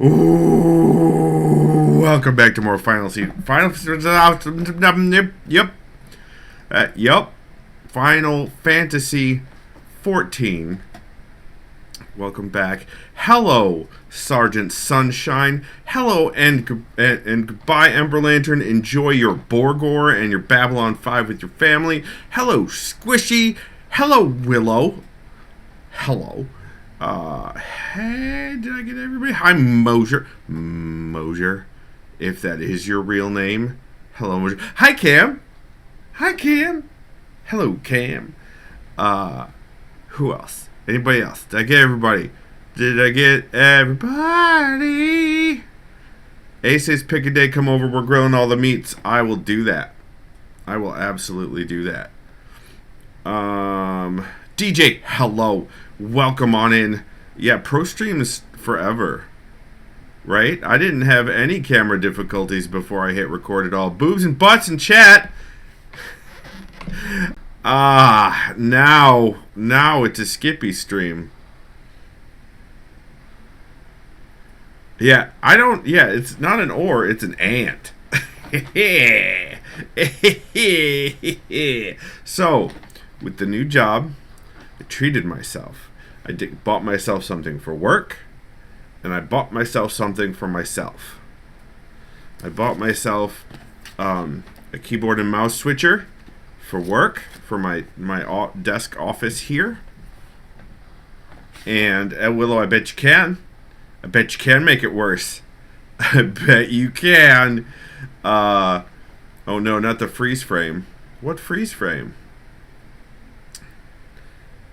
Ooh, welcome back to more Final Fantasy 14. Welcome back. Hello, Sergeant Sunshine. Hello and goodbye, Ember Lantern. Enjoy your Borgor and your Babylon 5 with your family. Hello, Squishy. Hello, Willow. Hello. Hey, did I get everybody? Hi, Mosier. Mosier, if that is your real name. Hello, Mosier. Hi, Cam. Hi, Cam. Hello, Cam. Who else? Anybody else? Did I get everybody? Did I get everybody? Ace says, pick a day, come over, we're grilling all the meats. I will do that. I will absolutely do that. DJ, hello. Welcome on in. Yeah, Pro Streams forever. Right? I didn't have any camera difficulties before I hit record at all. Boobs and butts in chat. Now it's a Skippy stream. Yeah, it's not an or, it's an ant. So, with the new job, I treated myself. Bought myself something for work, and I bought myself something for myself. I bought myself a keyboard and mouse switcher for work, for my desk office here. And Willow, I bet you can. I bet you can make it worse. I bet you can. Oh no, not the freeze frame. What freeze frame?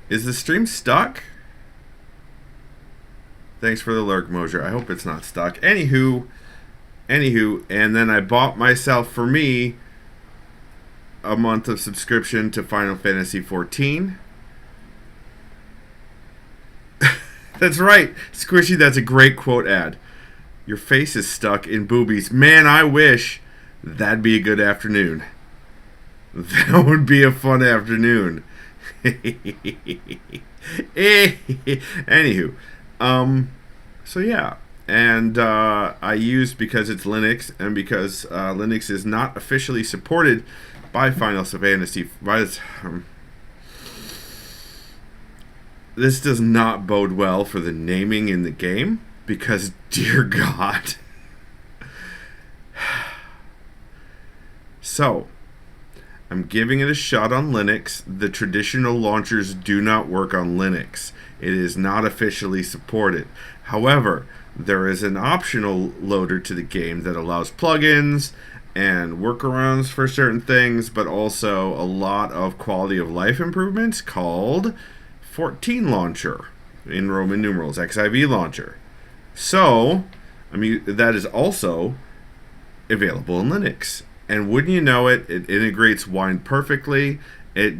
Is the stream stuck? Thanks for the lurk, Mosier. I hope it's not stuck. Anywho, and then I bought myself, for me, a month of subscription to Final Fantasy XIV. That's right, Squishy, that's a great quote ad. Your face is stuck in boobies. Man, I wish. That'd be a good afternoon. That would be a fun afternoon. Anywho, so yeah, and I used, because it's Linux, and because Linux is not officially supported by Final Fantasy. This does not bode well for the naming in the game, because dear God. So, I'm giving it a shot on Linux. The traditional launchers do not work on Linux. It is not officially supported. However, there is an optional loader to the game that allows plugins and workarounds for certain things, but also a lot of quality of life improvements called 14 Launcher, in Roman numerals, XIV Launcher. So, that is also available in Linux. And wouldn't you know it, it integrates Wine perfectly. It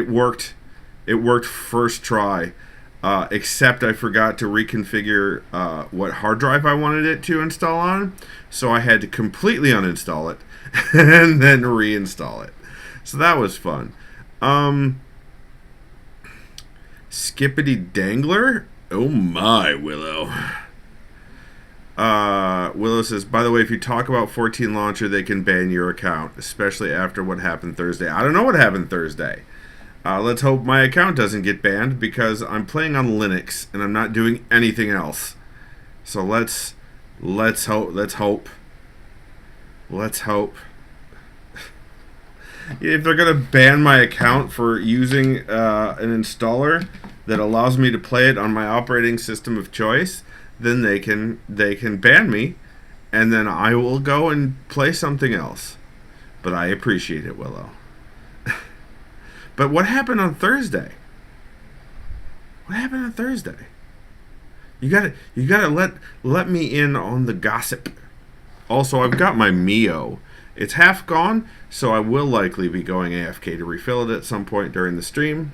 worked. It worked first try. Except I forgot to reconfigure what hard drive I wanted it to install on. So I had to completely uninstall it and then reinstall it. So that was fun. Skippity Dangler? Oh my, Willow. Willow says, by the way, if you talk about 14 Launcher, they can ban your account, especially after what happened Thursday. I don't know what happened Thursday. Let's hope my account doesn't get banned, because I'm playing on Linux and I'm not doing anything else. So let's hope. If they're gonna ban my account for using an installer that allows me to play it on my operating system of choice, then they can ban me, and then I will go and play something else. But I appreciate it, Willow. But what happened on Thursday? You gotta let me in on the gossip. Also, I've got my Mio. It's half gone, so I will likely be going AFK to refill it at some point during the stream.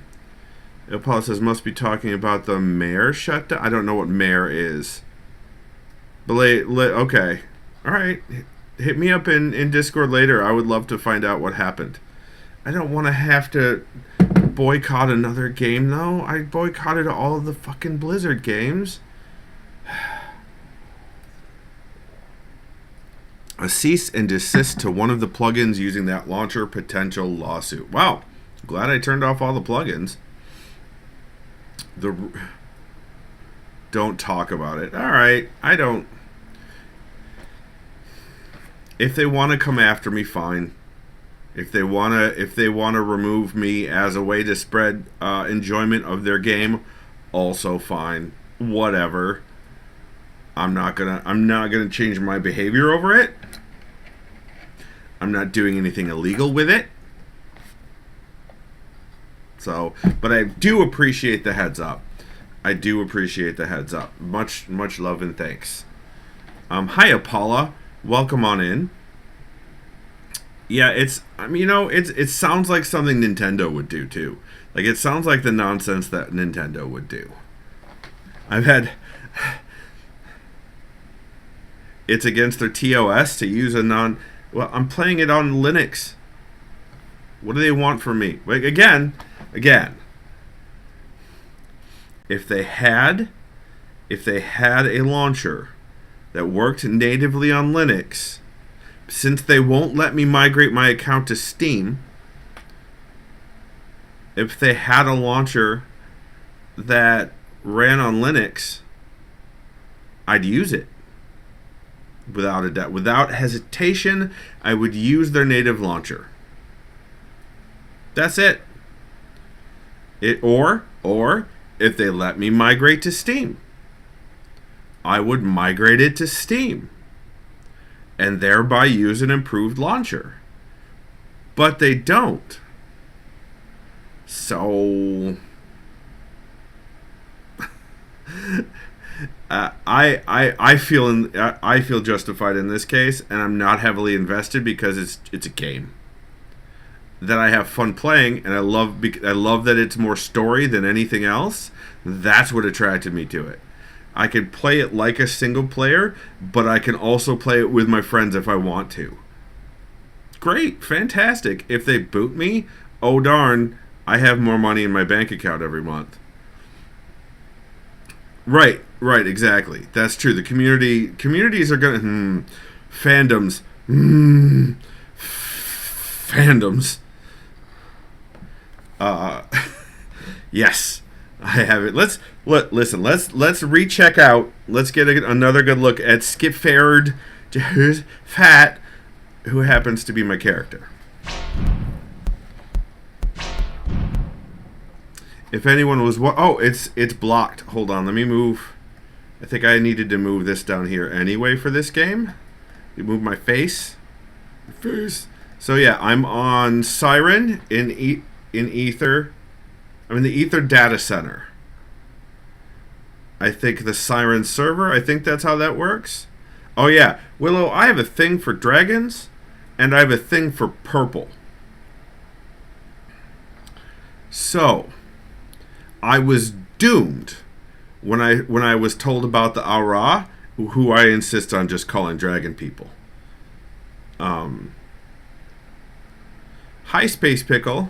Paul says, must be talking about the mayor shutdown. I don't know what mayor is. But okay. Alright. Hit me up in Discord later. I would love to find out what happened. I don't want to have to boycott another game, though. I boycotted all of the fucking Blizzard games. A cease and desist to one of the plugins using that launcher, potential lawsuit. Wow, glad I turned off all the plugins. Don't talk about it. All right, I don't. If they want to come after me, fine. If they wanna remove me as a way to spread enjoyment of their game, also fine. Whatever. I'm not gonna change my behavior over it. I'm not doing anything illegal with it. So, but I do appreciate the heads up. I do appreciate the heads up. Much love and thanks. Hi Paula, welcome on in. Yeah, it sounds like something Nintendo would do too. Like, it sounds like the nonsense that Nintendo would do. It's against their TOS to use a well, I'm playing it on Linux. What do they want from me? Like, again, if they had a launcher that worked natively on Linux, since they won't let me migrate my account to Steam, if they had a launcher that ran on Linux, I'd use it. Without a doubt. Without hesitation, I would use their native launcher. That's it. Or if they let me migrate to Steam, I would migrate it to Steam and thereby use an improved launcher. But they don't. So I feel justified in this case, and I'm not heavily invested because it's a game that I have fun playing, and I love that it's more story than anything else. That's what attracted me to it. I can play it like a single player, but I can also play it with my friends if I want to. Great, fantastic. If they boot me, oh darn, I have more money in my bank account every month. Right, exactly. That's true. The communities are gonna fandoms. Fandoms. Yes, I have it. Let's recheck out. Let's get another good look at Skipfordj, Fat, who happens to be my character. If anyone was it's blocked. Hold on, let me move. I think I needed to move this down here anyway for this game. You move my face. So yeah, I'm on Siren in Ether. I'm in the Ether data center. I think the Siren server. I think that's how that works. Oh yeah, Willow. I have a thing for dragons, and I have a thing for purple. So I was doomed when I was told about the Aura, who I insist on just calling dragon people. Hi, Space Pickle.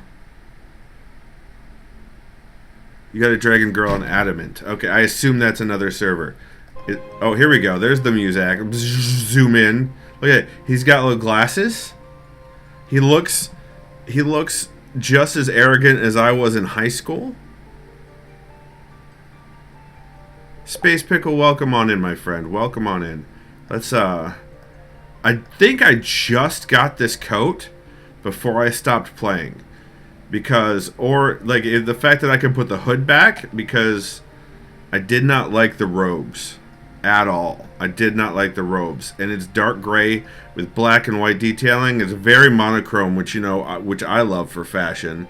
You got a dragon girl on Adamant. Okay, I assume that's another server. Here we go. There's the music. Zoom in. Look at it. He's got little glasses. He looks just as arrogant as I was in high school. Space Pickle, welcome on in, my friend. Welcome on in. Let's I think I just got this coat before I stopped playing. The fact that I can put the hood back, because I did not like the robes at all. I did not like the robes, and it's dark gray with black and white detailing. It's very monochrome, which I love for fashion.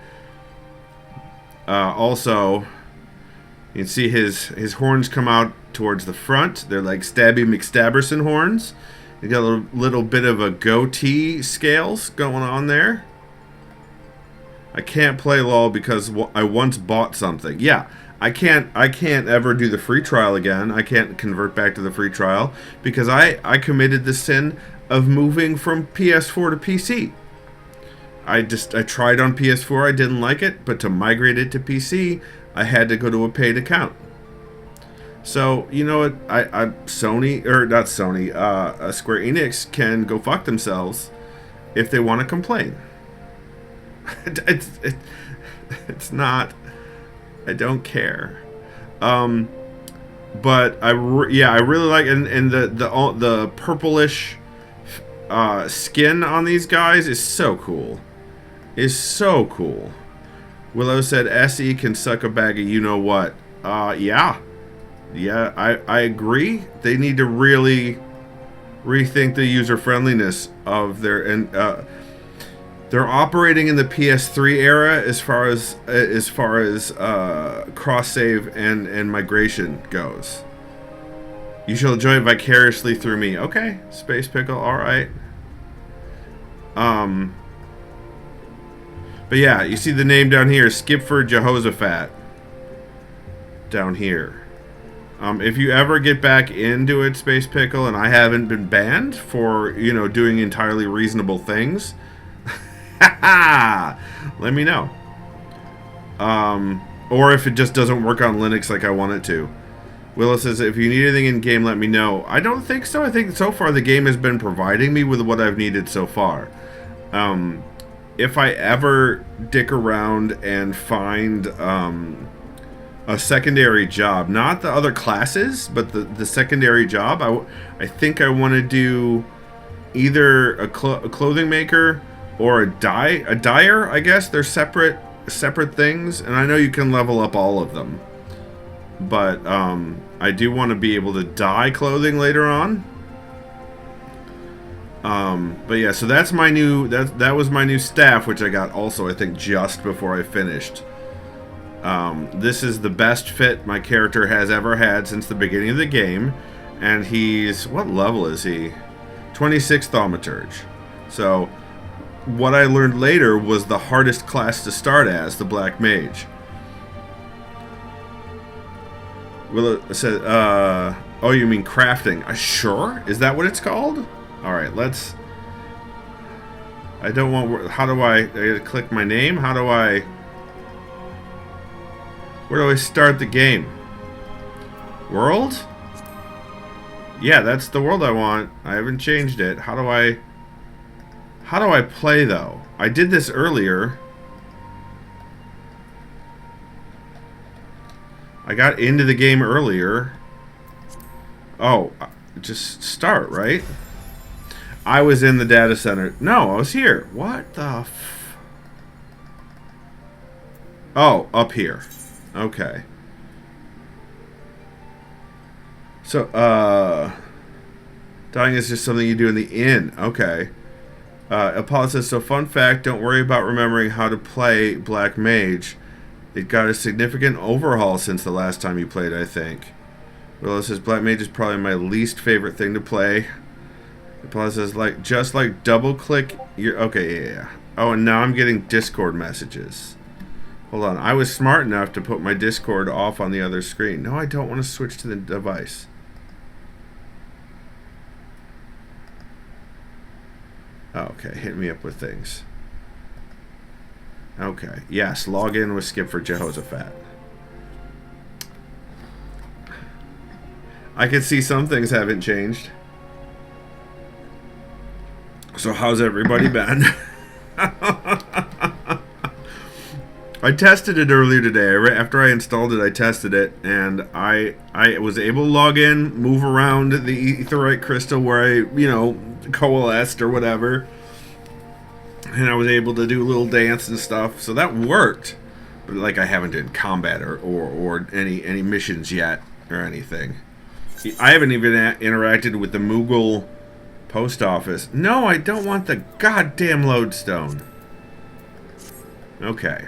Also, you can see his horns come out towards the front. They're like Stabby McStabberson horns. He got a little bit of a goatee scales going on there. I can't play LOL because I once bought something. Yeah, I can't ever do the free trial again. I can't convert back to the free trial because I committed the sin of moving from PS4 to PC. I tried on PS4, I didn't like it, but to migrate it to PC, I had to go to a paid account. So you know what? I Sony or not Sony, Square Enix can go fuck themselves if they want to complain. it, it's not. I don't care. But I really like and the purplish skin on these guys is so cool. Is so cool. Willow said SE can suck a bag of you know what. Yeah. Yeah, I agree. They need to really rethink the user friendliness of their and they're operating in the PS3 era as far as cross save and migration goes. You shall enjoy it vicariously through me. Okay, Space Pickle. All right. But yeah, you see the name down here, Skipford Jehoshaphat. Down here. If you ever get back into it, Space Pickle, and I haven't been banned for, doing entirely reasonable things, let me know. Or if it just doesn't work on Linux like I want it to. Willow says, if you need anything in game, let me know. I don't think so. I think so far the game has been providing me with what I've needed so far. If I ever dick around and find a secondary job, not the other classes, but the secondary job, I think I want to do either a clothing maker or a dyer. I guess they're separate things, and I know you can level up all of them, but I do want to be able to dye clothing later on. But yeah, so that's my new that was my new staff, which I got also I think just before I finished. This is the best fit my character has ever had since the beginning of the game, and he's, what level is he? 26 Thaumaturge. So what I learned later was the hardest class to start as, the Black Mage. Will it said, oh, you mean crafting? Sure? Is that what it's called? Alright, let's... I don't want... How do I gotta click my name? How do I... Where do I start the game? World? Yeah, that's the world I want. I haven't changed it. How do I play, though? I did this earlier. I got into the game earlier. Oh, just start, right? I was in the data center. No, I was here. What the Oh, up here. Okay. So, dying is just something you do in the inn. Okay. Apollo says, so fun fact, don't worry about remembering how to play Black Mage. It got a significant overhaul since the last time you played, I think. Willow says, Black Mage is probably my least favorite thing to play. Apollo says, just double click your... Okay, yeah. Oh, and now I'm getting Discord messages. Hold on, I was smart enough to put my Discord off on the other screen. No, I don't want to switch to the device. Oh, okay, hit me up with things. Okay, yes, log in with Skipford Jehoshaphat. I can see some things haven't changed. So how's everybody been? I tested it earlier today. After I installed it, I tested it, and I was able to log in, move around the aetheryte crystal where I, coalesced or whatever, and I was able to do a little dance and stuff. So that worked, but I haven't done combat or any missions yet or anything. I haven't even interacted with the Moogle post office. No, I don't want the goddamn lodestone. Okay.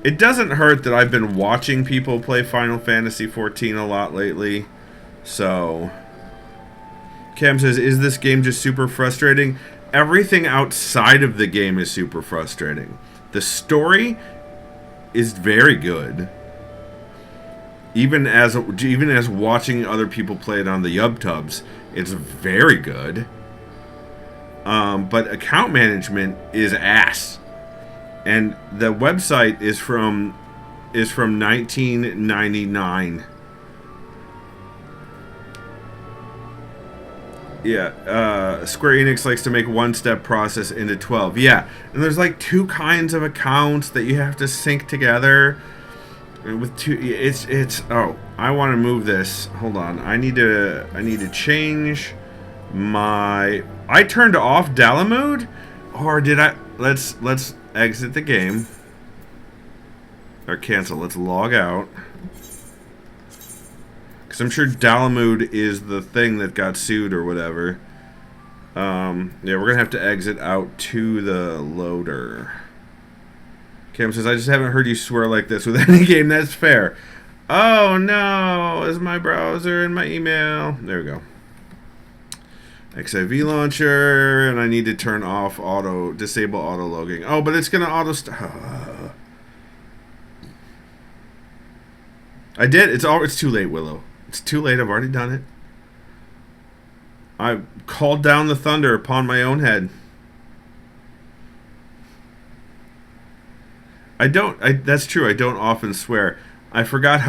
It doesn't hurt that I've been watching people play Final Fantasy XIV a lot lately. So, Cam says, is this game just super frustrating? Everything outside of the game is super frustrating. The story is very good. Even as watching other people play it on the YubTubs, it's very good. But account management is ass. And the website is from 1999. Yeah, Square Enix likes to make one-step process into 12. Yeah, and there's like two kinds of accounts that you have to sync together. With two, it's. Oh, I want to move this. Hold on, I need to change my. I turned off Dala mode, or did I? Let's exit the game or cancel. Let's log out. Because I'm sure Dalamud is the thing that got sued or whatever. Yeah, we're going to have to exit out to the loader. Cam says, I just haven't heard you swear like this with any game. That's fair. Oh, no. Is my browser and my email. There we go. XIV launcher. And I need to turn off disable auto logging. Oh, but it's going to auto... I did. It's too late, Willow. It's too late. I've already done it. I called down the thunder upon my own head. That's true. I don't often swear. I forgot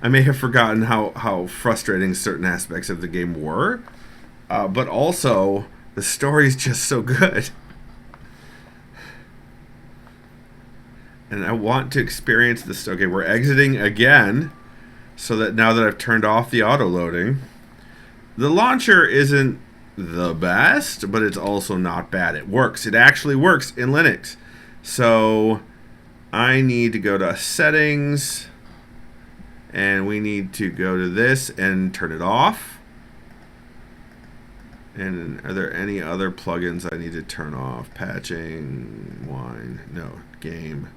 I may have forgotten how frustrating certain aspects of the game were. But also, the story's just so good. And I want to experience this. Okay, we're exiting again. So that now that I've turned off the auto-loading. The launcher isn't the best, but it's also not bad. It works. It actually works in Linux. So I need to go to settings. And we need to go to this and turn it off. And are there any other plugins I need to turn off? Patching, wine, no, game.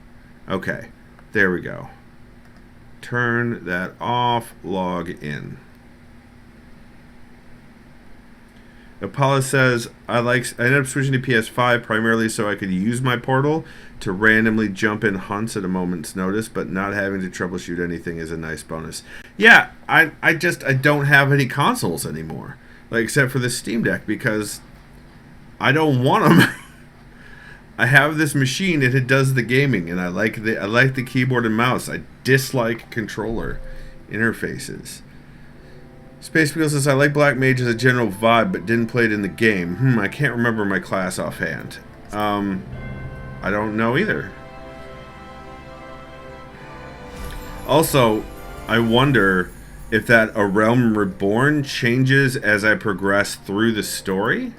Okay, there we go. Turn that off, log in. Apollo says, I ended up switching to PS5 primarily so I could use my portal to randomly jump in hunts at a moment's notice, but not having to troubleshoot anything is a nice bonus. Yeah, I don't have any consoles anymore. Like, except for the Steam Deck, because I don't want them. I have this machine and it does the gaming, and I like the keyboard and mouse. I dislike controller interfaces. Space Beagle says, I like Black Mage as a general vibe, but didn't play it in the game. I can't remember my class offhand. I don't know either. Also, I wonder if that A Realm Reborn changes as I progress through the story,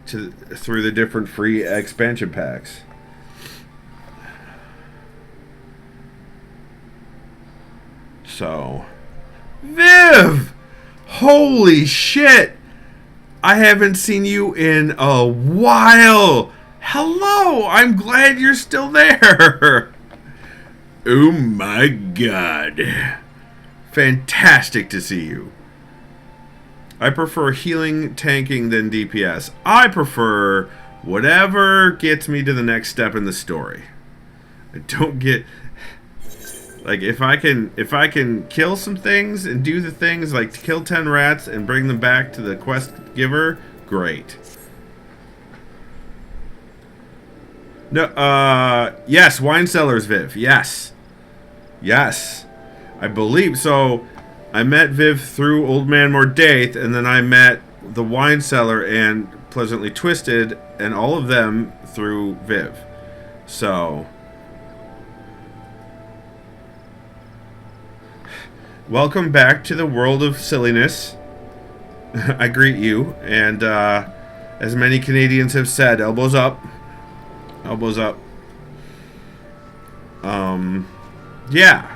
through the different free expansion packs. So, Viv! Holy shit! I haven't seen you in a while! Hello! I'm glad you're still there! Oh my god. Fantastic to see you. I prefer healing, tanking than DPS. I prefer whatever gets me to the next step in the story. I don't get... Like, if I can kill some things and do the things like to kill 10 rats and bring them back to the quest giver, great. No, yes, wine cellars, Viv. Yes. Yes. I believe so. I met Viv through Old Man Mordaith, and then I met the wine cellar and Pleasantly Twisted, and all of them through Viv. So... welcome back to the world of silliness. I greet you, and as many Canadians have said, elbows up. Elbows up. Yeah.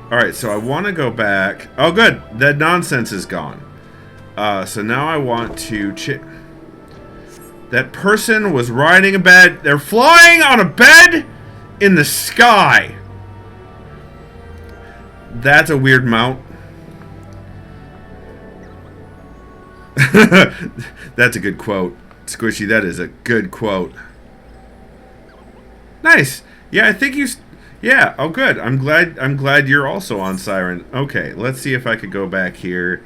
Alright, so I want to go back. Oh, good. That nonsense is gone. So now I want to... that person was riding a bed. They're flying on a bed in the sky. That's a weird mount. That's a good quote. Squishy, that is a good quote. Nice. Yeah, I think you... yeah, oh good. I'm glad you're also on Siren. Okay, let's see if I could go back here.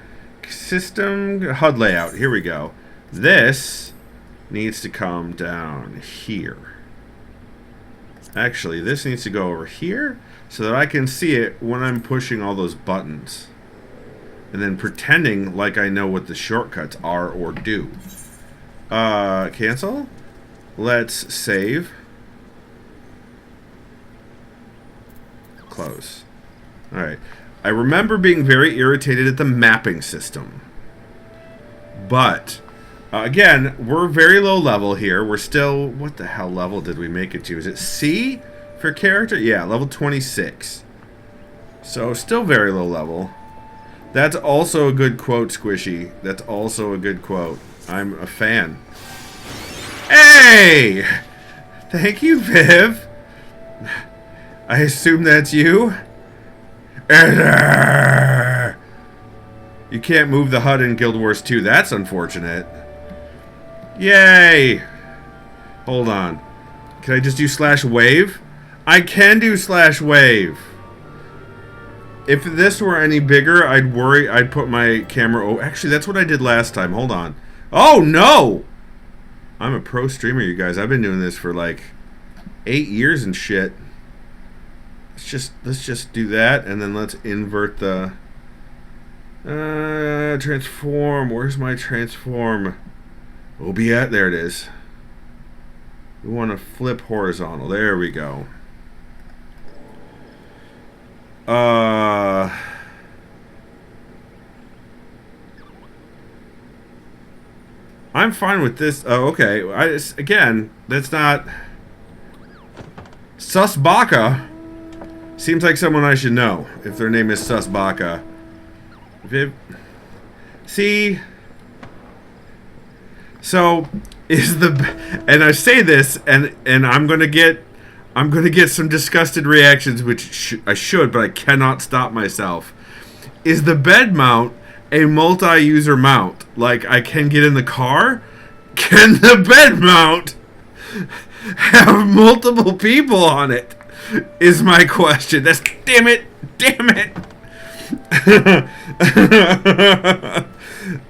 System HUD layout. Here we go. This needs to come down here. Actually, this needs to go over here so that I can see it when I'm pushing all those buttons. and then pretending like I know what the shortcuts are or do. Cancel. Let's save. Close. Alright. I remember being very irritated at the mapping system. But, again, we're very low level here. We're still... What the hell level did we make it to? Is it C for character? Yeah, level 26. So, still very low level. That's also a good quote, Squishy. That's also a good quote. I'm a fan. Hey! Thank you, Viv. I assume that's you? You can't move the HUD in Guild Wars 2. That's unfortunate. Yay! Hold on. Can I just do /wave? I can do /wave. If this were any bigger, I'd worry. I'd put my camera... Oh, actually, that's what I did last time. Hold on. Oh, no! I'm a pro streamer, you guys. I've been doing this for like 8 years and shit. Let's just do that, and then let's invert the transform. Where's my transform? We'll be at there. It is. We want to flip horizontal. There we go. I'm fine with this. Oh, okay. Again, that's not Susbaka. Seems like someone I should know if their name is Susbaka. Viv. See? So is the and I say this and I'm gonna get some disgusted reactions, which I should, but I cannot stop myself. Is the bed mount a multi-user mount? Like I can get in the car? Can the bed mount have multiple people on it? Is my question. That's damn it.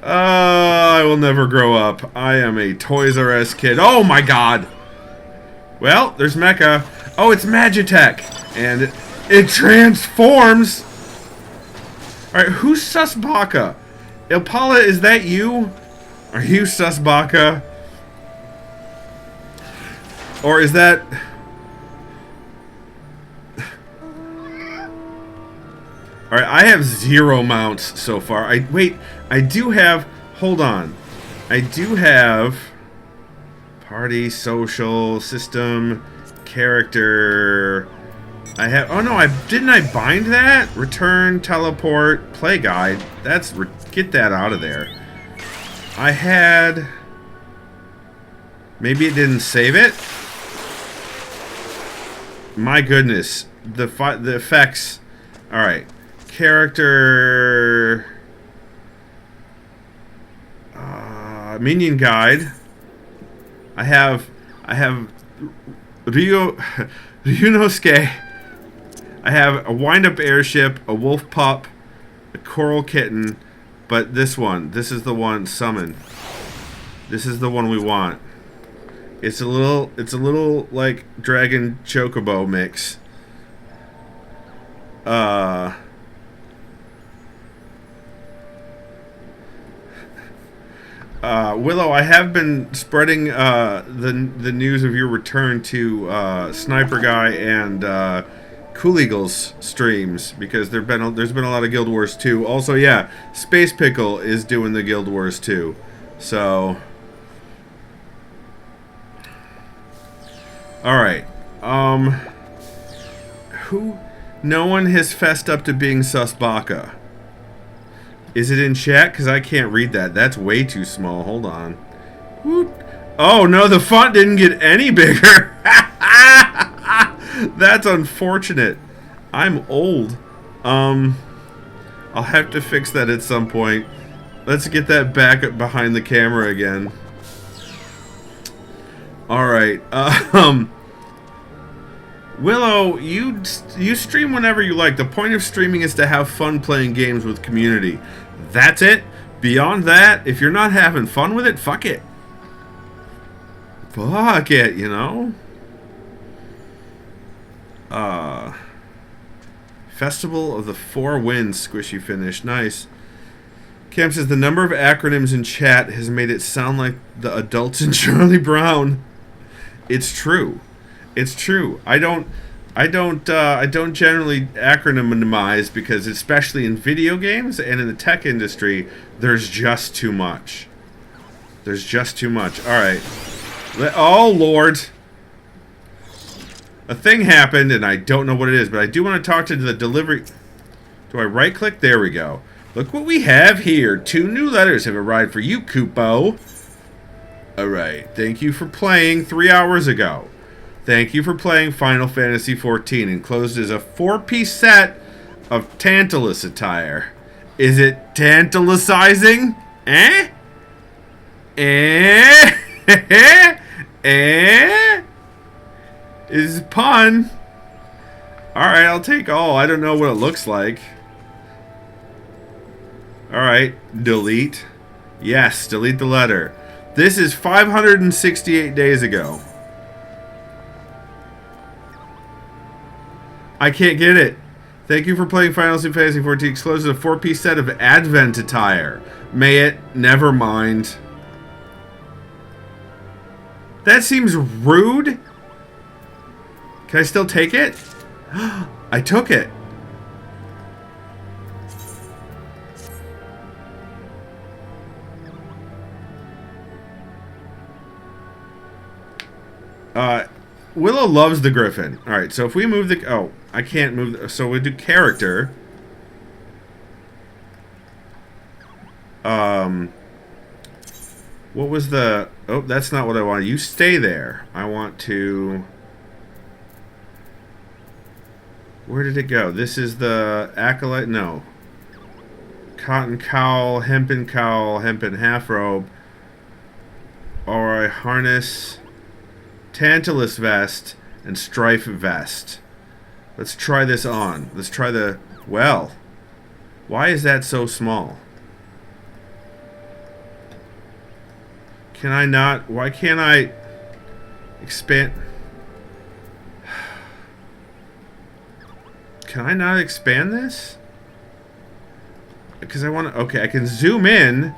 I will never grow up. I am a Toys R Us kid. Oh my god. Well, there's Mecha. Oh, it's Magitech. And it transforms. Alright, who's Susbaka? Ilpala, is that you? Are you Susbaka? Or is that... Alright, I have 0 mounts so far. I do have... Hold on. I do have... Party, social, system, character... I have... Oh no, didn't I bind that? Return, teleport, play guide. Get that out of there. I had... Maybe it didn't save it? My goodness. The effects... Alright. Character... minion guide. I have Ryunosuke. I have a wind-up airship, a wolf pup, a coral kitten, but this is the one, summon. This is the one we want. It's a little like dragon chocobo mix. Willow, I have been spreading the news of your return to Sniper Guy and Cool Eagle's streams, because there's been a lot of Guild Wars 2. Also, yeah, Space Pickle is doing the Guild Wars 2. So, all right. Who? No one has fessed up to being Susbaka. Is it in chat? Because I can't read that. That's way too small. Hold on. Whoop. Oh, no, the font didn't get any bigger. That's unfortunate. I'm old. I'll have to fix that at some point. Let's get that back up behind the camera again. Alright. Willow, you stream whenever you like. The point of streaming is to have fun playing games with community. That's it. Beyond that, if you're not having fun with it, fuck it. Fuck it, you know? Festival of the Four Winds, Squishy finish. Nice. Cam says the number of acronyms in chat has made it sound like the adults in Charlie Brown. It's true. It's true. I don't generally acronymize because, especially in video games and in the tech industry, there's just too much. There's just too much. All right. Oh Lord. A thing happened, and I don't know what it is, but I do want to talk to the delivery. Do I right-click? There we go. Look what we have here. 2 new letters have arrived for you, Kupo. Alright. Thank you for playing 3 hours ago. Thank you for playing Final Fantasy XIV. Enclosed is a 4-piece set of Tantalus attire. Is it tantalizing? Eh? Eh? Eh? Is pun. Alright, I'll take all. I don't know what it looks like. Alright, delete. Yes, delete the letter. This is 568 days ago. I can't get it. Thank you for playing Final Fantasy XIV. Exclusive a 4-piece set of Advent attire. May it. Never mind. That seems rude. Can I still take it? I took it. Willow loves the Griffin. Alright, so if we move the... Oh, I can't move... So we do character. What was the... Oh, that's not what I want. You stay there. I want to... Where did it go? This is the acolyte... No. Cotton cowl, hempen half robe. Alright, harness... Tantalus vest and strife vest. Let's try this on. Let's try the... Well, why is that so small? Can I not... Why can't I expand... Can I not expand this? Because I want to... Okay, I can zoom in.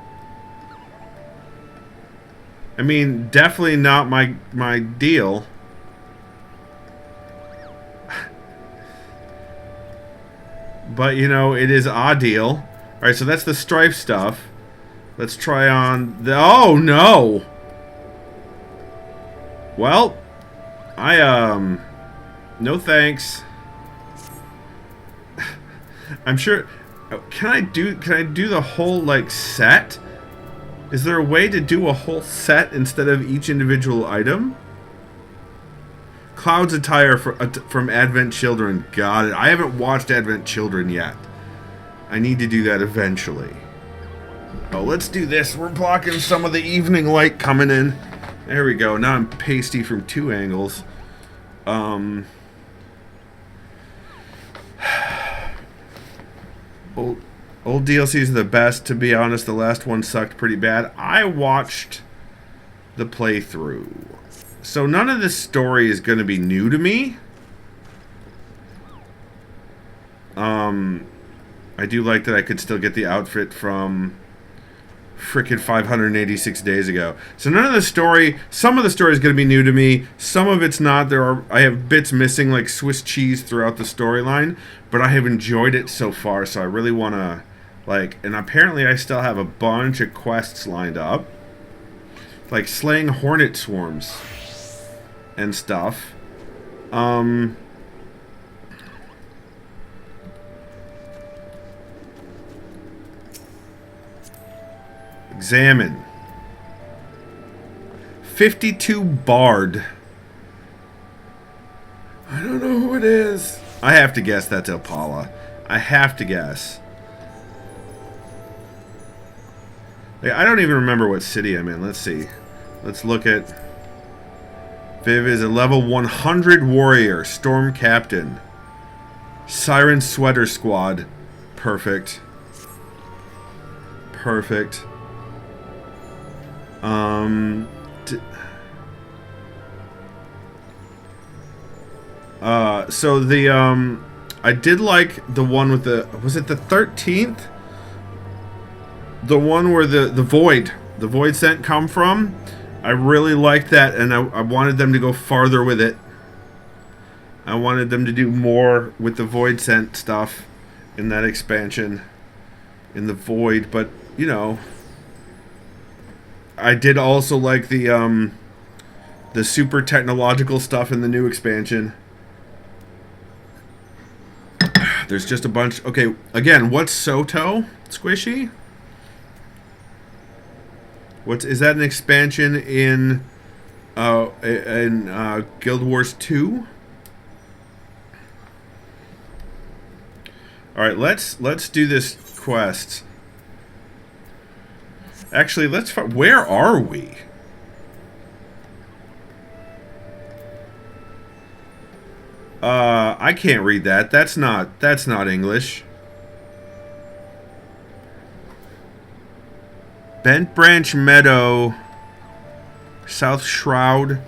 I mean, definitely not my deal. But, you know, it is a deal. Alright, so that's the strife stuff. Let's try on the... Oh, no! Well, no thanks. I'm sure... Can I do the whole, like, set? Is there a way to do a whole set instead of each individual item? Cloud's attire from Advent Children. Got it. I haven't watched Advent Children yet. I need to do that eventually. Oh, let's do this. We're blocking some of the evening light coming in. There we go. Now I'm pasty from 2 angles. Old DLCs are the best. To be honest, the last one sucked pretty bad. I watched the playthrough. So none of this story is going to be new to me. I do like that I could still get the outfit from frickin' 586 days ago. So none of the story, some of the story is going to be new to me. Some of it's not. I have bits missing like Swiss cheese throughout the storyline, but I have enjoyed it so far, so I really want to, like, and apparently I still have a bunch of quests lined up. Like slaying hornet swarms and stuff. Examine. 52 Bard. I don't know who it is. I have to guess that's Impala. I have to guess. Like, I don't even remember what city I'm in. Let's see. Let's look at... Viv is a level 100 warrior. Storm Captain. Siren Sweater Squad. Perfect. Perfect. So the, I did like the one with the, was it the 13th? the one where the void scent come from. I really liked that, and I wanted them to go farther with it. I wanted them to do more with the void scent stuff in that expansion, in the void. But you know, I did also like the super technological stuff in the new expansion. There's just a bunch. Okay, again, what's Soto Squishy? Is that an expansion in Guild Wars 2? All right, let's do this quest. Actually, where are we? I can't read that. That's not English. Bent Branch Meadow, South Shroud.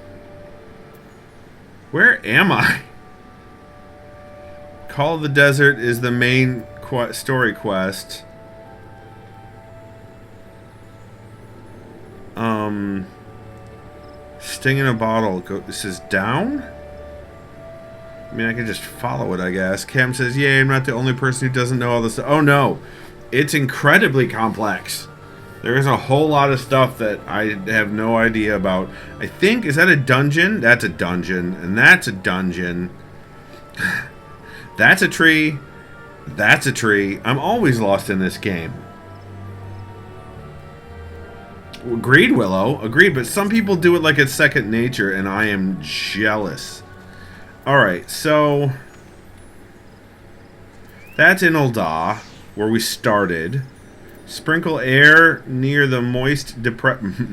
Where am I? Call of the Desert is the main story quest. Sting in a Bottle. This is down? I mean, I can just follow it, I guess. Cam says, yay, I'm not the only person who doesn't know all this. Oh, no. It's incredibly complex. There is a whole lot of stuff that I have no idea about. I think, is that a dungeon? That's a dungeon. And that's a dungeon. That's a tree. That's a tree. I'm always lost in this game. Agreed, Willow. Agreed, but some people do it like it's second nature, and I am jealous. Alright, so that's in Ul'dah, where we started. Sprinkle air near the moist depression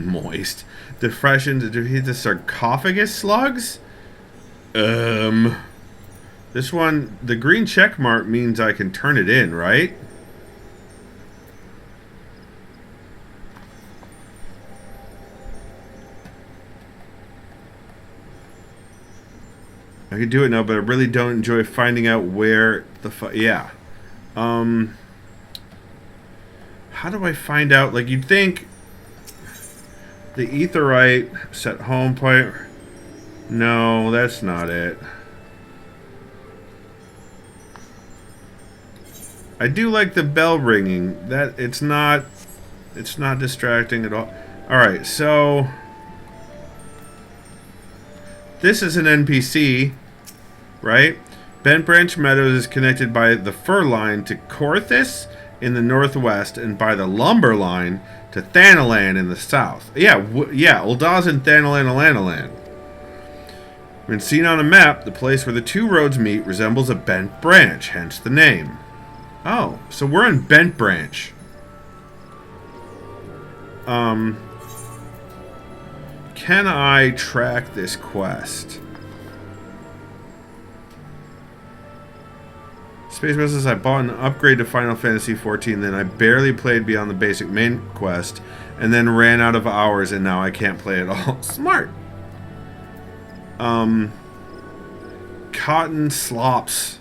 to defeat the sarcophagus slugs? This one, the green check mark means I can turn it in, right? I could do it now, but I really don't enjoy finding out where the yeah. How do I find out? Like, you'd think the Aetheryte set home point. No, that's not it. I do like the bell ringing. That it's not distracting at all. All right, so this is an NPC, right? Bent Branch Meadows is connected by the Fur Line to Korthis in the northwest and by the Lumber Line to Thanalan in the south. Yeah, Ul'dah's in Thanalan. When seen on a map, the place where the two roads meet resembles a bent branch, hence the name. Oh, so we're in Bent Branch. Can I track this quest? Space Business, I bought an upgrade to Final Fantasy XIV, then I barely played beyond the basic main quest, and then ran out of hours, and now I can't play at all. Smart! Cotton slops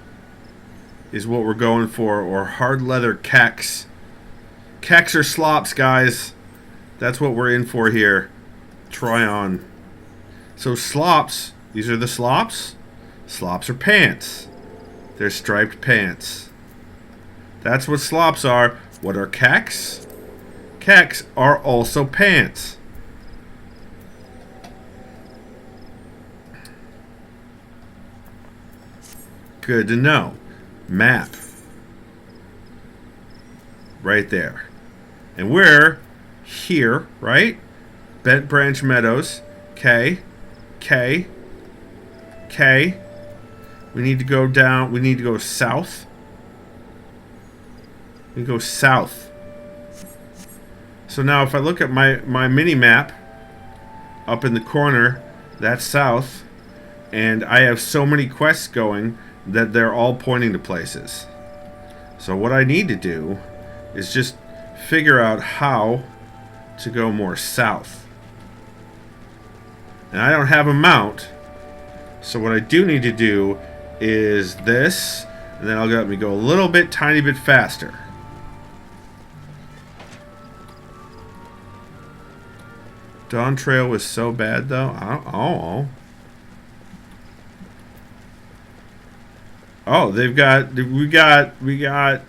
is what we're going for, or hard leather keks. Keks or slops, guys. That's what we're in for here. Try on. So slops, these are the slops. Slops are pants. They're striped pants. That's what slops are. What are keks? Keks are also pants. Good to know. Map. Right there. And we're here, right? Bent Branch Meadows. K. We need to go down. We need to go south. We go south. So now if I look at my mini map up in the corner, that's south. And I have so many quests going that they're all pointing to places. So what I need to do is just figure out how to go more south. And I don't have a mount, so what I do need to do is this, and then I'll let me go a little bit, tiny bit faster. Dawn Trail was so bad though. Oh, we got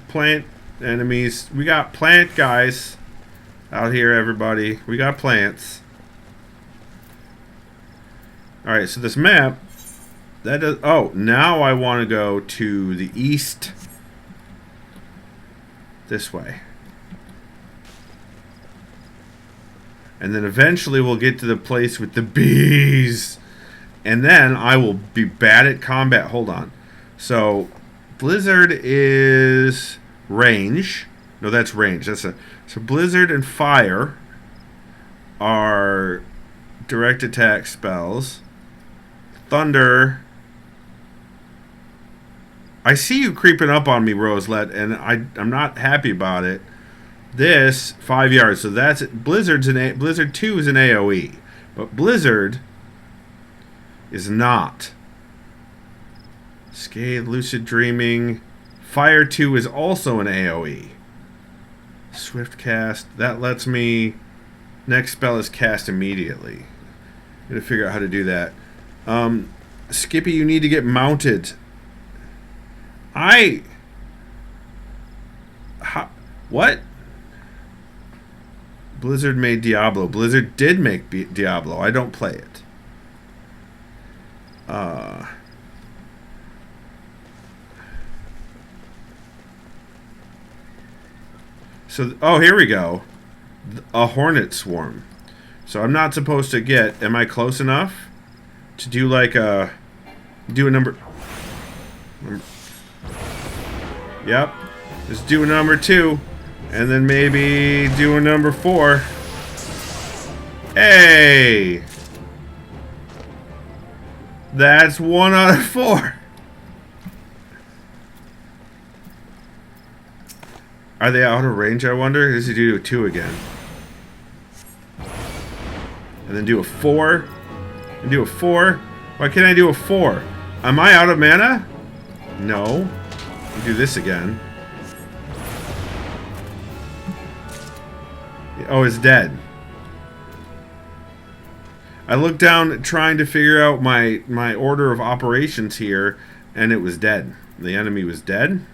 plant enemies. We got plant guys out here, everybody. We got plants. All right, so this map that does. Oh, now I want to go to the east. This way. And then eventually we'll get to the place with the bees. And then I will be bad at combat. Hold on. So, Blizzard is range. No, that's range. So Blizzard and Fire are direct attack spells. Thunder. I see you creeping up on me, Roselet, and I'm not happy about it. This 5 yards, so that's Blizzard 2 is an AOE, but Blizzard is not. Scathe, Lucid Dreaming, Fire 2 is also an AOE. Swift Cast, that lets me. Next spell is cast immediately. I'm gonna figure out how to do that. Skippy, you need to get mounted. What? Blizzard made Diablo. Blizzard did make Diablo. I don't play it. So, oh, here we go. A hornet swarm. So I'm not supposed to get. Am I close enough to do like a number? Yep. Just do a number 2. And then maybe do a number 4. Hey! That's 1 out of 4. Are they out of range, I wonder? Does he do a 2 again? And then do a 4. And do a 4. Why can't I do a 4? Am I out of mana? No. Do this again. Oh, it's dead. I looked down trying to figure out my order of operations here, and it was dead. The enemy was dead.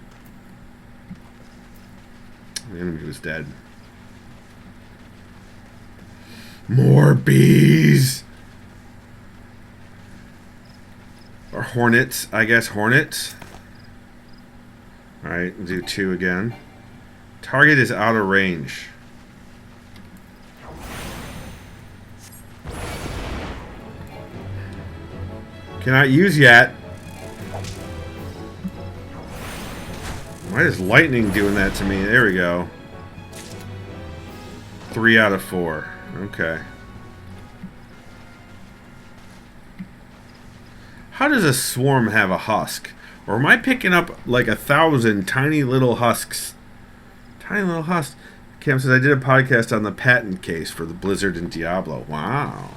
The enemy was dead. More bees! Or hornets, I guess hornets. Alright, do 2 again. Target is out of range. Cannot use yet. Why is lightning doing that to me? There we go. 3 out of 4. Okay. How does a swarm have a husk? Or am I picking up like 1,000 tiny little husks? Tiny little husks. Cam says, I did a podcast on the patent case for the Blizzard and Diablo. Wow.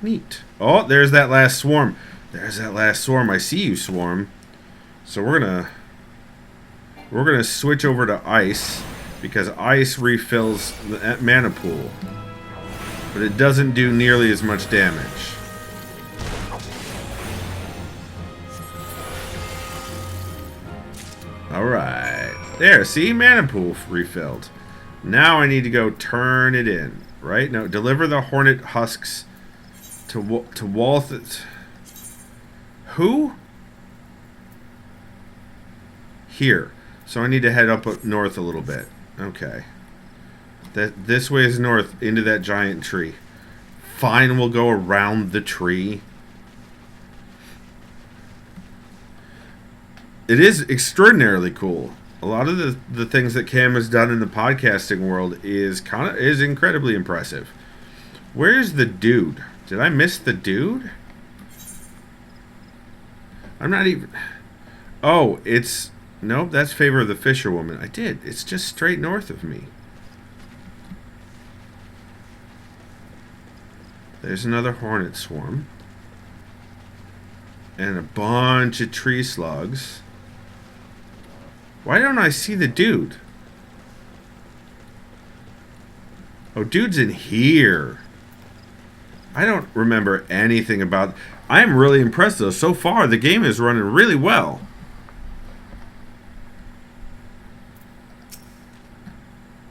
Neat. Oh, there's that last swarm. There's that last swarm. I see you, swarm. So we're gonna switch over to ice because ice refills the mana pool, but it doesn't do nearly as much damage. All right, there. See, mana pool refilled. Now I need to go turn it in. Right? No, deliver the hornet husks to Walth. Who? Here. So I need to head up north a little bit. Okay. This way is north into that giant tree. Fine, we'll go around the tree. It is extraordinarily cool. A lot of the things that Cam has done in the podcasting world is incredibly impressive. Where's the dude? Did I miss the dude? I'm not even... Oh, it's... Nope, that's Favor of the Fisherwoman. I did. It's just straight north of me. There's another hornet swarm. And a bunch of tree slugs. Why don't I see the dude? Oh, dude's in here. I don't remember anything about... I am really impressed, though. So far, the game is running really well.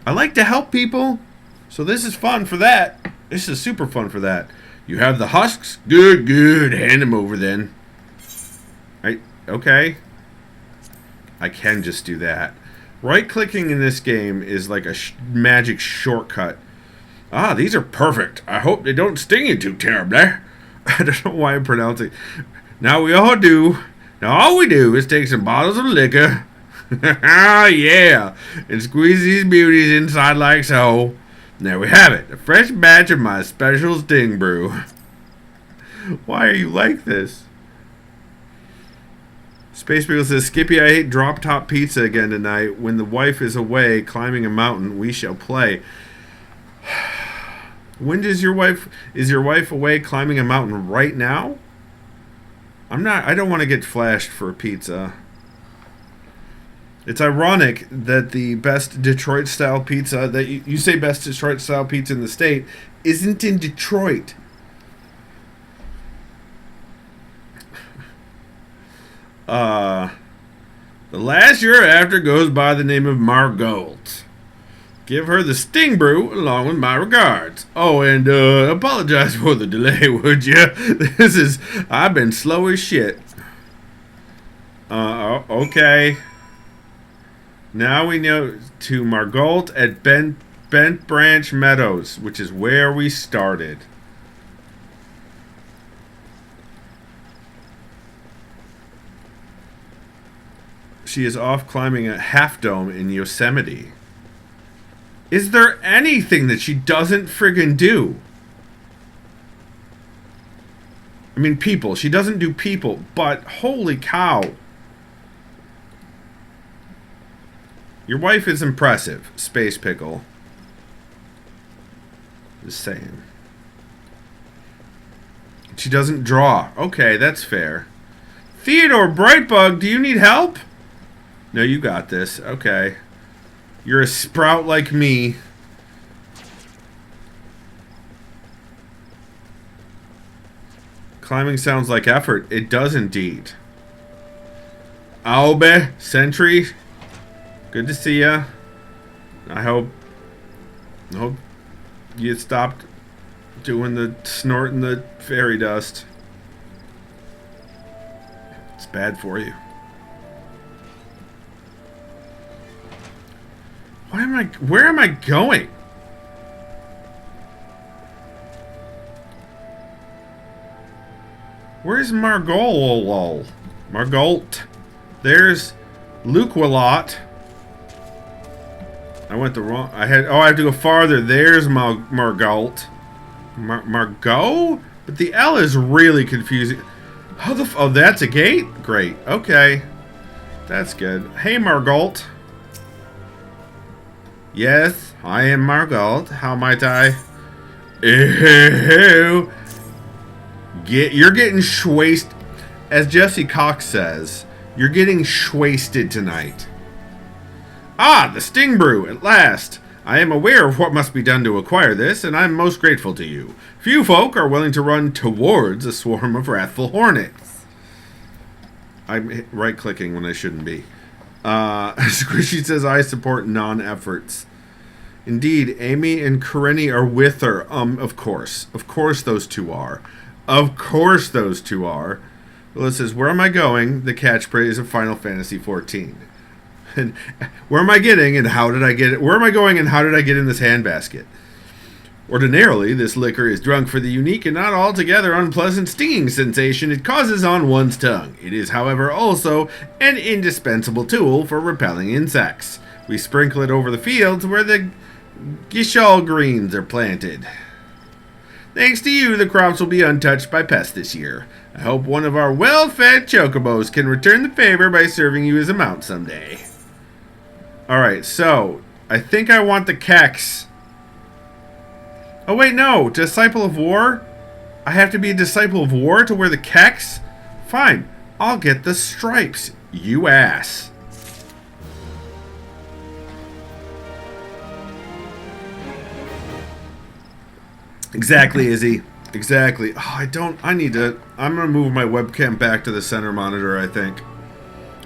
I like to help people, so this is fun for that. This is super fun for that. You have the husks? Good, good. Hand them over, then. Okay. I can just do that. Right-clicking in this game is like a magic shortcut. Ah, these are perfect. I hope they don't sting you too terribly. I don't know why I'm pronouncing. Now we all do. Now all we do is take some bottles of liquor. Yeah. And squeeze these beauties inside like so. There we have it. A fresh batch of my special sting brew. Why are you like this? Space Beagle says, Skippy, I ate drop top pizza again tonight. When the wife is away climbing a mountain, we shall play. When does your wife... Is your wife away climbing a mountain right now? I don't want to get flashed for a pizza. It's ironic that the best Detroit-style pizza, that you say best Detroit-style pizza in the state, isn't in Detroit. The last you're after goes by the name of Margot. Give her the sting brew along with my regards. Oh, and apologize for the delay, would you? I've been slow as shit. Okay. Now we know to Margot at Bent Branch Meadows, which is where we started. She is off climbing a half dome in Yosemite. Is there anything that she doesn't friggin' do? I mean, people. She doesn't do people, but holy cow. Your wife is impressive, Space Pickle. Just saying. She doesn't draw. Okay, that's fair. Theodore Brightbug, do you need help? No, you got this. Okay. You're a sprout like me. Climbing sounds like effort. It does indeed. Aobe, Sentry. Good to see ya. I hope you stopped doing the snorting the fairy dust. It's bad for you. Where am I going? Where's Margot? Margot. There's Luqualot. I went the wrong... I have to go farther. There's Margot. Margot? But the L is really confusing. Oh, that's a gate? Great. Okay. That's good. Hey, Margot. Yes, I am Margot. How might I? Ew. You're getting schwasted. As Jesse Cox says, you're getting schwasted tonight. Ah, the Sting Brew, at last. I am aware of what must be done to acquire this, and I'm most grateful to you. Few folk are willing to run towards a swarm of wrathful hornets. I'm right-clicking when I shouldn't be. Squishy says, I support non-efforts. Indeed, Amy and Karenni are with her. Of course. Of course those two are. Of course those two are. Well, it says, where am I going? The catchphrase of Final Fantasy XIV. And where am I getting and how did I get it? Where am I going and how did I get in this handbasket? Ordinarily, this liquor is drunk for the unique and not altogether unpleasant stinging sensation it causes on one's tongue. It is, however, also an indispensable tool for repelling insects. We sprinkle it over the fields where the Gishal greens are planted. Thanks to you, the crops will be untouched by pests this year. I hope one of our well-fed chocobos can return the favor by serving you as a mount someday. Alright, so, I think I want the Kex. Oh wait, no, Disciple of War? I have to be a Disciple of War to wear the Kex? Fine, I'll get the stripes, you ass. Exactly, Izzy. Exactly. Oh, I need to. I'm going to move my webcam back to the center monitor, I think.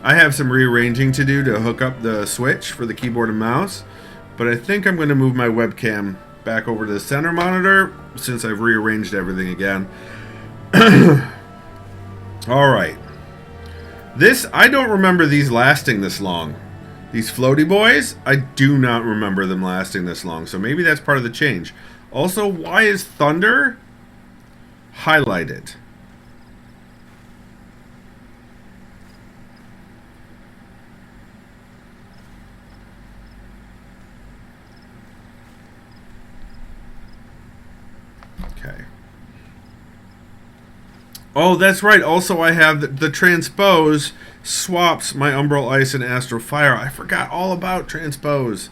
I have some rearranging to do to hook up the switch for the keyboard and mouse. But I think I'm going to move my webcam back over to the center monitor since I've rearranged everything again. Alright. I don't remember these lasting this long. These floaty boys, I do not remember them lasting this long. So maybe that's part of the change. Also, why is thunder highlighted? Okay. Oh, that's right. Also, I have the transpose swaps my Umbral Ice and Astral Fire. I forgot all about transpose.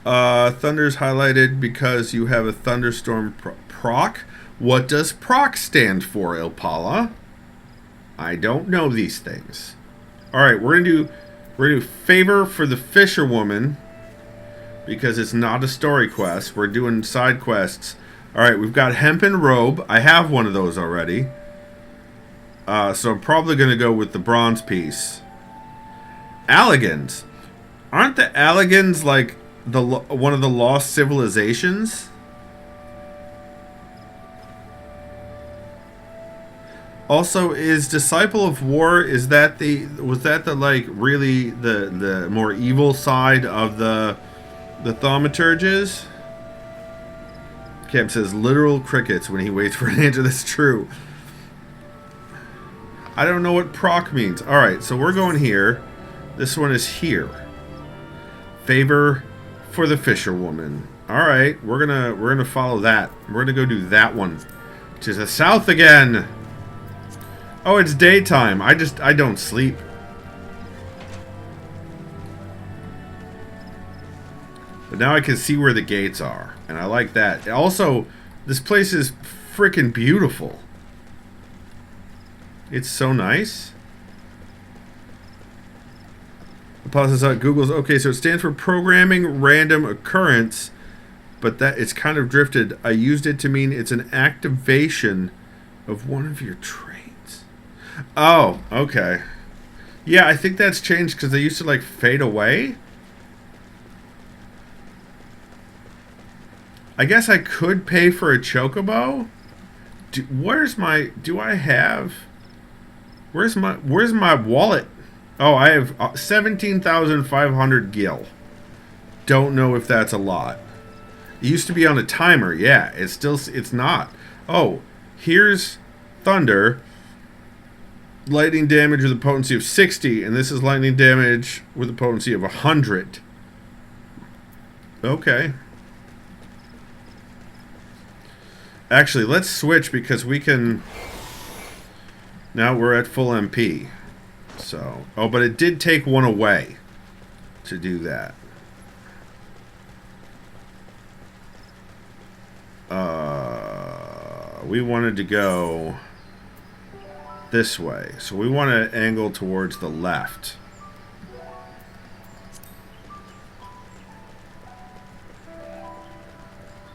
Thunder's highlighted because you have a thunderstorm proc. What does proc stand for, Ilpala? I don't know these things. All right, we're gonna do favor for the Fisherwoman because it's not a story quest. We're doing side quests. All right, we've got Hempen Robe. I have one of those already. So I'm probably gonna go with the bronze piece. Alligans. Aren't the Alligans like one of the lost civilizations? Also, is Disciple of War, was that the like really the more evil side of the thaumaturges? Cam says literal crickets when he waits for an answer. That's true. I don't know what proc means. Alright, so we're going here. This one is here. Favor for the Fisherwoman. Alright, we're gonna follow that. We're gonna go do that one. To the south again. Oh, it's daytime. I don't sleep. But now I can see where the gates are. And I like that. Also, this place is freaking beautiful. It's so nice. Pauses out. Google's okay, so it stands for Programming Random Occurrence, but that it's kind of drifted. I used it to mean it's an activation of one of your traits. Oh, okay. Yeah, I think that's changed because they used to like fade away. I guess I could pay for a chocobo. Where's my wallet? Oh, I have 17,500 gil. Don't know if that's a lot. It used to be on a timer. Yeah, it's not. Oh, here's thunder. Lightning damage with a potency of 60, and this is lightning damage with a potency of 100. Okay. Actually, let's switch because we can... Now we're at full MP. So... Oh, but it did take one away to do that. We wanted to go this way. So we want to angle towards the left.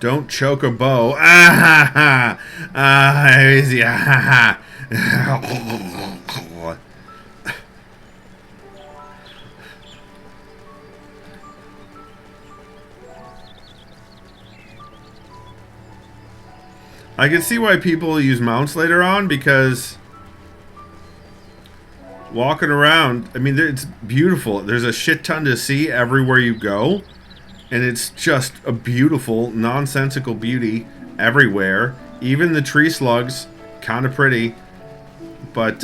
Don't choke a bow. Ah ha ha. Ah, easy. Ah ha ha. I can see why people use mounts later on, because walking around, I mean, it's beautiful. There's a shit ton to see everywhere you go. And it's just a beautiful, nonsensical beauty everywhere. Even the tree slugs, kind of pretty. But,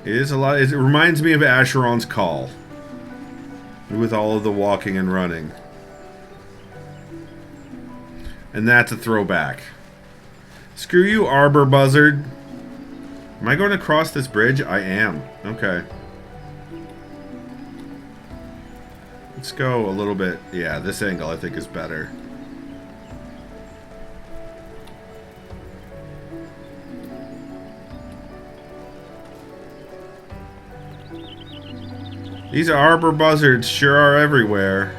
it is a lot. It reminds me of Acheron's Call. With all of the walking and running. And that's a throwback. Screw you, Arbor Buzzard. Am I going to cross this bridge? I am. Okay. Let's go a little bit. Yeah, this angle I think is better. These arbor buzzards sure are everywhere.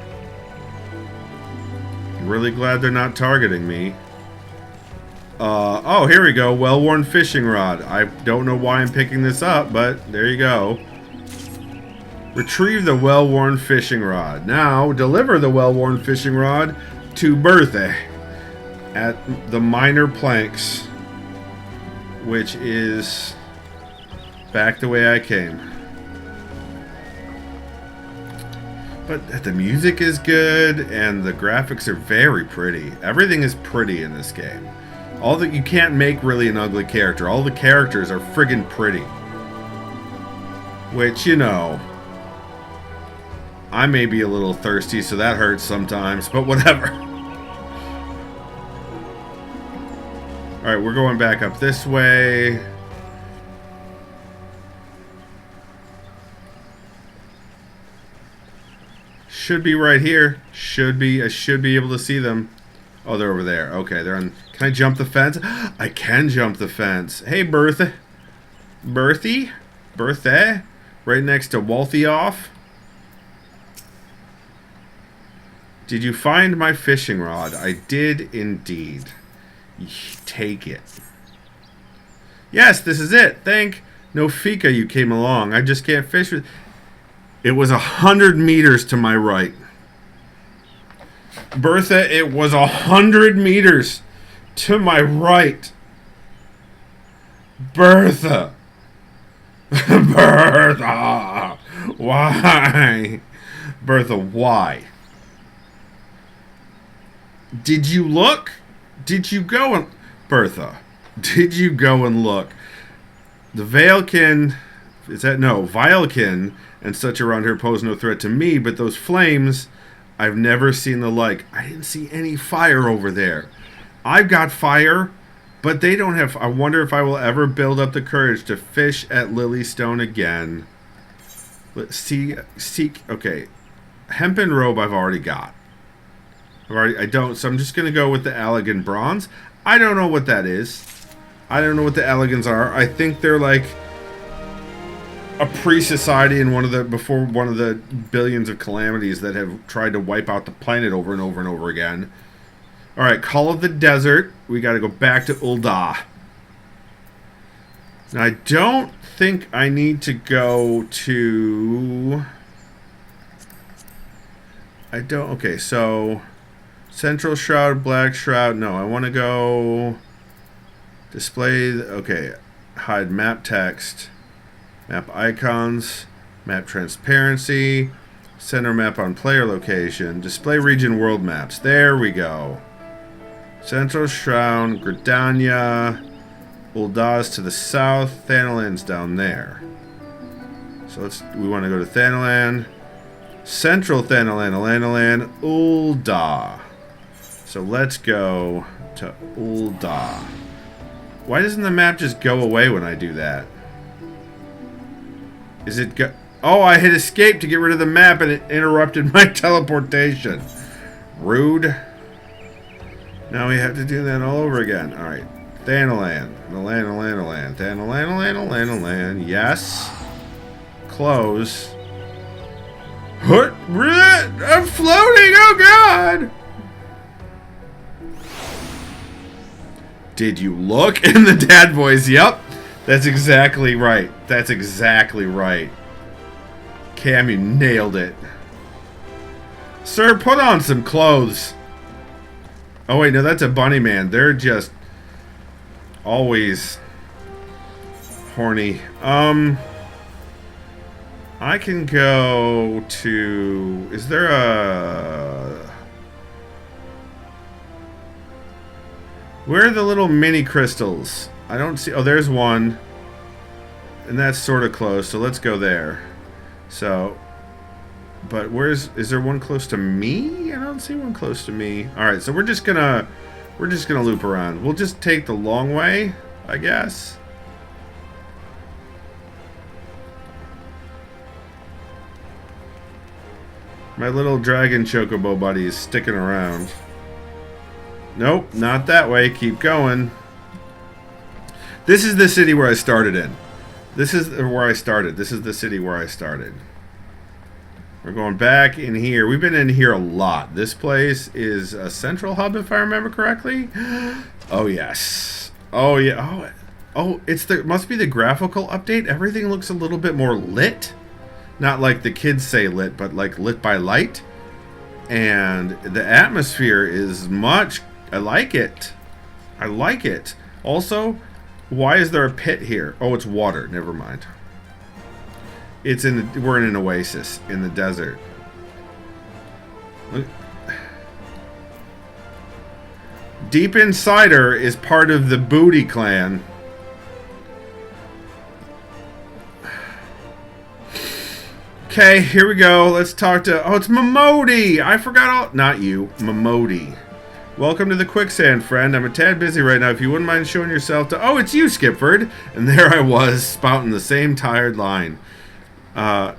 Really glad they're not targeting me. Oh, here we go. Well-worn fishing rod. I don't know why I'm picking this up, but there you go. Retrieve the well-worn fishing rod. Now, deliver the well-worn fishing rod to Bertha at the minor planks, which is back the way I came. But the music is good, and the graphics are very pretty. Everything is pretty in this game. You can't make really an ugly character. All the characters are friggin' pretty. Which, you know, I may be a little thirsty, so that hurts sometimes, but whatever. Alright, we're going back up this way. Should be right here. I should be able to see them. Oh, they're over there. Okay, they're on. Can I jump the fence? I can jump the fence. Hey, Bertha. Bertha? Right next to Walthioff. Did you find my fishing rod? I did indeed. Take it. Yes, this is it. Thank Nofika you came along. I just can't fish with... It was 100 meters to my right. Bertha, it was 100 meters to my right. Bertha. Bertha. Why? Bertha, why? Did you look? Did you go and... Bertha, did you go and look? The Veilkin... Is that... No, Vilekin and such around here pose no threat to me, but those flames... I've never seen the like. I didn't see any fire over there. I've got fire, but they don't have... I wonder if I will ever build up the courage to fish at Lilystone again. Let's see... Okay. Hempen robe I've already got. I don't, so I'm just going to go with the Allegan bronze. I don't know what that is. I don't know what the Allegans are. I think they're like a pre-society in before one of the billions of calamities that have tried to wipe out the planet over and over and over again. Alright, Call of the Desert. We got to go back to Ul'dah. Now, I don't think I need to go to... Okay, so... Central Shroud, Black Shroud. No, I want to go... Display... Okay, hide map text. Map icons. Map transparency. Center map on player location. Display region world maps. There we go. Central Shroud, Gridania. Ul'dah's to the south. Thanalan's down there. So we want to go to Thanalan. Central Thanalan, Alanalan, Ul'dah. So let's go to Ul'dah. Why doesn't the map just go away when I do that? Is it go... Oh, I hit escape to get rid of the map and it interrupted my teleportation. Rude. Now we have to do that all over again. Alright. Thanalan. Thanalan. Thanalan. Yes. Close. I'm floating! Oh god! Did you look? In the dad voice. Yep. That's exactly right. That's exactly right. Cam, you nailed it. Sir, put on some clothes. Oh wait, no, that's a bunny man. They're just always horny. I can go to... Is there a... Where are the little mini crystals? I don't see... Oh, there's one. And that's sort of close, so let's go there. So... But where's... Is there one close to me? I don't see one close to me. Alright, so we're just gonna... We're just gonna loop around. We'll just take the long way, I guess. My little dragon chocobo buddy is sticking around. Nope, not that way. Keep going. This is the city where I started in. This is where I started. This is the city where I started. We're going back in here. We've been in here a lot. This place is a central hub, if I remember correctly. Oh, yes. Oh, yeah. Oh, must be the graphical update. Everything looks a little bit more lit. Not like the kids say lit, but like lit by light. And the atmosphere is much... I like it. I like it. Also, why is there a pit here? Oh, it's water. Never mind. We're in an oasis in the desert. Look. Deep Insider is part of the Booty Clan. Okay, here we go. Let's talk to... Oh, it's Momodi! I forgot all... Not you. Momodi. Welcome to the quicksand, friend. I'm a tad busy right now. If you wouldn't mind showing yourself to... Oh, it's you, Skipford! And there I was, spouting the same tired line. Mione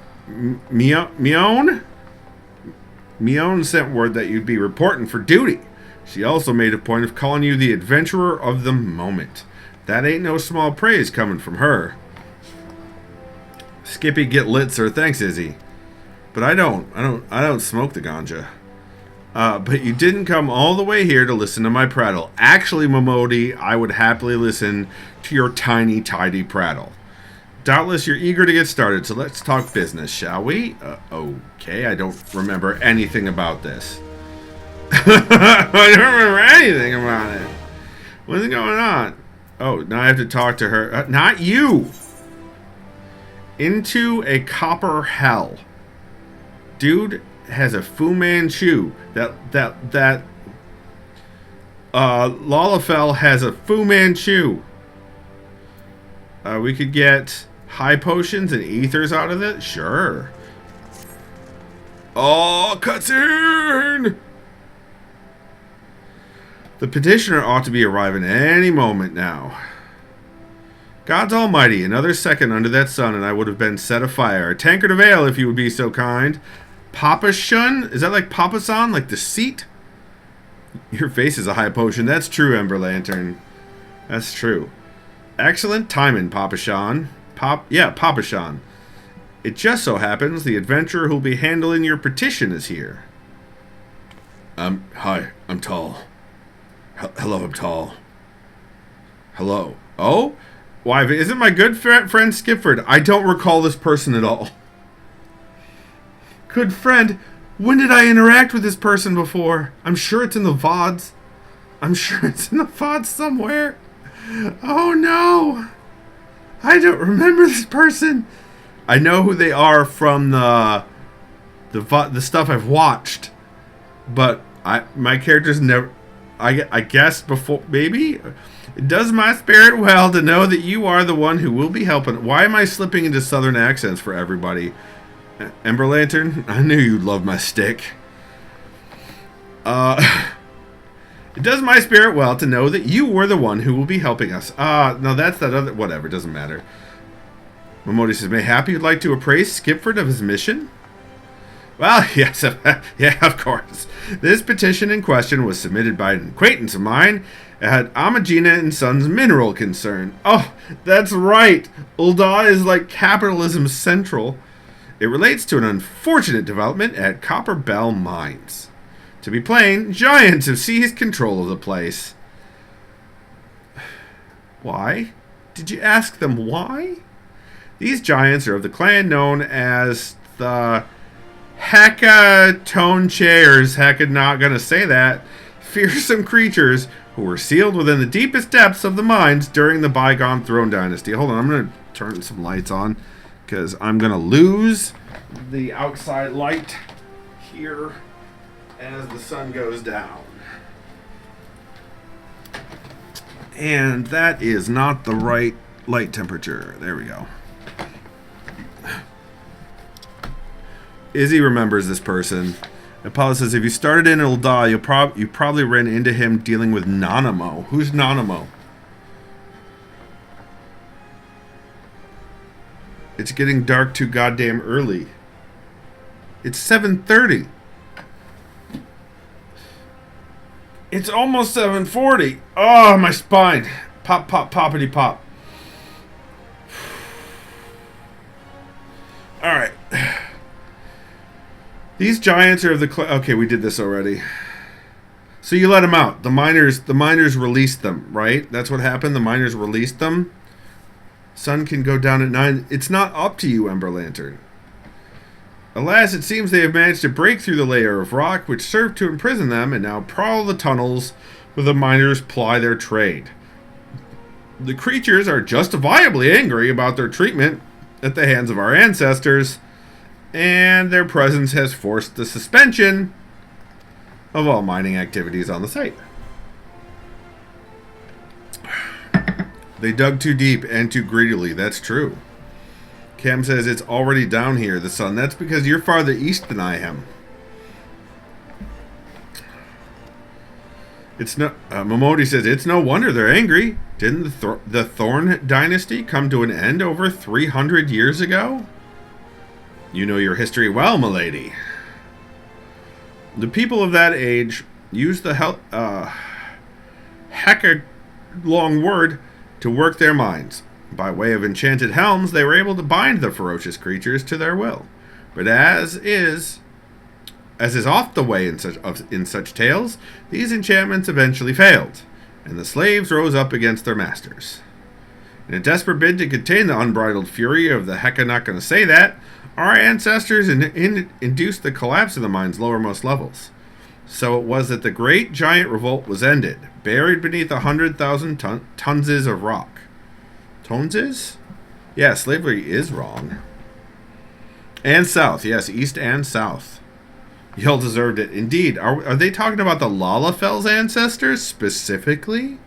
sent word that you'd be reporting for duty. She also made a point of calling you the adventurer of the moment. That ain't no small praise coming from her. Skippy, get lit, sir. Thanks, Izzy. But I don't smoke the ganja. But you didn't come all the way here to listen to my prattle. Actually, Momodi, I would happily listen to your tiny, tidy prattle. Doubtless you're eager to get started, so let's talk business, shall we? Okay, I don't remember anything about this. I don't remember anything about it. What's going on? Oh, now I have to talk to her. Not you! Into a copper hell. Dude has a Fu Manchu. Lalafell has a Fu Manchu. We could get high potions and ethers out of it? Sure. Oh, cutscene! The petitioner ought to be arriving any moment now. God's almighty, another second under that sun and I would have been set afire. A tankard of ale, if you would be so kind. Papa Shun? Is that like Papa San? Like the seat? Your face is a high potion. That's true, Ember Lantern. That's true. Excellent timing, Papa Shan. Papa Shan. It just so happens the adventurer who'll be handling your petition is here. Hi, I'm tall. Hello, I'm tall. Hello. Oh? Why, if it isn't my good friend Skipford, I don't recall this person at all. Good friend, when did I interact with this person before? I'm sure it's in the VODs. I'm sure it's in the VODs somewhere. Oh no! I don't remember this person. I know who they are from the stuff I've watched, but my characters never. I guess before maybe. It does my spirit well to know that you are the one who will be helping. Why am I slipping into southern accents for everybody? Ember Lantern, I knew you'd love my stick. It does my spirit well to know that you were the one who will be helping us. No, that's that other... Whatever, doesn't matter. Momodi says, mayhap you'd like to appraise Skipford of his mission? Well, yes, yeah, of course. This petition in question was submitted by an acquaintance of mine at Amagina and Sons Mineral Concern. Oh, that's right. Ul'dah is like capitalism central. It relates to an unfortunate development at Copper Bell Mines. To be plain, giants have seized control of the place. Why? Did you ask them why? These giants are of the clan known as the Hecatone Chairs. Heck, not gonna say that. Fearsome creatures who were sealed within the deepest depths of the mines during the bygone Throne Dynasty. Hold on, I'm gonna turn some lights on because I'm gonna lose the outside light here as the sun goes down. And that is not the right light temperature. There we go. Izzy remembers this person. And Paula says, if you started in Ul'dah, you probably ran into him dealing with Nanamo. Who's Nanamo? It's getting dark too goddamn early. It's 7:30. It's almost 7:40. Oh, my spine. Pop, pop, poppity pop. All right. These giants are of the... Okay, we did this already. So you let them out. The miners released them, right? That's what happened. The miners released them. Sun can go down at 9. It's not up to you, Ember Lantern. Alas, it seems they have managed to break through the layer of rock which served to imprison them and now prowl the tunnels where the miners ply their trade. The creatures are justifiably angry about their treatment at the hands of our ancestors, and their presence has forced the suspension of all mining activities on the site. They dug too deep and too greedily. That's true. Cam says it's already down here, the sun. That's because you're farther east than I am. It's no. Momodi says it's no wonder they're angry. Didn't the Thorn dynasty come to an end over 300 years ago? You know your history well, milady. The people of that age used the heck-a-long word to work their minds. By way of enchanted helms, they were able to bind the ferocious creatures to their will. But as is oft the way in such tales, these enchantments eventually failed, and the slaves rose up against their masters. In a desperate bid to contain the unbridled fury of the hecka not gonna say that, our ancestors induced the collapse of the mine's lowermost levels. So it was that the great giant revolt was ended, buried beneath 100,000 tonses of rock. Tonses? Yeah, slavery is wrong. And south, yes, east and south. Y'all deserved it. Indeed. Are they talking about the Lalafell's ancestors specifically?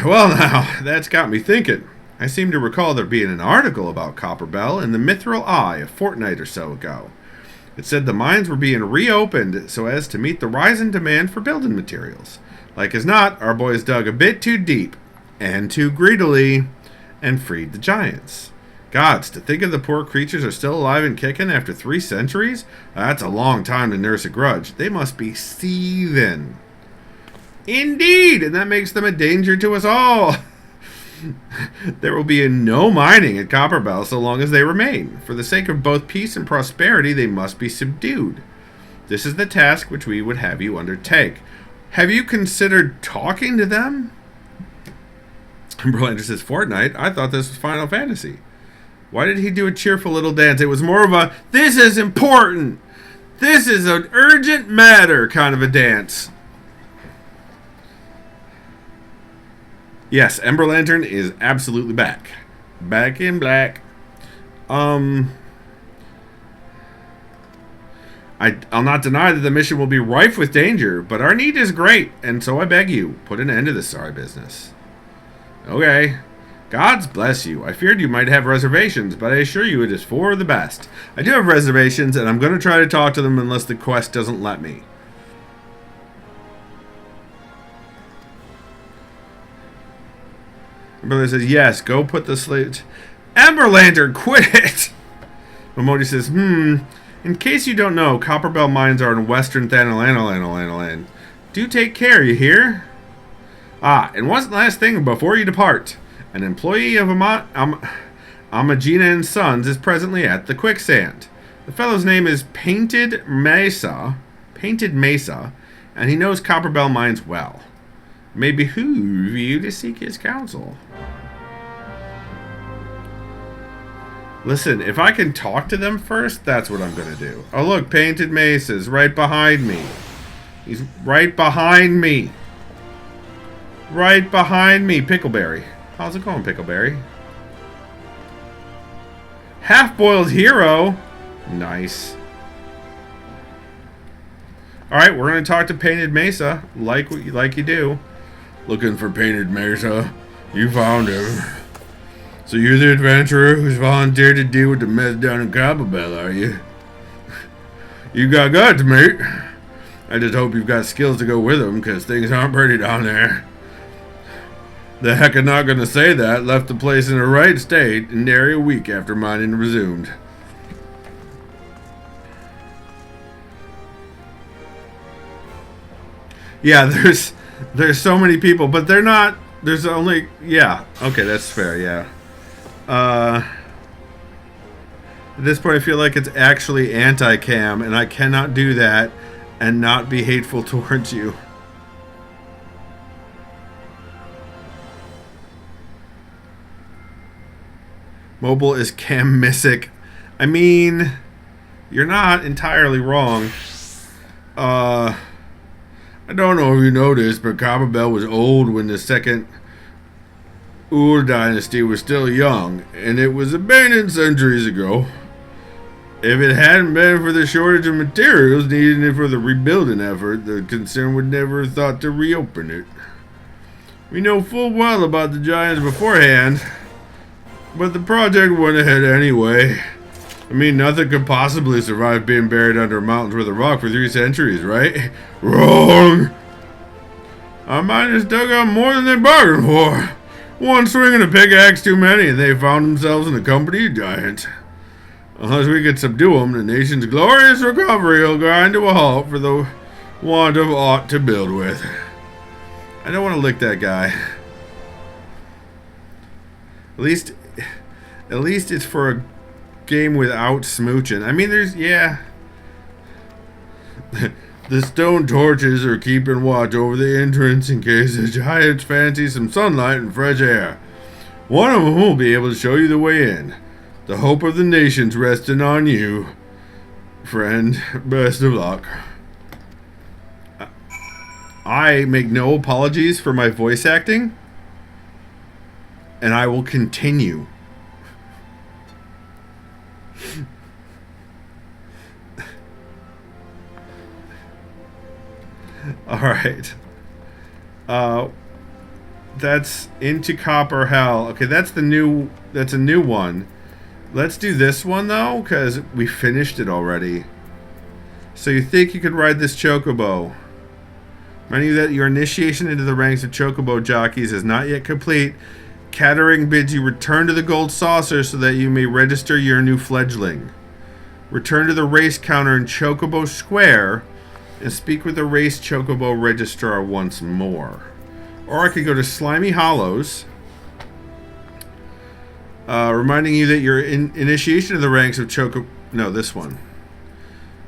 Well, now, that's got me thinking. I seem to recall there being an article about Copperbell in the Mithril Eye a fortnight or so ago. It said the mines were being reopened so as to meet the rising demand for building materials. Like as not, our boys dug a bit too deep and too greedily and freed the giants. Gods, to think of the poor creatures are still alive and kicking after 3 centuries? That's a long time to nurse a grudge. They must be seething. Indeed, and that makes them a danger to us all. There will be no mining at Copperbell so long as they remain. For the sake of both peace and prosperity, they must be subdued. This is the task which we would have you undertake. Have you considered talking to them? Berlander says, Fortnite? I thought this was Final Fantasy. Why did he do a cheerful little dance? It was more of a, this is important, this is an urgent matter kind of a dance. Yes, Ember Lantern is absolutely back. Back in black. I'll not deny that the mission will be rife with danger, but our need is great, and so I beg you, put an end to this sorry business. Okay. Gods bless you. I feared you might have reservations, but I assure you it is for the best. I do have reservations, and I'm going to try to talk to them unless the quest doesn't let me. Ember says, yes, go put the slate. Ember Lantern, quit it! Momodi says, in case you don't know, Copperbell mines are in western Thanalan. Do take care, you hear? Ah, and one last thing before you depart. An employee of Amagina and Sons is presently at the quicksand. The fellow's name is Painted Mesa, and he knows Copperbell mines well. It may behoove you to seek his counsel. Listen, if I can talk to them first, that's what I'm going to do. Oh, look, Painted Mesa's right behind me. He's right behind me. Right behind me. Pickleberry. How's it going, Pickleberry? Half-boiled hero. Nice. Alright, we're going to talk to Painted Mesa, like you do. Looking for Painted Mesa. You found him. So you're the adventurer who's volunteered to deal with the mess down in Copperbell, are you? You got guts, mate. I just hope you've got skills to go with them, because things aren't pretty down there. The heck I'm not going to say that. Left the place in a right state and nary a week after mining resumed. Yeah, there's so many people, but they're not. There's only, yeah. Okay, that's fair. Yeah. At this point, I feel like it's actually anti-Cam, and I cannot do that and not be hateful towards you. Mobile is Cam-missic. I mean, you're not entirely wrong. I don't know if you noticed, but Copperbell was old when the second Ur dynasty was still young, and it was abandoned centuries ago. If it hadn't been for the shortage of materials needed for the rebuilding effort, the concern would never have thought to reopen it. We know full well about the giants beforehand, but the project went ahead anyway. I mean, nothing could possibly survive being buried under mountains with a rock for 3 centuries, right? Wrong! Our miners dug up more than they bargained for. One swing and a pickaxe too many, and they found themselves in the company of giants. Unless we could subdue them, the nation's glorious recovery will grind to a halt for the want of aught to build with. I don't want to lick that guy. At least it's for a game without smooching. I mean, yeah. The stone torches are keeping watch over the entrance in case the giants fancy some sunlight and fresh air. One of them will be able to show you the way in. The hope of the nation's resting on you, friend. Best of luck. I make no apologies for my voice acting, and I will continue. Alright. That's Into Copper Hell. Okay, that's a new one. Let's do this one, though, because we finished it already. So you think you could ride this chocobo. Mind you that your initiation into the ranks of chocobo jockeys is not yet complete. Cattering bids you return to the gold saucer so that you may register your new fledgling. Return to the race counter in Chocobo Square and speak with the race chocobo registrar once more. Or I could go to Slimy Hollows, reminding you that your initiation of the ranks of Chocobo... No, this one.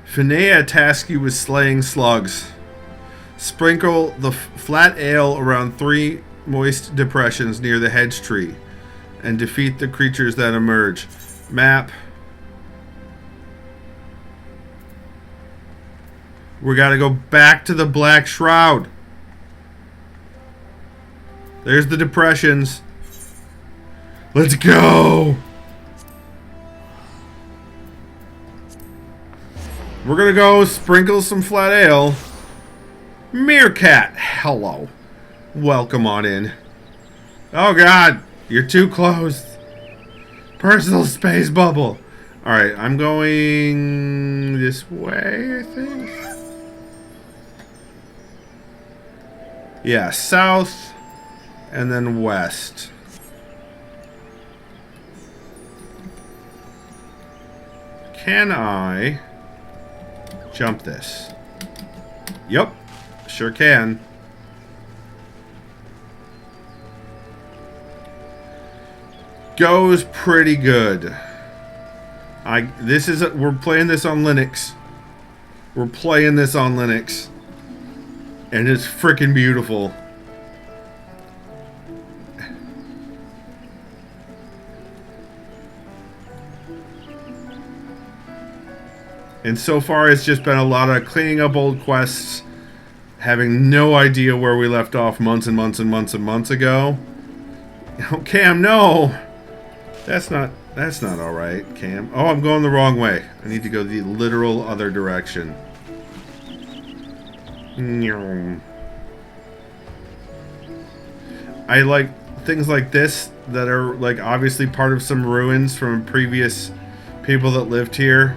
Finea tasks you with slaying slugs. Sprinkle the flat ale around 3 moist depressions near the hedge tree and defeat the creatures that emerge. Map. We gotta go back to the Black Shroud. There's the depressions. Let's go! We're gonna go sprinkle some flat ale. Meerkat, hello. Welcome on in. Oh god, you're too close. Personal space bubble. Alright, I'm going this way, I think. Yeah, south and then west. Can I jump this? Yep, sure can. Goes pretty good. We're playing this on Linux. We're playing this on Linux. And it's freaking beautiful. And so far it's just been a lot of cleaning up old quests, having no idea where we left off months and months and months and months ago. Oh, Cam, no! That's not alright, Cam. Oh, I'm going the wrong way. I need to go the literal other direction. I like things like this that are like obviously part of some ruins from previous people that lived here,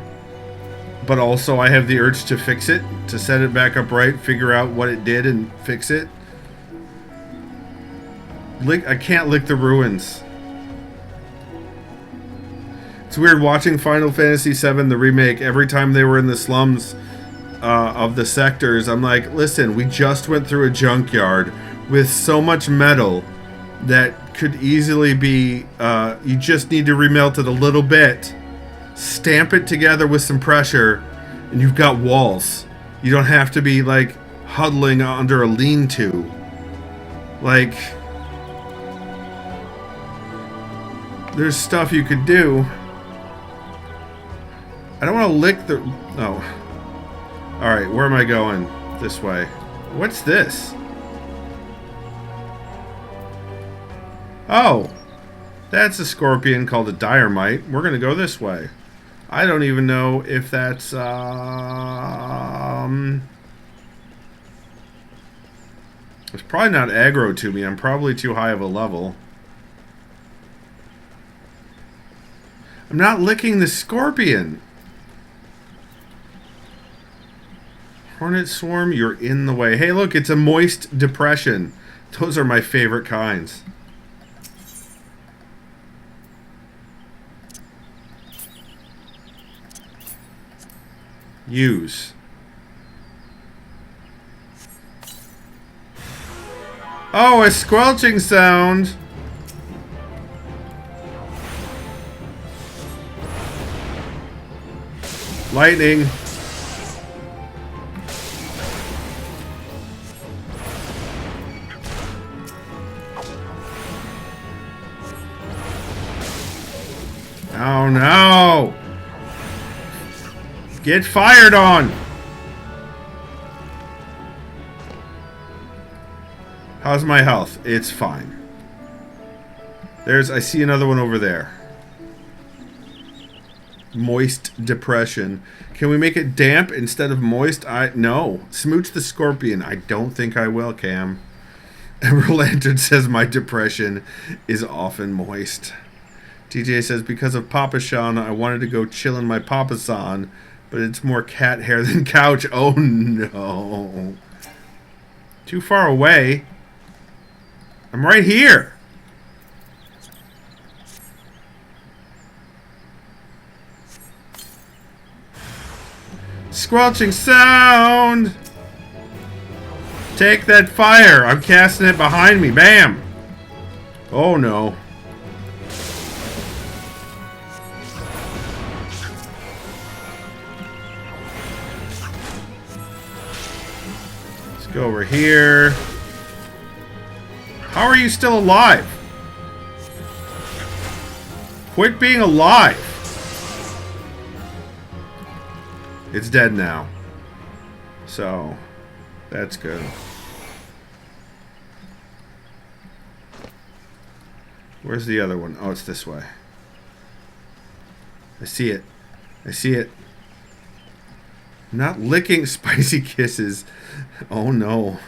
but also I have the urge to fix it, to set it back up right, figure out what it did and fix it. I can't lick the ruins. It's weird watching Final Fantasy VII, the remake. Every time they were in the slums of the sectors, I'm like, listen, we just went through a junkyard with so much metal that could easily be, you just need to remelt it a little bit stamp it together with some pressure, and you've got walls. You don't have to be, like, huddling under a lean-to. Like, there's stuff you could do. I don't want to lick the... Oh. Alright, where am I going? This way. What's this? Oh. That's a scorpion called a diorite. We're going to go this way. I don't even know if that's... It's probably not aggro to me. I'm probably too high of a level. I'm not licking the scorpion. Hornet swarm, you're in the way. Hey, look, it's a moist depression. Those are my favorite kinds. Use. Oh, a squelching sound. Lightning. Oh no! Get fired on! How's my health? It's fine. I see another one over there. Moist depression. Can we make it damp instead of moist? No. Smooch the scorpion. I don't think I will, Cam. Emerald Lantern says my depression is often moist. TJ says, because of Papa Sean, I wanted to go chill in my Papa San, but it's more cat hair than couch. Oh no. Too far away. I'm right here. Squelching sound. Take that fire. I'm casting it behind me. Bam. Oh no. Let's go over here. How are you still alive? Quit being alive. It's dead now. So, that's good. Where's the other one? Oh, it's this way. I see it. I see it. I'm not licking spicy kisses. Oh no.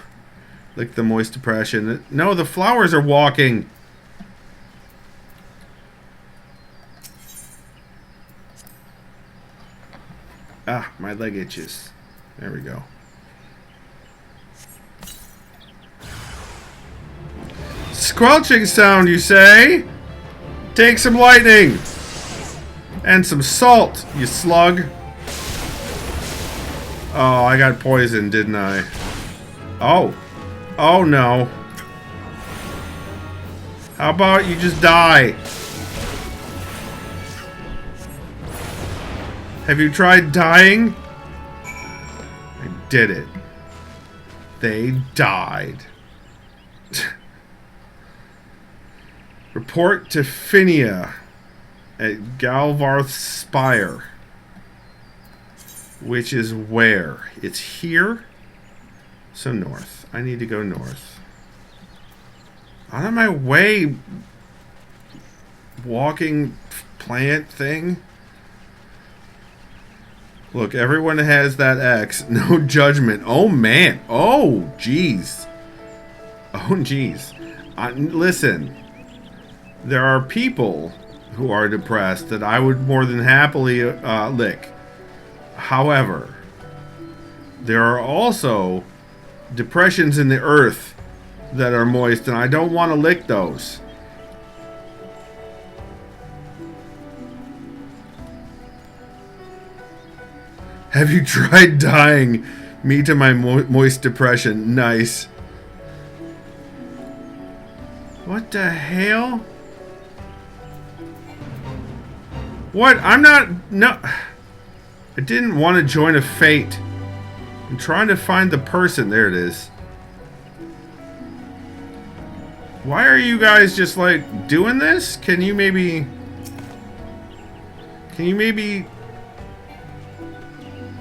Lick the moist depression. No, the flowers are walking. Ah, my leg itches. There we go. Squelching sound, you say? Take some lightning. And some salt, you slug. Oh, I got poisoned, didn't I? Oh. Oh no. How about you just die? Have you tried dying? I did it. They died. Report to Phinia at Galvarth Spire. Which is where? It's here? So north. I need to go north. Out of my way, walking plant thing. Look, everyone has that X. No judgment. Oh, man. Oh, jeez. Oh, jeez. Listen. There are people who are depressed that I would more than happily lick. However, there are also depressions in the earth that are moist, and I don't want to lick those. Have you tried dying? Me to my moist depression. Nice. What the hell? What? I'm not... No... I didn't want to join a fate. I'm trying to find the person. There it is. Why are you guys just, like, doing this? Can you maybe...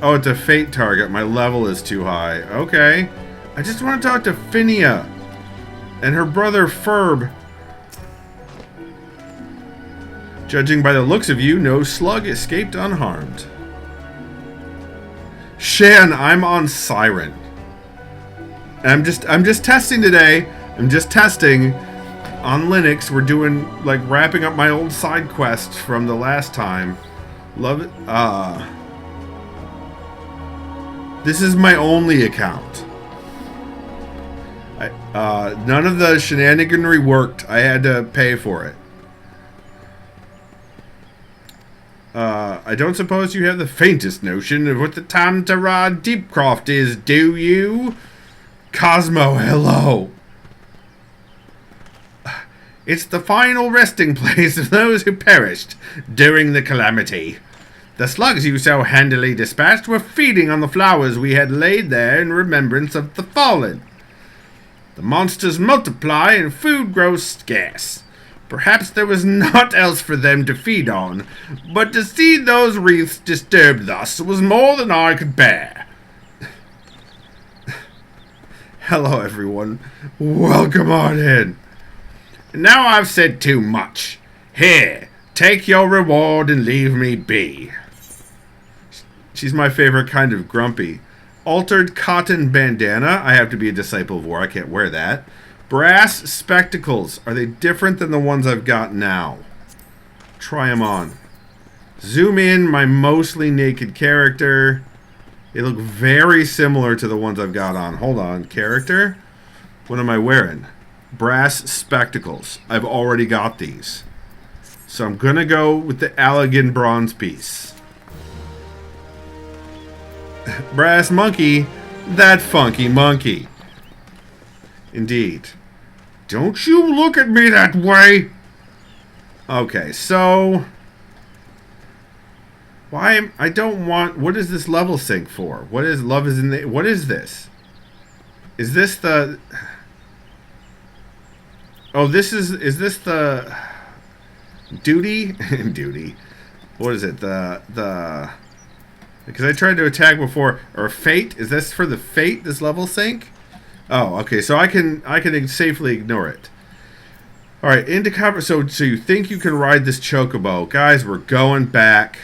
Oh, it's a fate target. My level is too high. Okay. I just want to talk to Finia and her brother Ferb. Judging by the looks of you, no slug escaped unharmed. Shan, I'm on Siren. I'm just testing today. I'm just testing on Linux. We're doing, like, wrapping up my old side quests from the last time. Love it. This is my only account. None of the shenaniganry worked. I had to pay for it. I don't suppose you have the faintest notion of what the Tantara Deepcroft is, do you? Cosmo, hello. It's the final resting place of those who perished during the calamity. The slugs you so handily dispatched were feeding on the flowers we had laid there in remembrance of the fallen. The monsters multiply and food grows scarce. Perhaps there was naught else for them to feed on, but to see those wreaths disturbed thus was more than I could bear. Hello, everyone. Welcome on in. Now I've said too much. Here, take your reward and leave me be. She's my favorite kind of grumpy. Altered cotton bandana. I have to be a disciple of war. I can't wear that. Brass spectacles. Are they different than the ones I've got now? Try them on. Zoom in my mostly naked character. They look very similar to the ones I've got on. Hold on. Character? What am I wearing? Brass spectacles. I've already got these. So I'm going to go with the Allegan bronze piece. Brass monkey. That funky monkey. Indeed. Don't you look at me that way! Okay, so... Why I don't want... What is this level sync for? What is love is in the... What is this? Is this the... Oh, this is this the... Duty? Duty. What is it? The... Because I tried to attack before. Or fate? Is this for the fate, this level sync? Oh, okay. So I can safely ignore it. All right, into cover. So you think you can ride this chocobo, guys? We're going back.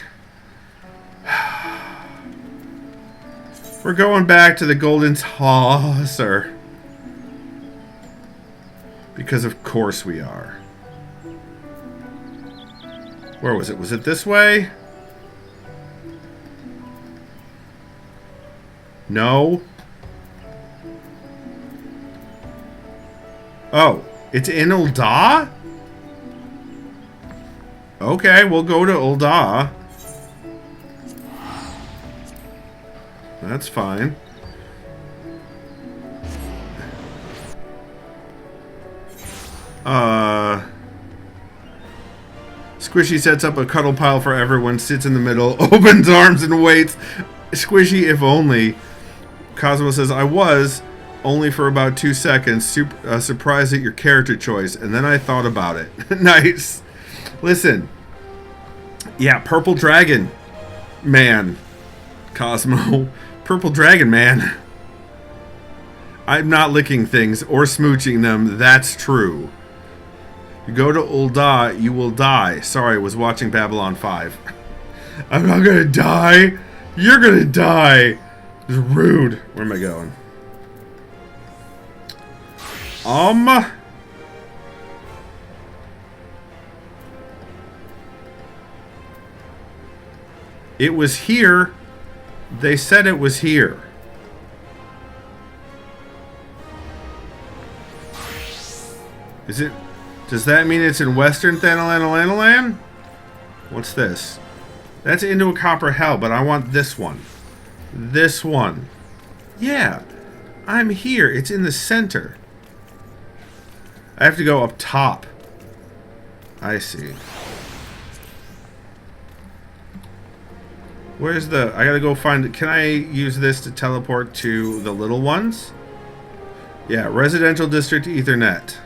We're going back to the Golden Saucer. Because of course we are. Where was it? Was it this way? No. Oh, it's in Ul'dah? Okay, we'll go to Ul'dah. That's fine. Squishy sets up a cuddle pile for everyone, sits in the middle, opens arms and waits. Squishy, if only. Cosmo says, I was, only for about 2 seconds, surprised at your character choice, and then I thought about it. Nice. Listen. Yeah, Purple Dragon Man. Cosmo. Purple Dragon Man. I'm not licking things or smooching them, that's true. You go to Ul'dah, you will die. Sorry, I was watching Babylon 5. I'm not gonna die. You're gonna die. It's rude. Where am I going? It was here. They said it was here. Is it... Does that mean it's in Western Thanalanalalan? What's this? That's into a copper hell, but I want this one. This one. Yeah. I'm here. It's in the center. I have to go up top. I see. Where's the... I gotta go find it. Can I use this to teleport to the little ones? Yeah, residential district Ethernet.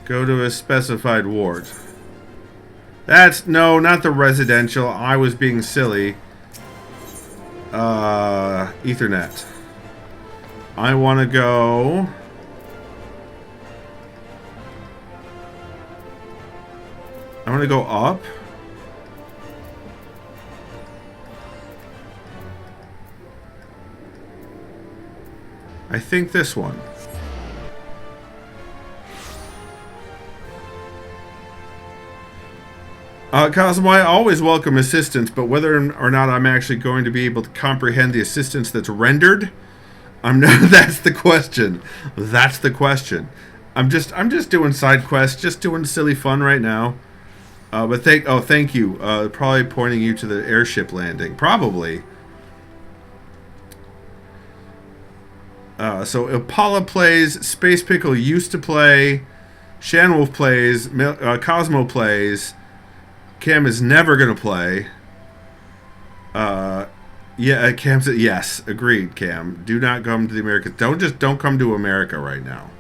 Go to a specified ward. That's... No, not the residential. I was being silly. Ethernet. I want to go... I want to go up. I think this one. Cosmo, I always welcome assistance, but whether or not I'm actually going to be able to comprehend the assistance that's rendered, I'm not. That's the question. That's the question. I'm just doing side quests, just doing silly fun right now. But thank you. Probably pointing you to the airship landing, probably. So Impala plays, Space Pickle used to play, Shanwolf plays, Cosmo plays, Cam is never gonna play. Yeah, Cam said yes, agreed. Cam, do not come to the Americas. Don't come to America right now.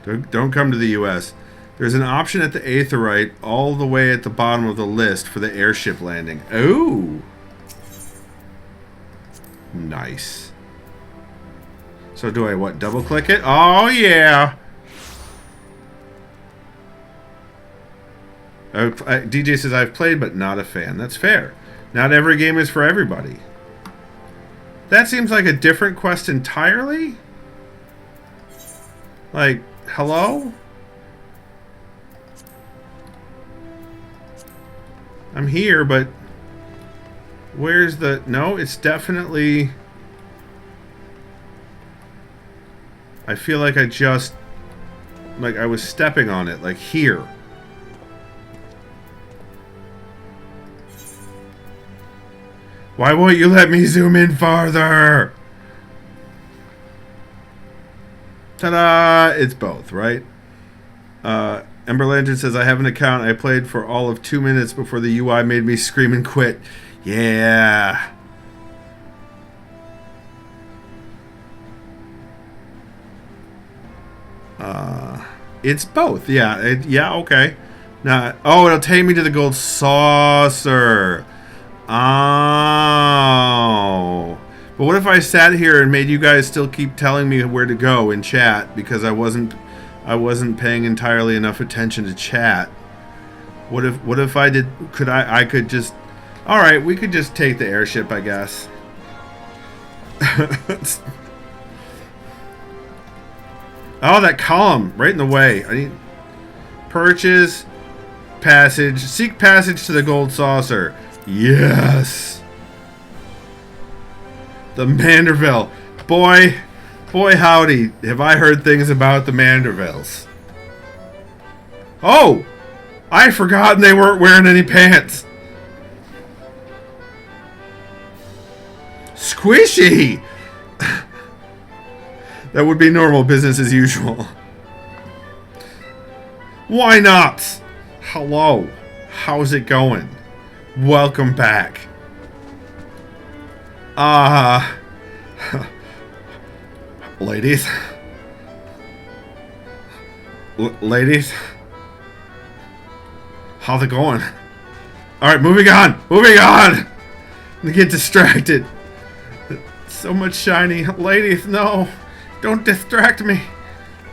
Don't come to the U.S. There's an option at the Aetheryte all the way at the bottom of the list for the airship landing. Oh, nice. So do I what? Double click it? Oh yeah. DJ says I've played but not a fan. That's fair. Not every game is for everybody. That seems like a different quest entirely. Like, hello? I'm here, but where's the... No, it's definitely... I feel like I just... Like I was stepping on it, like here. Why won't you let me zoom in farther? Ta-da! It's both, right? Ember Lantern says, I have an account. I played for all of 2 minutes before the UI made me scream and quit. Yeah. It's both. Yeah. Yeah, okay. Now, oh, it'll take me to the gold saucer. Oh. But what if I sat here and made you guys still keep telling me where to go in chat because I wasn't paying entirely enough attention to chat? What if I did? I could just... All right, we could just take the airship, I guess. Oh, that column right in the way. I need purchase passage. Seek passage to the gold saucer. Yes. The Manderville. Boy, howdy, have I heard things about the Mandervilles. Oh, I forgotten they weren't wearing any pants. Squishy. That would be normal business as usual. Why not? Hello. How's it going? Welcome back. Ladies. Ladies. How's it going? Alright, moving on. Moving on. I'm gonna get distracted. So much shiny. Ladies, no. Don't distract me.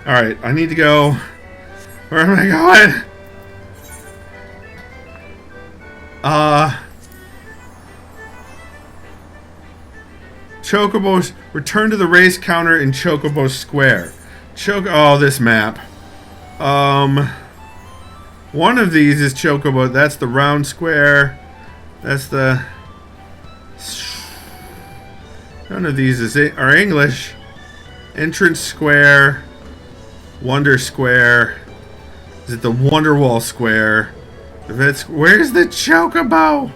Alright, I need to go. Where am I going? Chocobos. Return to the race counter in Chocobo Square. Oh, this map. One of these is Chocobo. That's the round square. That's the... None of these are English. Entrance Square. Wonder Square. Is it the Wonderwall Square? Where's the Chocobo?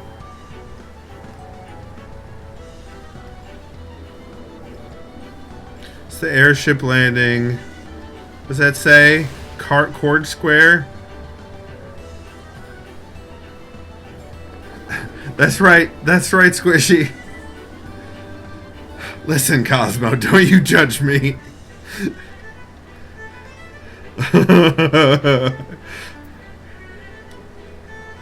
It's the airship landing. What does that say? Cord Square? That's right. That's right, Squishy. Listen, Cosmo, don't you judge me.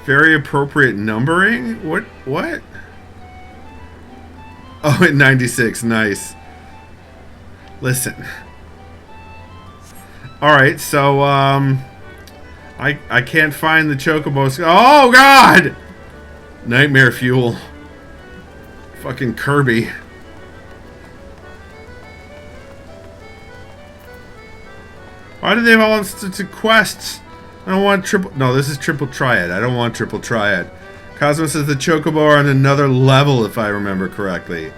Very appropriate numbering? What? What? Oh, at 96. Nice. Listen. Alright, so, I can't find the Chocobo. Oh, God! Nightmare fuel. Fucking Kirby. Why do they have all sorts of quests? I don't want triple... No, this is triple triad. I don't want triple triad. Cosmo says the Chocobo are on another level, if I remember correctly.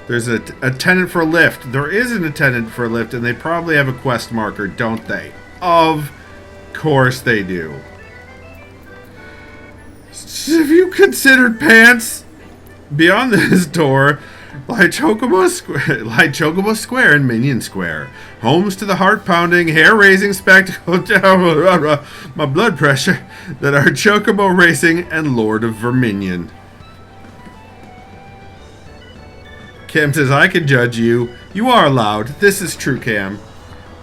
There's a attendant for a lift. There is an attendant for a lift, and they probably have a quest marker, don't they? Of course they do. Have you considered pants? Beyond this door lie Chocobo Square and Minion Square. Homes to the heart-pounding, hair-raising spectacle my blood pressure that are Chocobo Racing and Lord of Verminion. Cam says, I can judge you. You are allowed. This is true, Cam.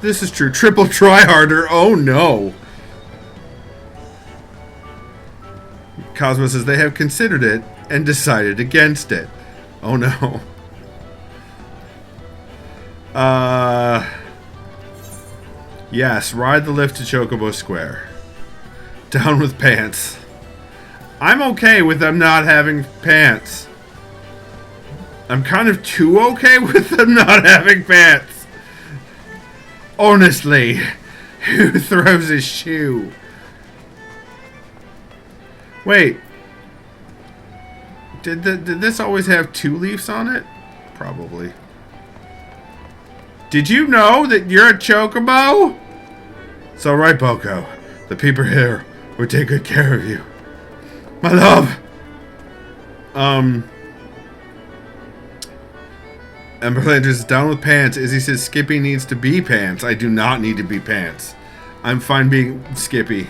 This is true. Triple tryharder. Oh, no. Cosmo says they have considered it and decided against it. Oh, no. Yes, ride the lift to Chocobo Square. Down with pants. I'm okay with them not having pants. I'm kind of too okay with them not having pants. Honestly, who throws his shoe? Wait. Did this always have 2 leaves on it? Probably. Did you know that you're a Chocobo? It's alright, Boko. The people here will take good care of you. My love! Emberlander is down with pants. Izzy says Skippy needs to be pants. I do not need to be pants. I'm fine being Skippy.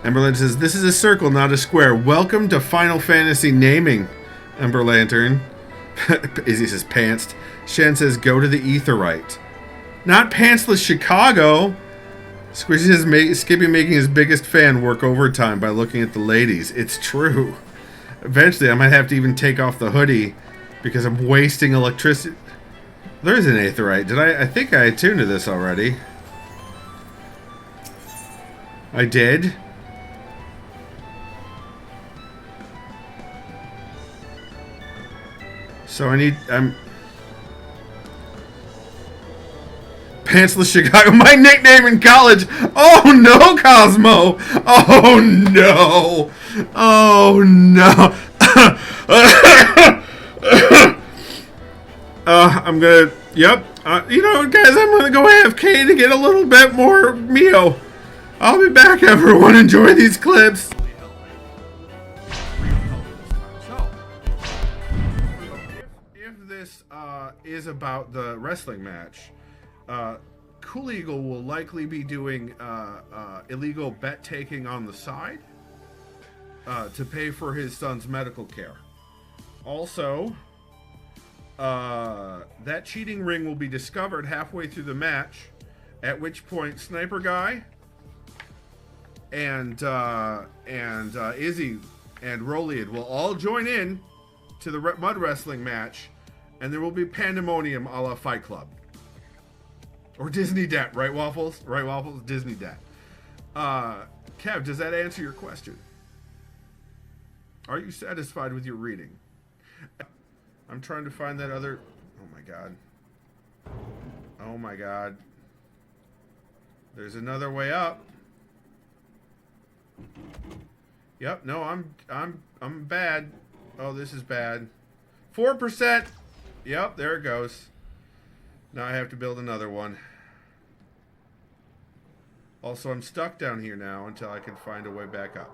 Emberlander says, this is a circle, not a square. Welcome to Final Fantasy naming, Ember Lantern. Izzy says, pantsed. Shan says, go to the Aetheryte. Not pantsless Chicago. Squishy says, Skippy making his biggest fan work overtime by looking at the ladies. It's true. Eventually, I might have to even take off the hoodie because I'm wasting electricity. There is an Aetheryte. I think I attuned to this already. I did. So I'm pantsless Chicago. My nickname in college. Oh no, Cosmo. Oh no. Oh no. I'm gonna. Yep. You know, guys, I'm gonna go AFK to get a little bit more Mio. I'll be back, everyone. Enjoy these clips. This is about the wrestling match. Cool Eagle will likely be doing illegal bet taking on the side to pay for his son's medical care. Also, that cheating ring will be discovered halfway through the match, at which point Sniper Guy and Izzy and Roliad will all join in to the mud wrestling match. And there will be pandemonium a la Fight Club. Or Disney Debt, right, Waffles? Right, Waffles? Disney Debt. Kev, does that answer your question? Are you satisfied with your reading? I'm trying to find that other... Oh, my God. Oh, my God. There's another way up. Yep, no, I'm bad. Oh, this is bad. 4%! Yep, there it goes. Now I have to build another one. Also, I'm stuck down here now until I can find a way back up.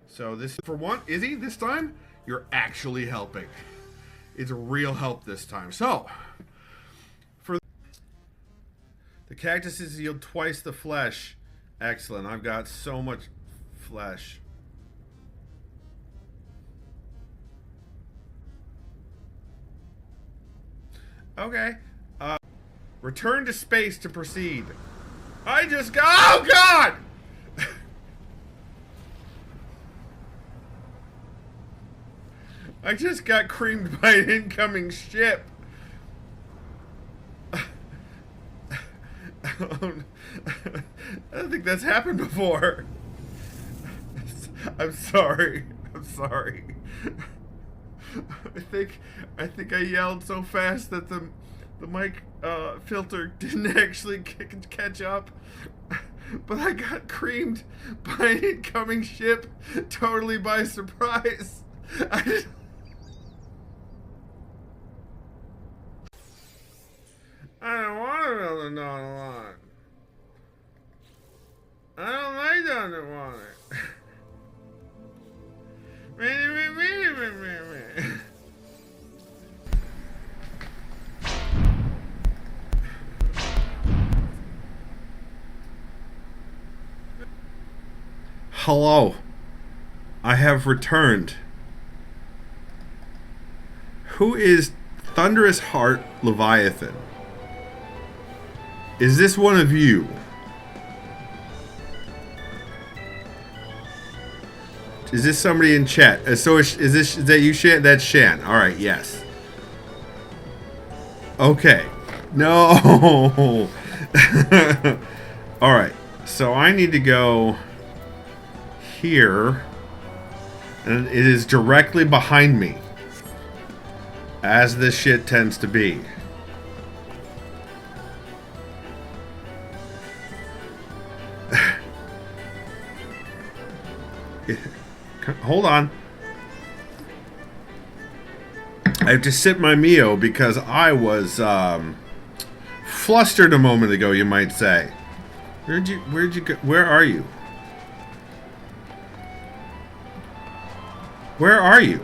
So this, for one, Izzy, this time, you're actually helping. It's a real help this time. So, for the cactuses yield twice the flesh. Excellent. I've got so much Flesh. Okay. Return to space to proceed. I just got... Oh, God! I just got creamed by an incoming ship. I don't think that's happened before. I'm sorry. I'm sorry. I think I yelled so fast that the mic filter didn't actually catch up. But I got creamed by an incoming ship totally by surprise. I don't want to build another one. I don't like the underwater. Hello. I have returned. Who is Thunderous Heart Leviathan? Is this one of you? Is this somebody in chat? So is that you, Shan? That's Shan. All right. Yes. Okay. No. All right. So I need to go here, and it is directly behind me, as this shit tends to be. Hold on. I have to sip my Mio because I was flustered a moment ago, you might say. Where'd you go? Where are you? Where are you?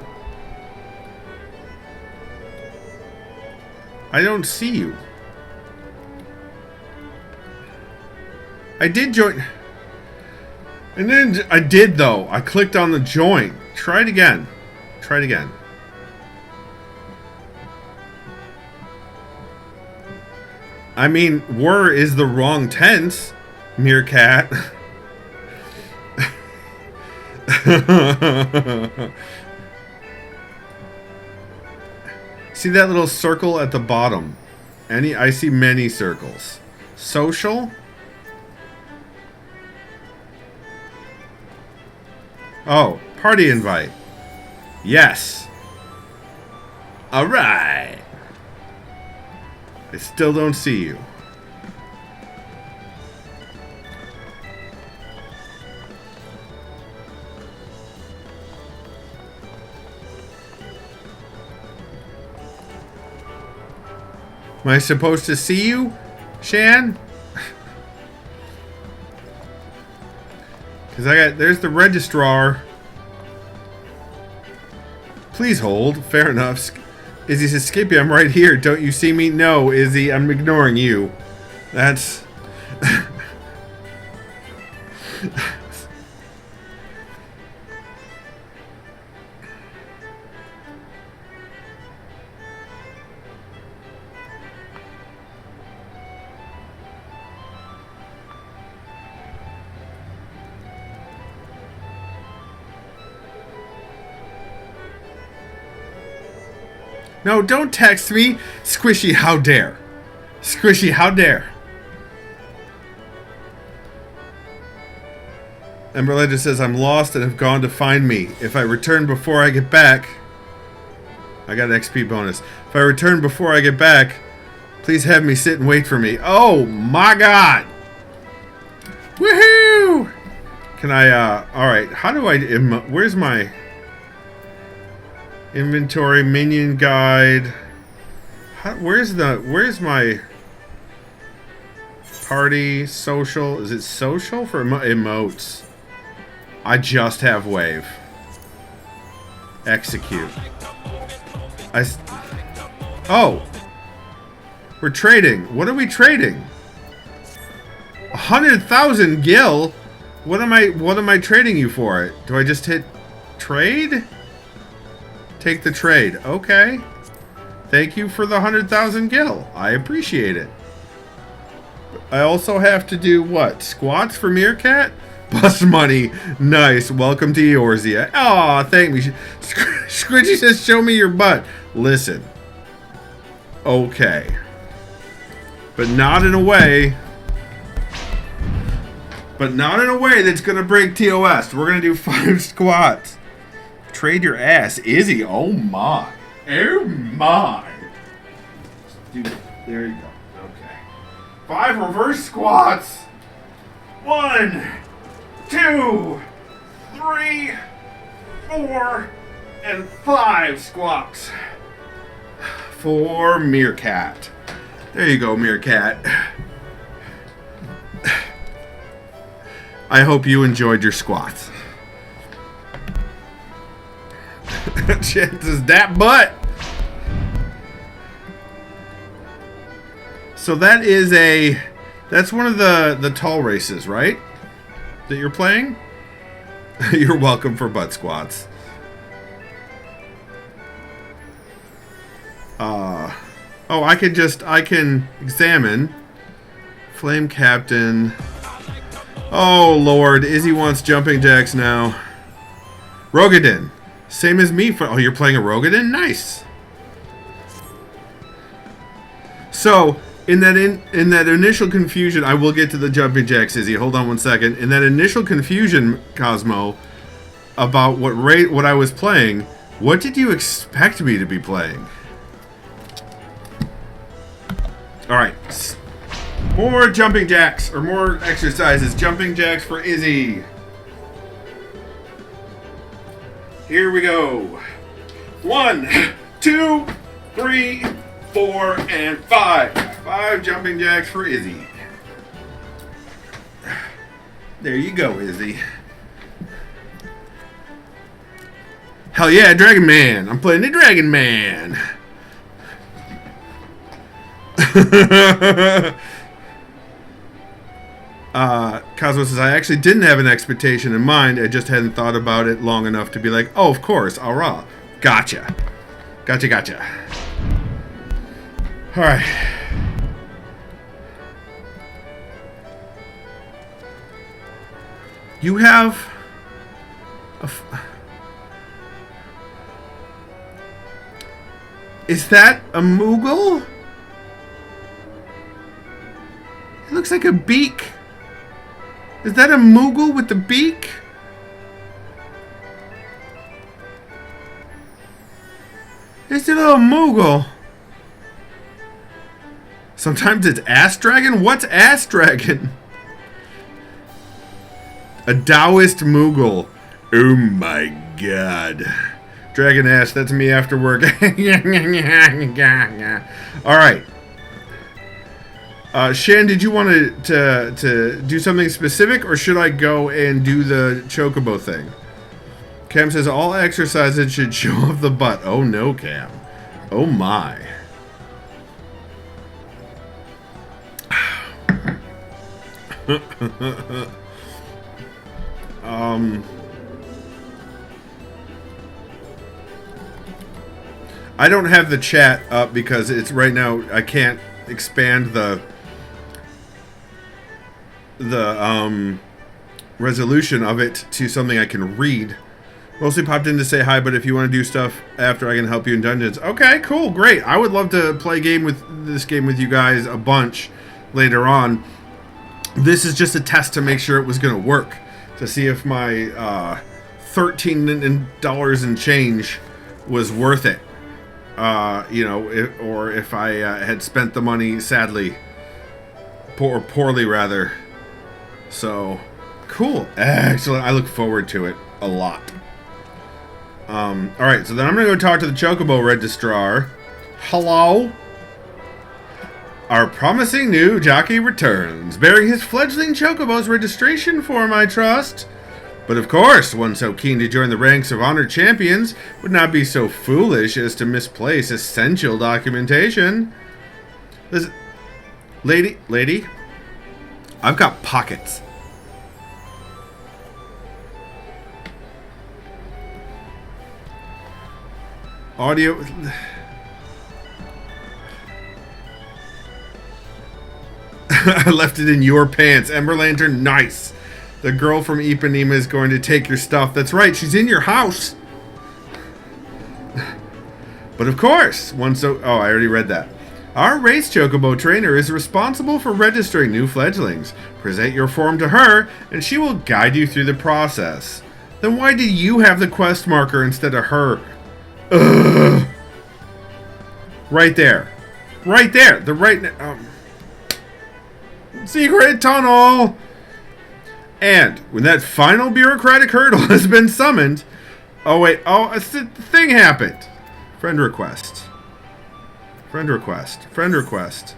I don't see you. I did join. And then I did, though. I clicked on the join. Try it again. Try it again. I mean, were is the wrong tense, meerkat. See that little circle at the bottom? I see many circles. Social? Oh, party invite. Yes. Alright. I still don't see you. Am I supposed to see you, Shan? Because there's the registrar. Please hold. Fair enough. Izzy says, Skippy, I'm right here. Don't you see me? No, Izzy, I'm ignoring you. That's... No, don't text me. Squishy, how dare. Squishy, how dare. Ember Legend says, I'm lost and have gone to find me. If I return before I get back... I got an XP bonus. If I return before I get back, please have me sit and wait for me. Oh, my God. Woohoo! Can I, alright. How do I... Where's my... Inventory, minion guide. Where's my party, social? Is it social for emotes? I just have wave. Execute. Oh! We're trading. What are we trading? 100,000 gil? What am I trading you for? Do I just hit trade? Take the trade. Okay. Thank you for the 100,000 gil. I appreciate it. I also have to do what? Squats for Meerkat? Bus money. Nice. Welcome to Eorzea. Aw, thank me. Squidgy says, show me your butt. Listen. Okay. But not in a way... that's going to break TOS. We're going to do 5 squats. Trade your ass. Izzy. Oh, my. Oh, my. Dude, there you go. Okay. 5 reverse squats. 1, 2, 3, 4, and 5 squats. For Meerkat. There you go, Meerkat. I hope you enjoyed your squats. Chances that butt. So that's one of the tall races, right? That you're playing? You're welcome for butt squats. Oh, I can examine. Flame Captain. Oh, Lord. Izzy wants jumping jacks now. Rogadin. Same as me. Oh, you're playing a Rogadin? Nice. So, in that initial confusion, I will get to the jumping jacks, Izzy. Hold on one second. In that initial confusion, Cosmo, about what I was playing, what did you expect me to be playing? Alright. More jumping jacks, or more exercises. Jumping jacks for Izzy. Here we go. 1, 2, 3, 4, and 5. 5 jumping jacks for Izzy. There you go, Izzy. Hell yeah, Dragon Man. I'm playing the Dragon Man. Cosmo says, I actually didn't have an expectation in mind. I just hadn't thought about it long enough to be like, oh, of course, all right. Gotcha. Gotcha. All right. You have is that a Moogle? It looks like a beak. Is that a Moogle with the beak? It's a little Moogle. Sometimes it's Ass Dragon? What's Ass Dragon? A Taoist Moogle. Oh my god. Dragon Ass, that's me after work. Alright. Shan, did you want to do something specific, or should I go and do the Chocobo thing? Cam says all exercises should show off the butt. Oh no, Cam. Oh my. I don't have the chat up because it's right now. I can't expand the resolution of it to something I can read. Mostly popped in to say hi, but if you want to do stuff after, I can help you in dungeons. Okay, cool, great. I would love to play this game with you guys a bunch later on. This is just a test to make sure it was going to work, to see if my $13 and change was worth it. Or if I had spent the money sadly, poorly rather. So, cool. Excellent. I look forward to it a lot. Alright, so then I'm going to go talk to the Chocobo Registrar. Hello? Our promising new jockey returns, bearing his fledgling Chocobo's registration form, I trust. But of course, one so keen to join the ranks of honored champions would not be so foolish as to misplace essential documentation. Listen, lady, I've got pockets. Audio. I left it in your pants. Ember Lantern, nice. The girl from Ipanema is going to take your stuff. That's right, she's in your house. But of course, oh, I already read that. Our race chocobo trainer is responsible for registering new fledglings. Present your form to her, and she will guide you through the process. Then why do you have the quest marker instead of her? Ugh. Right there. Right there. Secret tunnel! And when that final bureaucratic hurdle has been summoned... Oh, wait. Oh, a thing happened. Friend request. Friend request. Friend request.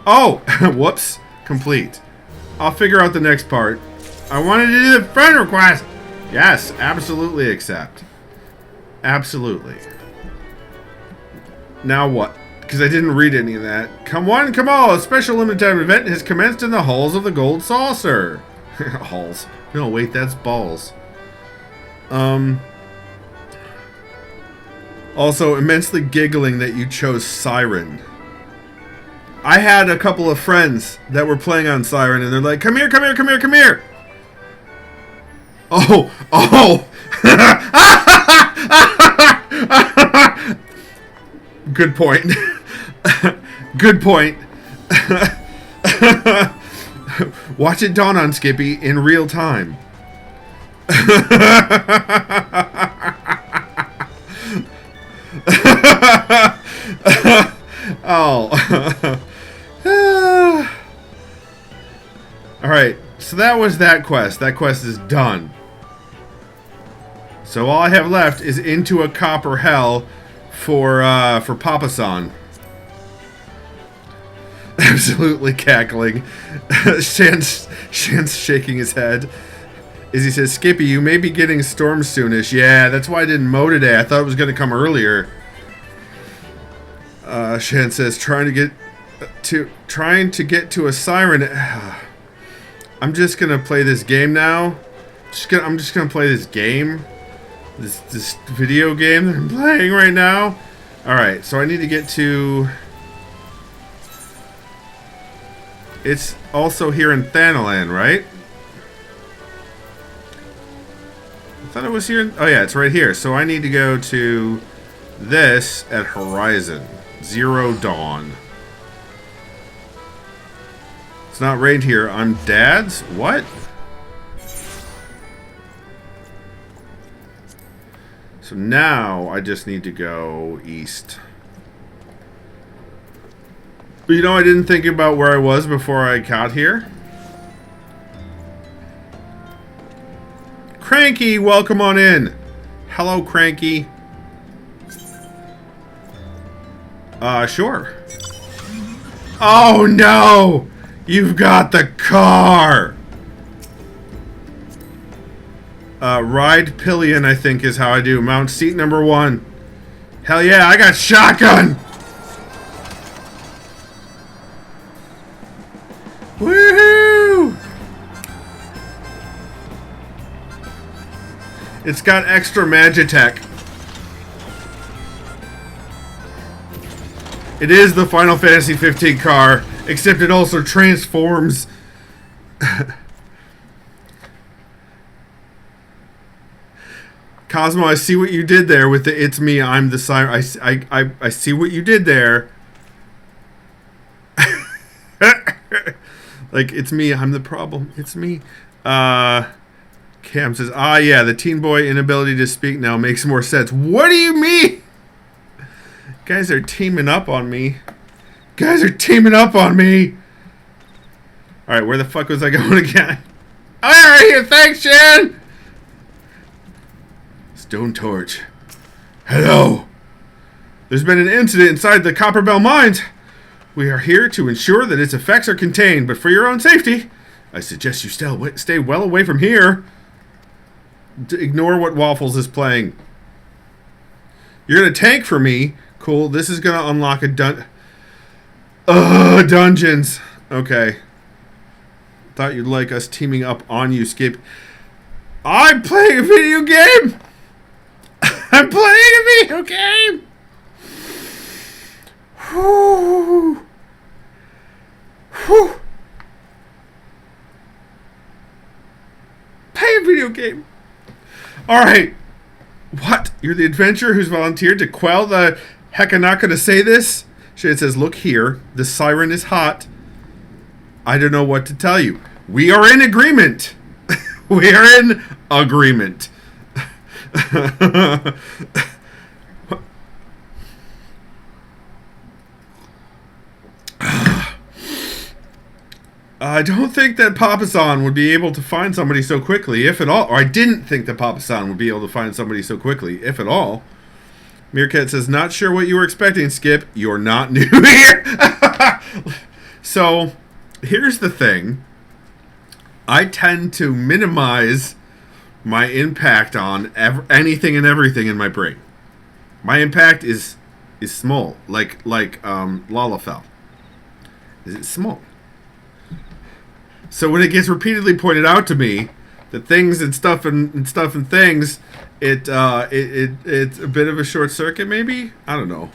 Oh! Whoops. Complete. I'll figure out the next part. I wanted to do the friend request! Yes, absolutely accept. Absolutely. Now what? Because I didn't read any of that. Come on, come on! A special limited time event has commenced in the halls of the Gold Saucer. Halls. No, wait, that's balls. Also, immensely giggling that you chose Siren. I had a couple of friends that were playing on Siren, and they're like, come here, come here, come here, come here! Oh! Oh! Good point. Good point. Watch it dawn on Skippy in real time. Oh. Alright, so that was that quest. That quest is done. So all I have left is into a copper hell for Papa-san. Absolutely cackling. Shan's shaking his head. Izzy says, Skippy, you may be getting storms soonish. Yeah, that's why I didn't mow today. I thought it was going to come earlier. Shan says, trying to get to a siren. I'm just going to play this game now. I'm just going to play this game. This video game that I'm playing right now. Alright, so I need to get to... It's also here in Thanalan, right? I thought it was here. Oh yeah, it's right here. So I need to go to this at Horizon. Zero Dawn. It's not right here. I'm Dad's? What? So now I just need to go east. But you know, I didn't think about where I was before I got here. Cranky, welcome on in. Hello, Cranky. Sure. Oh no! You've got the car! Ride pillion, I think is how I do. Mount seat number 1. Hell yeah, I got shotgun! Woohoo! It's got extra Magitech. It is the Final Fantasy XV car, except it also transforms. Cosmo, I see what you did there with the "It's me, I'm the siren." I see what you did there. Like, it's me, I'm the problem. It's me. Cam says, yeah, the teen boy inability to speak now makes more sense. What do you mean? Guys are teaming up on me. Guys are teaming up on me. Alright, where the fuck was I going again? Alright, here, thanks, Shan! Stone Torch. Hello. There's been an incident inside the Copperbell Mines. We are here to ensure that its effects are contained, but for your own safety, I suggest you stay well away from here. Ignore what Waffles is playing. You're gonna tank for me. Cool. This is gonna unlock a dungeons. Okay. Thought you'd like us teaming up on you, Skip. I'm playing a video game! I'm playing a video game. Whew. Whew. Play a video game. All right. What? You're the adventurer who's volunteered to quell the... Heck, I'm not going to say this. It says, look here. The siren is hot. I don't know what to tell you. We are in agreement. We are in agreement. I don't think that Papasan would be able to find somebody so quickly, if at all. Or I didn't think that Papasan would be able to find somebody so quickly, if at all. Meerkat says, not sure what you were expecting, Skip. You're not new here. So, here's the thing. I tend to minimize my impact on anything and everything in my brain. My impact is small, like Lalafell. Is it small? So when it gets repeatedly pointed out to me that things and stuff and things, it's a bit of a short circuit. Maybe, I don't know.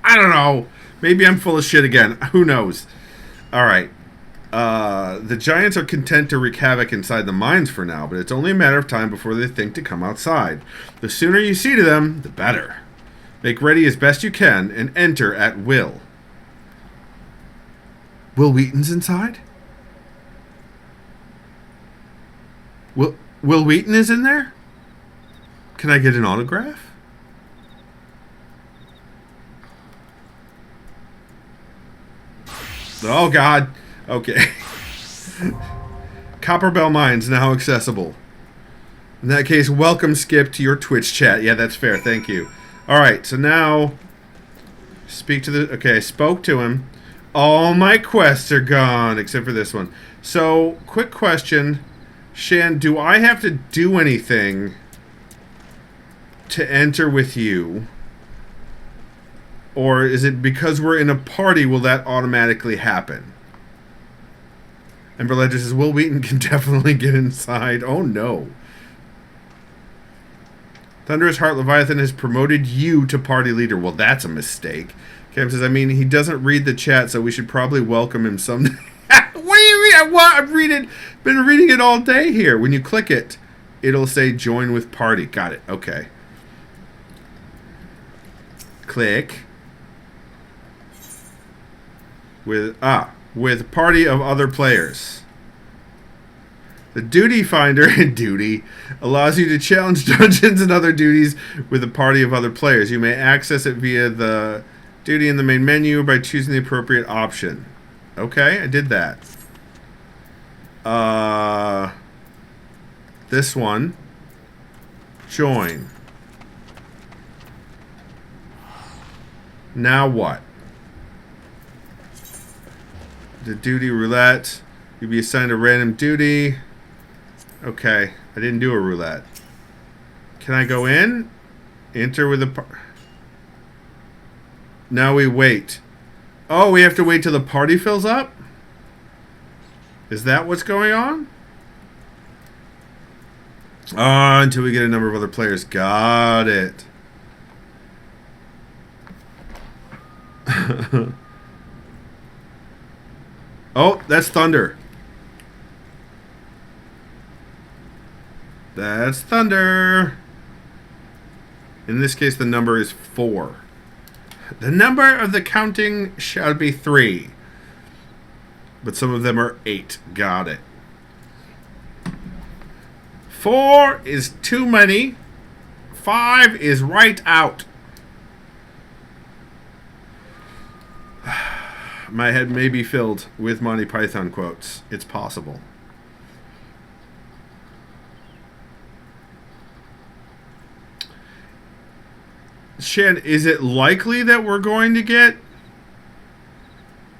I don't know. Maybe I'm full of shit again. Who knows? All right. The giants are content to wreak havoc inside the mines for now, but it's only a matter of time before they think to come outside. The sooner you see to them, the better. Make ready as best you can and enter at will. Will Wheaton's inside? Will Wheaton is in there? Can I get an autograph? Oh, God. Okay. Copperbell Mines now accessible. In that case, welcome, Skip, to your Twitch chat. Yeah, that's fair. Thank you. All right, so now speak to the... Okay, I spoke to him. All my quests are gone, except for this one. So, quick question. Shan, do I have to do anything to enter with you? Or is it because we're in a party, will that automatically happen? Ember Ledger says, Will Wheaton can definitely get inside. Oh, no. Thunderous Heart Leviathan has promoted you to party leader. Well, that's a mistake. Cam says, I mean, he doesn't read the chat, so we should probably welcome him someday. What do you mean? I've been reading it all day here. When you click it, it'll say join with party. Got it. Okay. Click. With party of other players. The duty finder duty allows you to challenge dungeons and other duties with a party of other players. You may access it via the duty in the main menu by choosing the appropriate option. Okay, I did that. This one. Join. Now what? The duty roulette. You'll be assigned a random duty. Okay, I didn't do a roulette. Can I go in? Enter with a... Now we wait. Oh, we have to wait till the party fills up? Is that what's going on? Until we get a number of other players. Got it. Oh, that's thunder. That's thunder. In this case, the number is 4. The number of the counting shall be 3. But some of them are 8. Got it. 4 is too many. 5 is right out. My head may be filled with Monty Python quotes. It's possible. Shan, is it likely that we're going to get...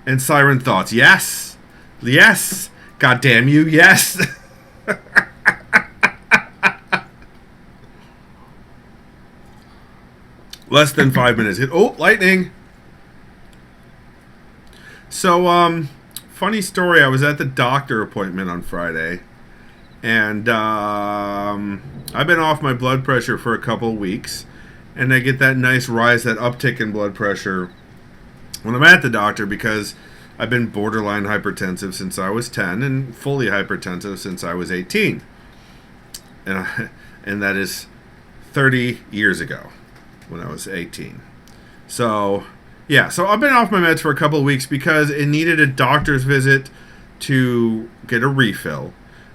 And Siren Thoughts. Yes. Yes. God damn you. Yes. Less than 5 minutes. Oh, lightning. So, funny story. I was at the doctor appointment on Friday. And I've been off my blood pressure for a couple of weeks, and I get that nice rise, that uptick in blood pressure when I'm at the doctor, because I've been borderline hypertensive since I was 10 and fully hypertensive since I was 18. And that is 30 years ago when I was 18. So, yeah, so I've been off my meds for a couple of weeks because it needed a doctor's visit to get a refill.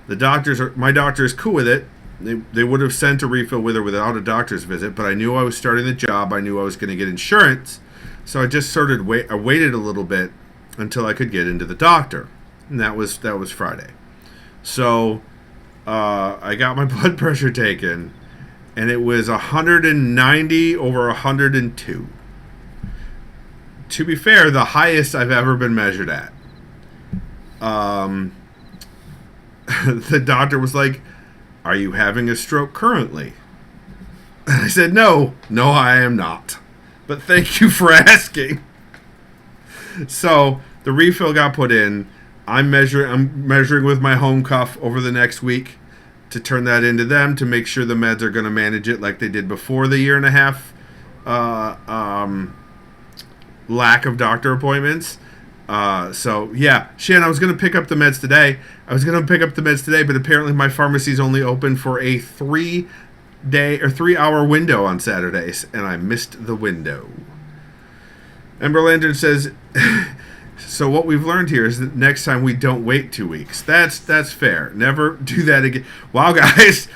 My doctor is cool with it. They would have sent a refill with or without a doctor's visit, but I knew I was starting the job. I knew I was going to get insurance. So I just I waited a little bit until I could get into the doctor. And that was Friday. So I got my blood pressure taken, and it was 190 over 102. To be fair, the highest I've ever been measured at. The doctor was like, "Are you having a stroke currently?" And I said, No, I am not. But thank you for asking. So the refill got put in. I'm measuring with my home cuff over the next week to turn that into them to make sure the meds are going to manage it like they did before the 1.5 year lack of doctor appointments. So yeah, Shan, I was going to pick up the meds today. But apparently my pharmacy's only open for a 3-hour window on Saturdays, and I missed the window. Ember Lantern says, so what we've learned here is that next time we don't wait 2 weeks. That's fair. Never do that again. Wow, guys.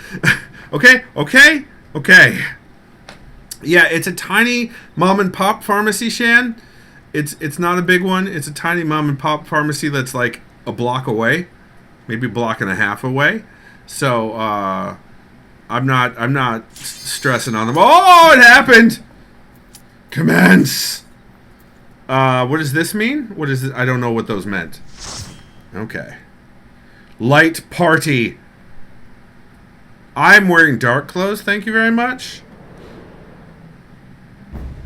Okay. Yeah, it's a tiny mom and pop pharmacy, Shan. It's not a big one. It's a tiny mom and pop pharmacy that's like a block away, maybe a block and a half away. So I'm not stressing on them. Oh, it happened. Commence. What does this mean? What is it? I don't know what those meant. Okay. Light party. I'm wearing dark clothes. Thank you very much.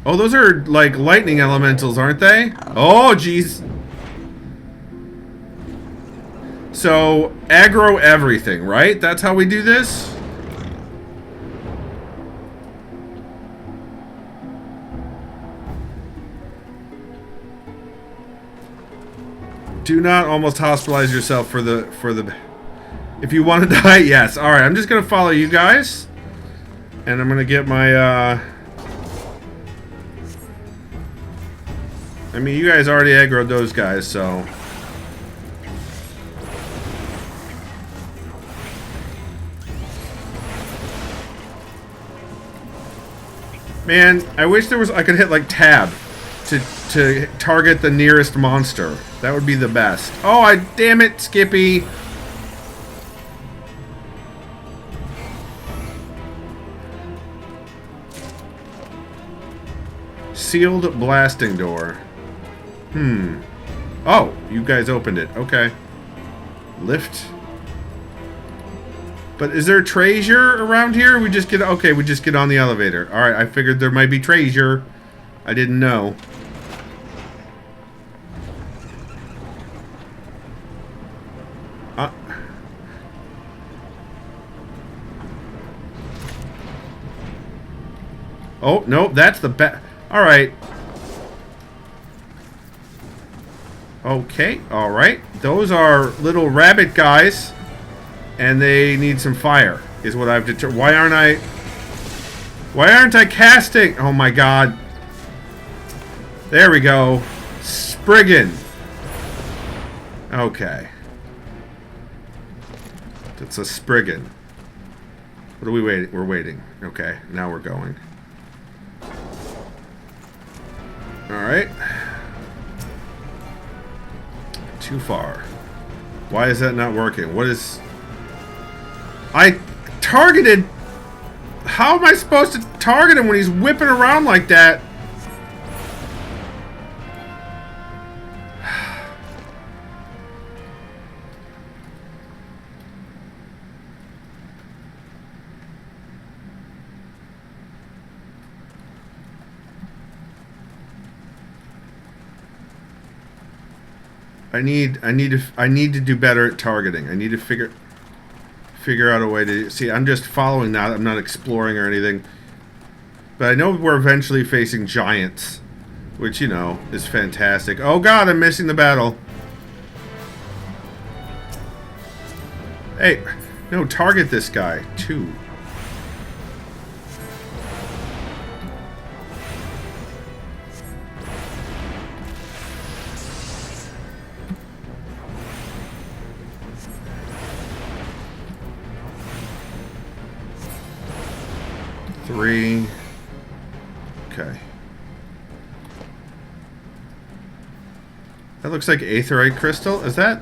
Oh, those are like lightning elementals, aren't they? Oh, jeez. So, aggro everything, right? That's how we do this? Do not almost hospitalize yourself for the... If you want to die, yes. Alright, I'm just going to follow you guys. And I'm going to get my, I mean, you guys already aggroed those guys, so... Man, I wish there was... I could hit, like, tab to target the nearest monster. That would be the best. Oh, damn it, Skippy! Sealed blasting door. Oh, you guys opened it. Okay. Lift. But is there treasure around here? We just get on the elevator. Alright, I figured there might be treasure. I didn't know. Oh, no, that's the best. Alright. Okay, alright. Those are little rabbit guys. And they need some fire, is what I've determined. Why aren't I casting? Oh my god. There we go. Spriggan. Okay. It's a Spriggan. What are we waiting? We're waiting. Okay, now we're going. Alright. Too far. Why is that not working? What is... I targeted... How am I supposed to target him when he's whipping around like that? I need to do better at targeting. I need to figure figure out a way to... See, I'm just following that. I'm not exploring or anything. But I know we're eventually facing giants. Which, you know, is fantastic. Oh god, I'm missing the battle. Hey, no, target this guy. 2. Three. Okay. That looks like aetheryte crystal. Is that...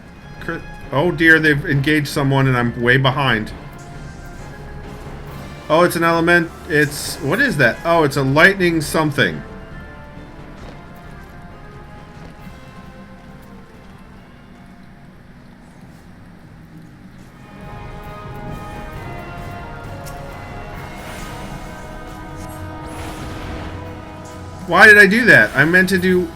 Oh dear, they've engaged someone and I'm way behind. Oh, it's an element. It's... What is that? Oh, it's a lightning something. Why did I do that? I meant to do...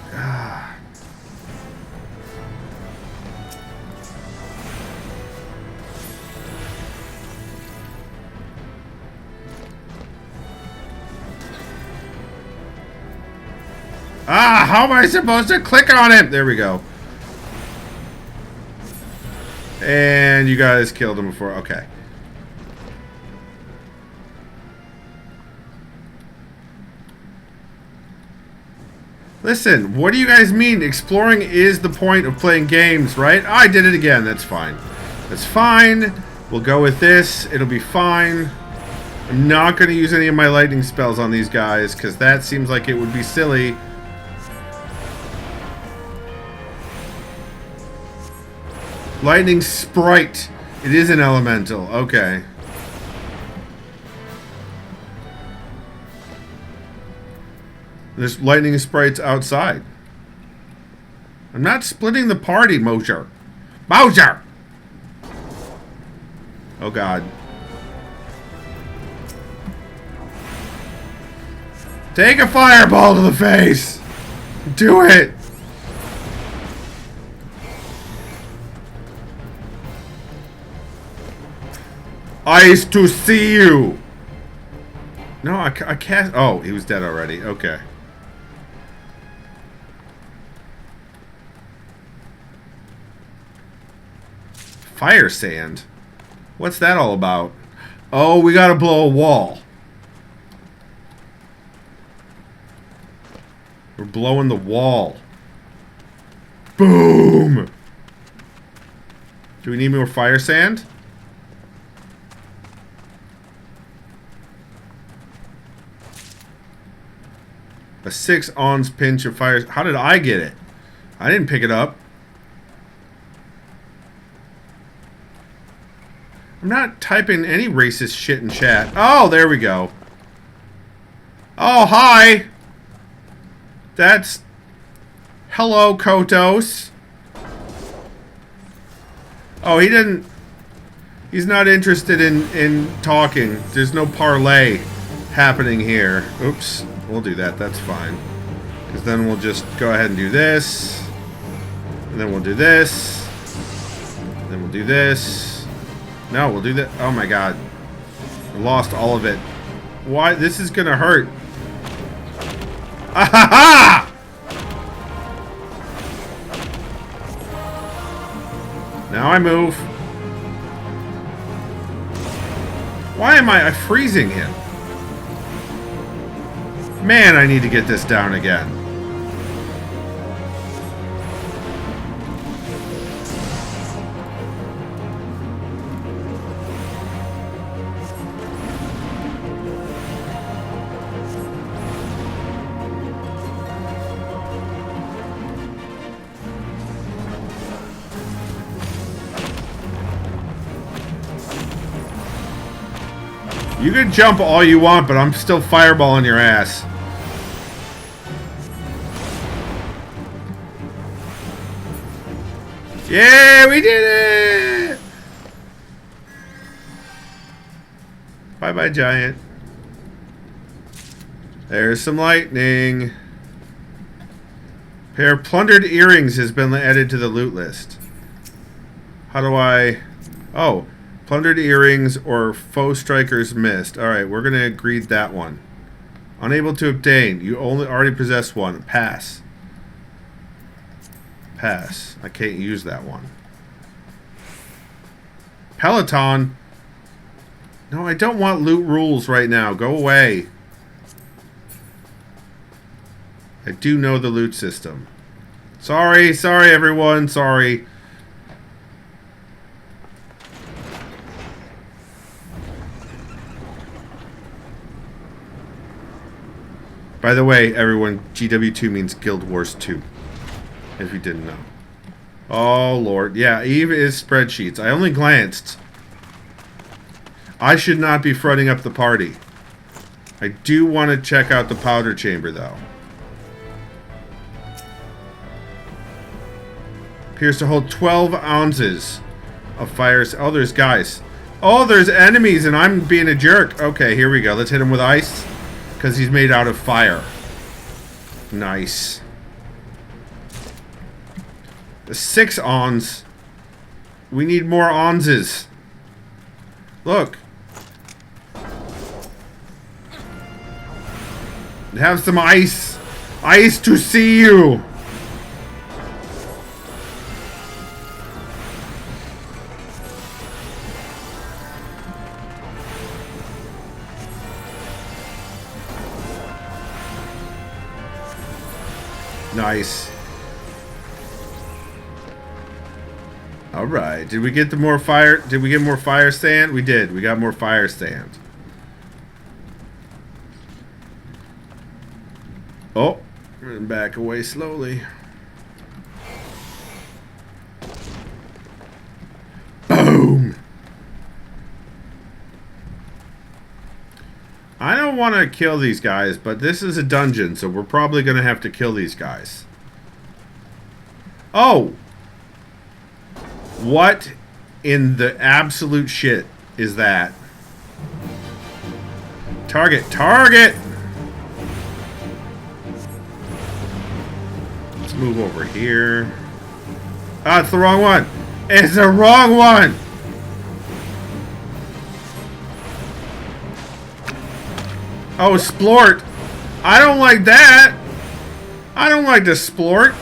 how am I supposed to click on it? There we go. And you guys killed him before. Okay. Listen, what do you guys mean? Exploring is the point of playing games, right? Oh, I did it again. That's fine. That's fine. We'll go with this. It'll be fine. I'm not going to use any of my lightning spells on these guys because that seems like it would be silly. Lightning sprite. It is an elemental. Okay. There's lightning sprites outside. I'm not splitting the party, Mosher. Mosher! Oh god. Take a fireball to the face! Do it! Eyes to see you! No, I can't... Oh, he was dead already. Okay. Fire sand? What's that all about? Oh, we gotta blow a wall. We're blowing the wall. Boom! Do we need more fire sand? A 6-ounce pinch of fire. How did I get it? I didn't pick it up. I'm not typing any racist shit in chat. Oh, there we go. Oh, hi. That's... Hello, Kotos. Oh, he didn't... He's not interested in talking. There's no parlay happening here. Oops. We'll do that. That's fine. Because then we'll just go ahead and do this. And then we'll do this. And then we'll do this. No, we'll do that. Oh my god. I lost all of it. Why? This is gonna hurt. Ah-ha-ha! Now I move. Why am I freezing him? Man, I need to get this down again. You can jump all you want, but I'm still fireballing your ass. Yeah, we did it! Bye-bye, giant. There's some lightning. Pair of plundered earrings has been added to the loot list. How do I... Oh. Plundered earrings or foe strikers missed. Alright, we're going to agree that one. Unable to obtain. You already possess one. Pass. Pass. I can't use that one. Peloton. No, I don't want loot rules right now. Go away. I do know the loot system. Sorry everyone. Sorry. By the way, everyone, GW2 means Guild Wars 2. If you didn't know. Oh, Lord. Yeah, Eve is spreadsheets. I only glanced. I should not be fronting up the party. I do want to check out the powder chamber, though. Appears to hold 12 ounces of fire. Oh, there's guys. Oh, there's enemies, and I'm being a jerk. Okay, here we go. Let's hit him with ice. Because he's made out of fire. Nice. 6 ons. We need more onses. Look. Have some ice. Ice to see you. Nice. Alright. Did we get the more fire? Did we get more fire stand? We did. We got more fire stand. Oh. We're gonna back away slowly. Boom! I don't want to kill these guys, but this is a dungeon, so we're probably going to have to kill these guys. Oh! What in the absolute shit is that? Target! Target! Let's move over here. Ah, it's the wrong one! It's the wrong one! Oh, splort. I don't like that. I don't like the splort.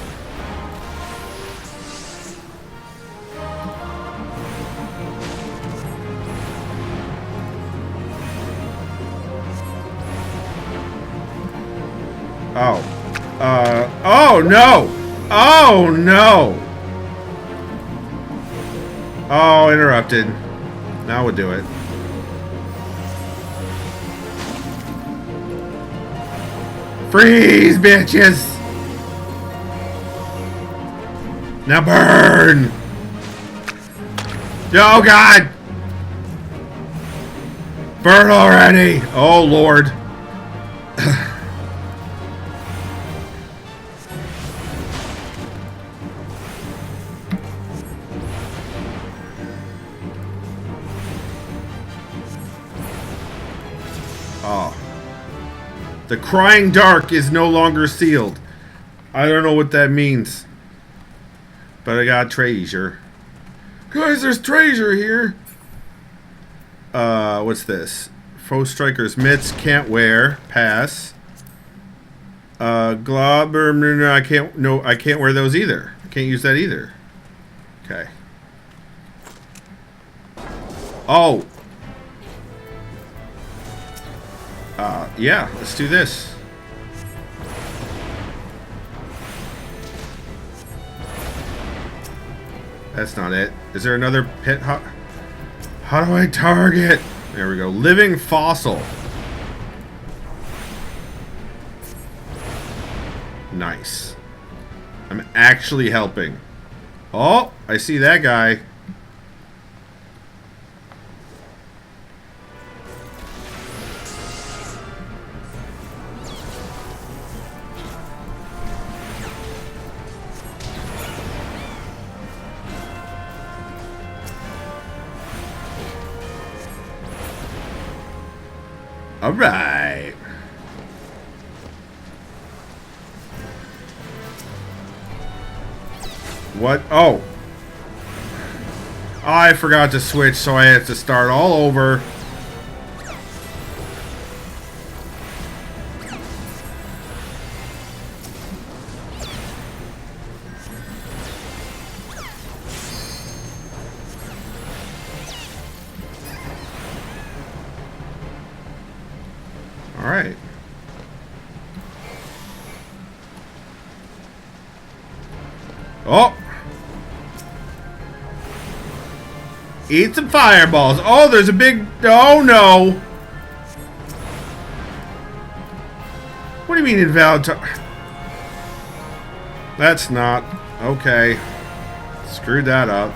Oh. Oh, no. Oh, no. Oh, interrupted. Now we'll do it. Freeze, bitches! Now burn! Oh, God! Burn already! Oh, Lord. Oh. The crying dark is no longer sealed. I don't know what that means. But I got treasure. Guys, there's treasure here. What's this? Foe strikers mitts, can't wear. Pass. Globber, no, I can't. No, I can't wear those either. I can't use that either. Okay. Oh. Yeah, let's do this. That's not it. Is there another pit? How do I target? There we go. Living fossil. Nice. I'm actually helping. Oh, I see that guy. All right. What? Oh. I forgot to switch, so I have to start all over. All right. Oh! Eat some fireballs. Oh, there's a big... Oh, no. What do you mean invalid? That's not... Okay. Screwed that up.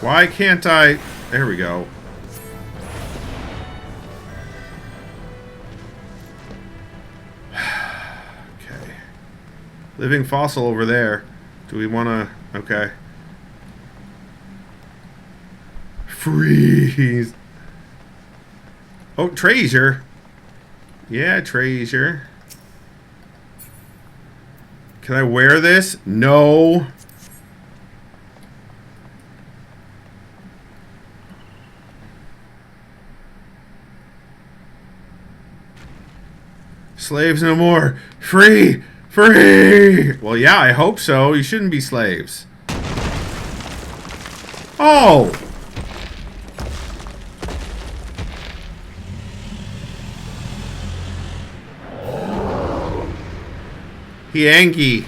Why can't I... There we go. Okay. Living fossil over there. Do we want to... Okay. Freeze. Oh, treasure. Yeah, treasure. Can I wear this? No. Slaves no more. Free! Free! Well, yeah, I hope so. You shouldn't be slaves. Oh! Yankee.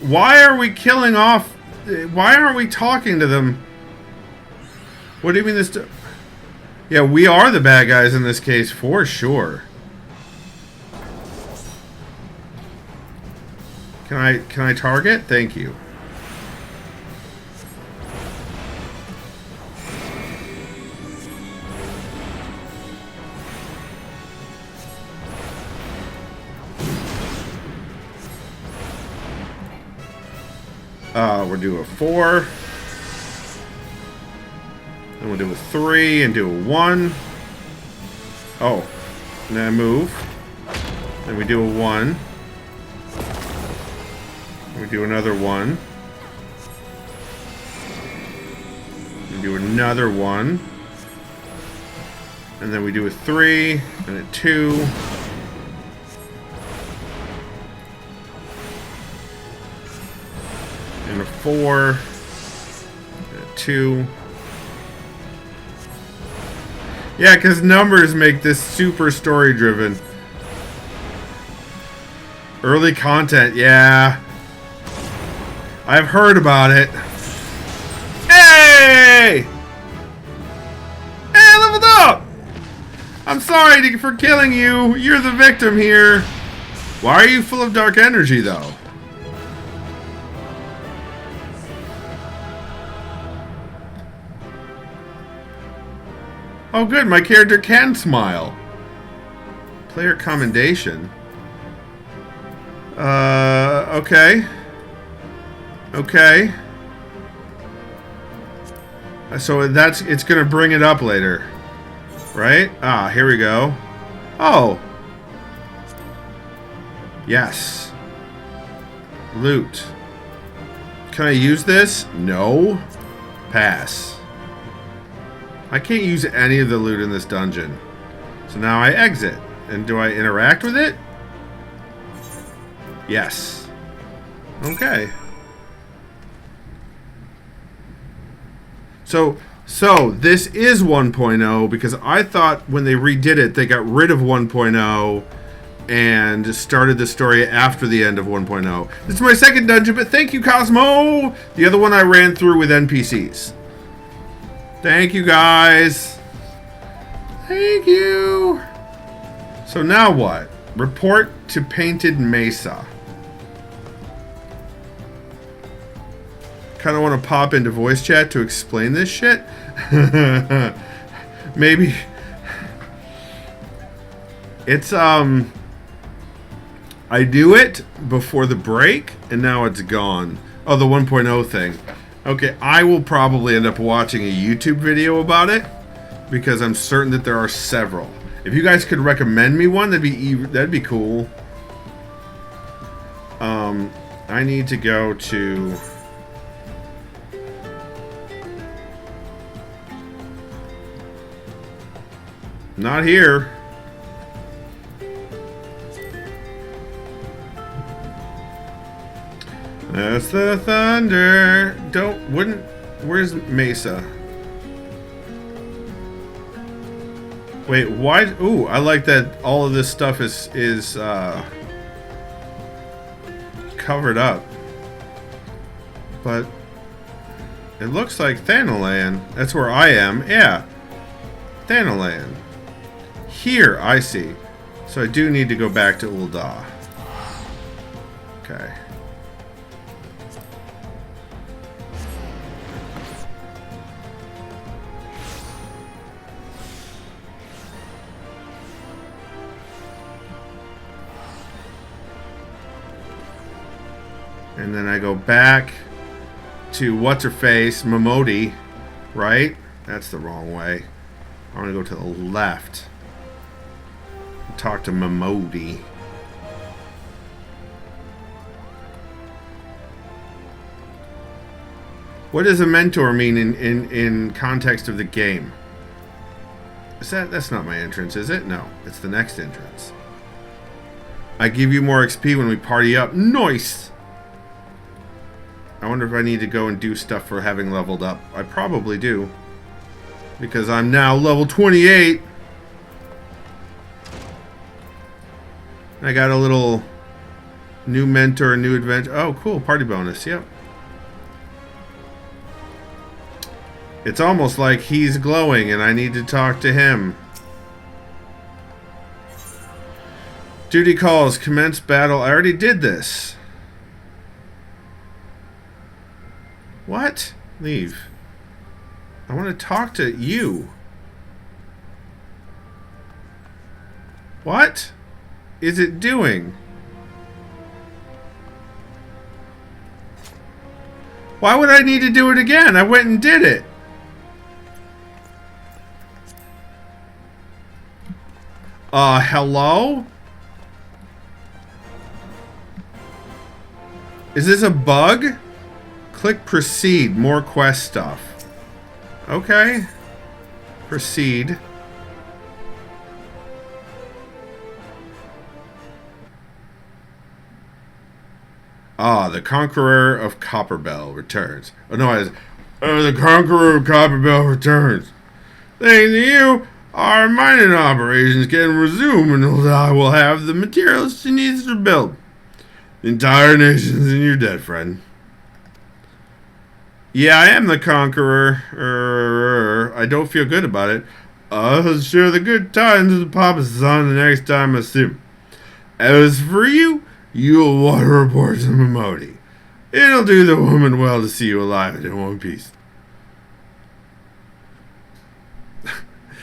Why are we killing off? Why aren't we talking to them? What do you mean this? Yeah, we are the bad guys in this case for sure. Can I target? Thank you. We'll do a 4. Then we'll do a 3 and do a 1. Oh. And then I move. Then we do a 1. Then we do another 1. We do another 1. And then we do a 3 and a 2. And a 4, and a 2. Yeah, because numbers make this super story-driven. Early content, yeah. I've heard about it. Hey! Hey, I leveled up! I'm sorry for killing you. You're the victim here. Why are you full of dark energy, though? Oh good, my character can smile. Player commendation. Okay. Okay. So it's gonna bring it up later. Right? Ah, here we go. Oh. Yes. Loot. Can I use this? No. Pass. I can't use any of the loot in this dungeon. So now I exit. And do I interact with it? Yes. Okay. So this is 1.0 because I thought when they redid it, they got rid of 1.0 and started the story after the end of 1.0. This is my second dungeon, but thank you, Cosmo! The other one I ran through with NPCs. Thank you, guys. Thank you. So now what? Report to Painted Mesa. Kind of want to pop into voice chat to explain this shit. Maybe. It's, I do it before the break, and now it's gone. Oh, the 1.0 thing. Okay, I will probably end up watching a YouTube video about it, because I'm certain that there are several. If you guys could recommend me one, that'd be cool. I need to go to... Not here. That's the thunder. Where's Mesa? Wait, why? Ooh, I like that all of this stuff is covered up. But it looks like Thanalan. That's where I am. Yeah. Thanalan. Here, I see. So I do need to go back to Ul'dah. Okay. And then I go back to what's-her-face, Momodi, right? That's the wrong way. I want to go to the left. Talk to Momodi. What does a mentor mean in context of the game? That's not my entrance, is it? No, it's the next entrance. I give you more XP when we party up. Nice! I wonder if I need to go and do stuff for having leveled up. I probably do. Because I'm now level 28. I got a little new mentor, new adventure. Oh, cool. Party bonus. Yep. It's almost like he's glowing and I need to talk to him. Duty calls. Commence battle. I already did this. What? Leave. I want to talk to you. What is it doing? Why would I need to do it again? I went and did it. Hello? Is this a bug? Click proceed. More quest stuff. Okay. Proceed. The Conqueror of Copperbell returns. Oh no, the Conqueror of Copperbell returns. Thanks to you, our mining operations can resume and I will have the materials she needs to build. The entire nation's in your debt, friend. Yeah, I am the Conqueror. I don't feel good about it. I'll share the good times with the Papa Son the next time I see him. As for you, you'll water reports on Momodi. It'll do the woman well to see you alive and in one piece.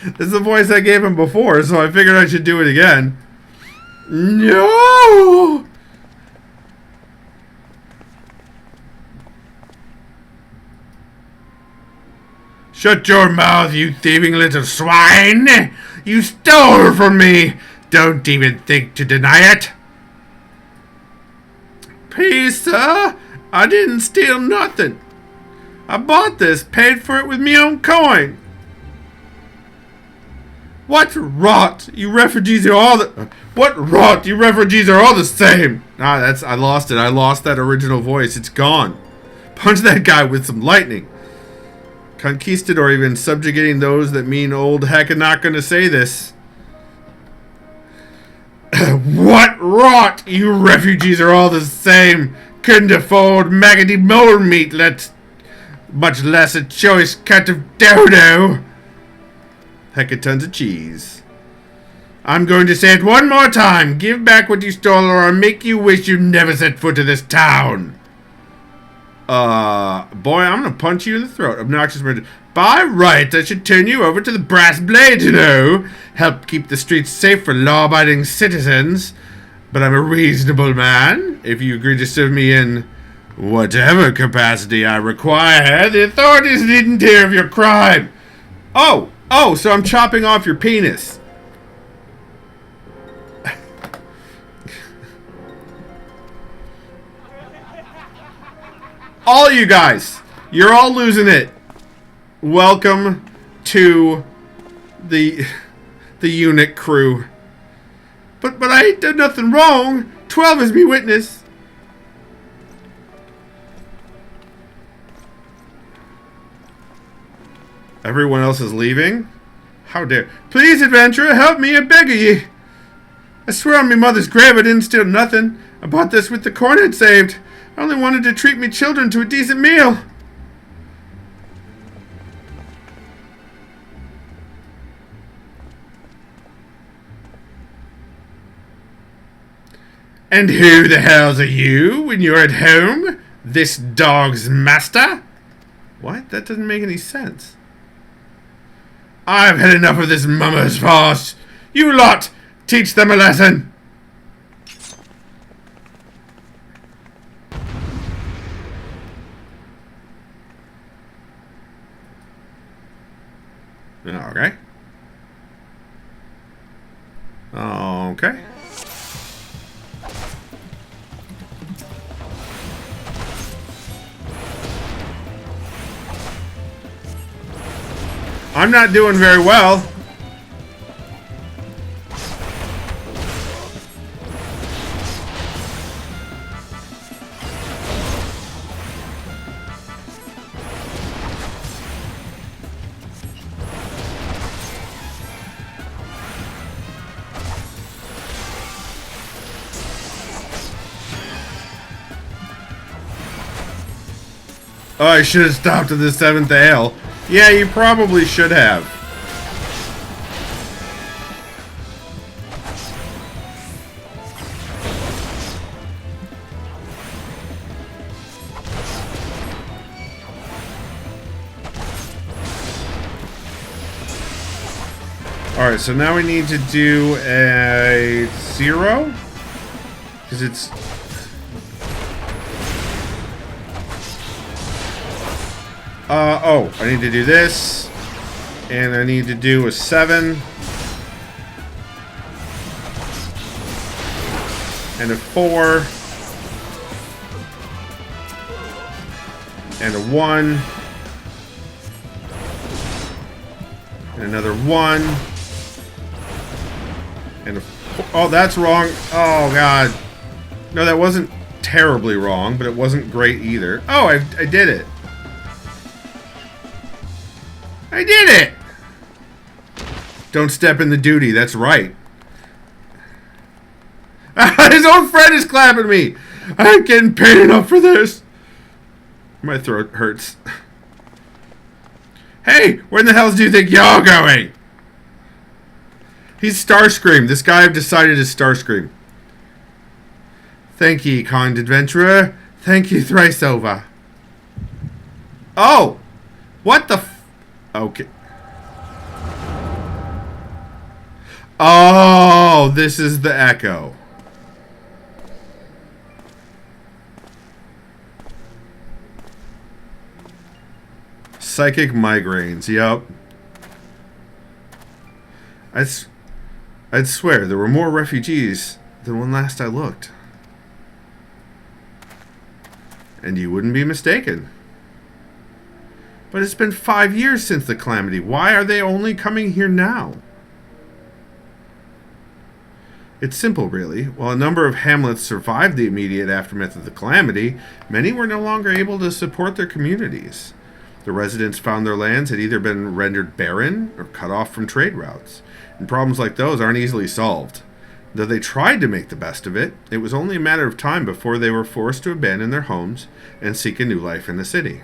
This is the voice I gave him before, so I figured I should do it again. No! Shut your mouth, you thieving little swine! You stole her from me! Don't even think to deny it! Please, sir, I didn't steal nothing. I bought this, paid for it with me own coin. What rot! You refugees are all the... What rot! You refugees are all the same! I lost it. I lost that original voice. It's gone. Punch that guy with some lightning. Conquistador even subjugating those that mean old heck are not gonna say this. What rot! You refugees are all the same. Couldn't afford maggoty mole meat, much less a choice cut of dodo. Hecatons of cheese. I'm going to say it one more time. Give back what you stole or I'll make you wish you never set foot in this town. Boy, I'm gonna punch you in the throat. Obnoxious murder. By rights, I should turn you over to the brass blade, you know. Help keep the streets safe for law-abiding citizens. But I'm a reasonable man. If you agree to serve me in whatever capacity I require, the authorities needn't hear of your crime. Oh, Oh, so I'm chopping off your penis. All you guys, you're all losing it. Welcome to the eunuch crew. But I ain't done nothing wrong. 12 is me witness. Everyone else is leaving? How dare... Please, adventurer, help me, I beg of ye. I swear on me mother's grave I didn't steal nothing. I bought this with the corn I'd saved. I only wanted to treat me children to a decent meal. And who the hell's are you when you're at home? This dog's master? What? That doesn't make any sense. I've had enough of this mummer's farce. You lot, teach them a lesson. Okay. Okay. I'm not doing very well. Oh, I should have stopped at the 7th ale. Yeah, you probably should have. Alright, so now we need to do a 0. Because it's... oh, I need to do this. And I need to do a 7. And a 4. And a 1. And another 1. And a 4. Oh, that's wrong. Oh, God. No, that wasn't terribly wrong, but it wasn't great either. Oh, I did it. I did it! Don't step in the duty, that's right. His own friend is clapping me! I'm getting paid enough for this! My throat hurts. Hey, where in the hell do you think you're going? He's Starscream. This guy I've decided is Starscream. Thank ye, kind adventurer. Thank you thrice over. Oh! What the f... Okay. Oh, this is the echo. Psychic migraines, yep. I'd swear there were more refugees than when last I looked. And you wouldn't be mistaken. But it's been 5 years since the calamity. Why are they only coming here now? It's simple, really. While a number of hamlets survived the immediate aftermath of the calamity, many were no longer able to support their communities. The residents found their lands had either been rendered barren or cut off from trade routes. And problems like those aren't easily solved. Though they tried to make the best of it, it was only a matter of time before they were forced to abandon their homes and seek a new life in the city.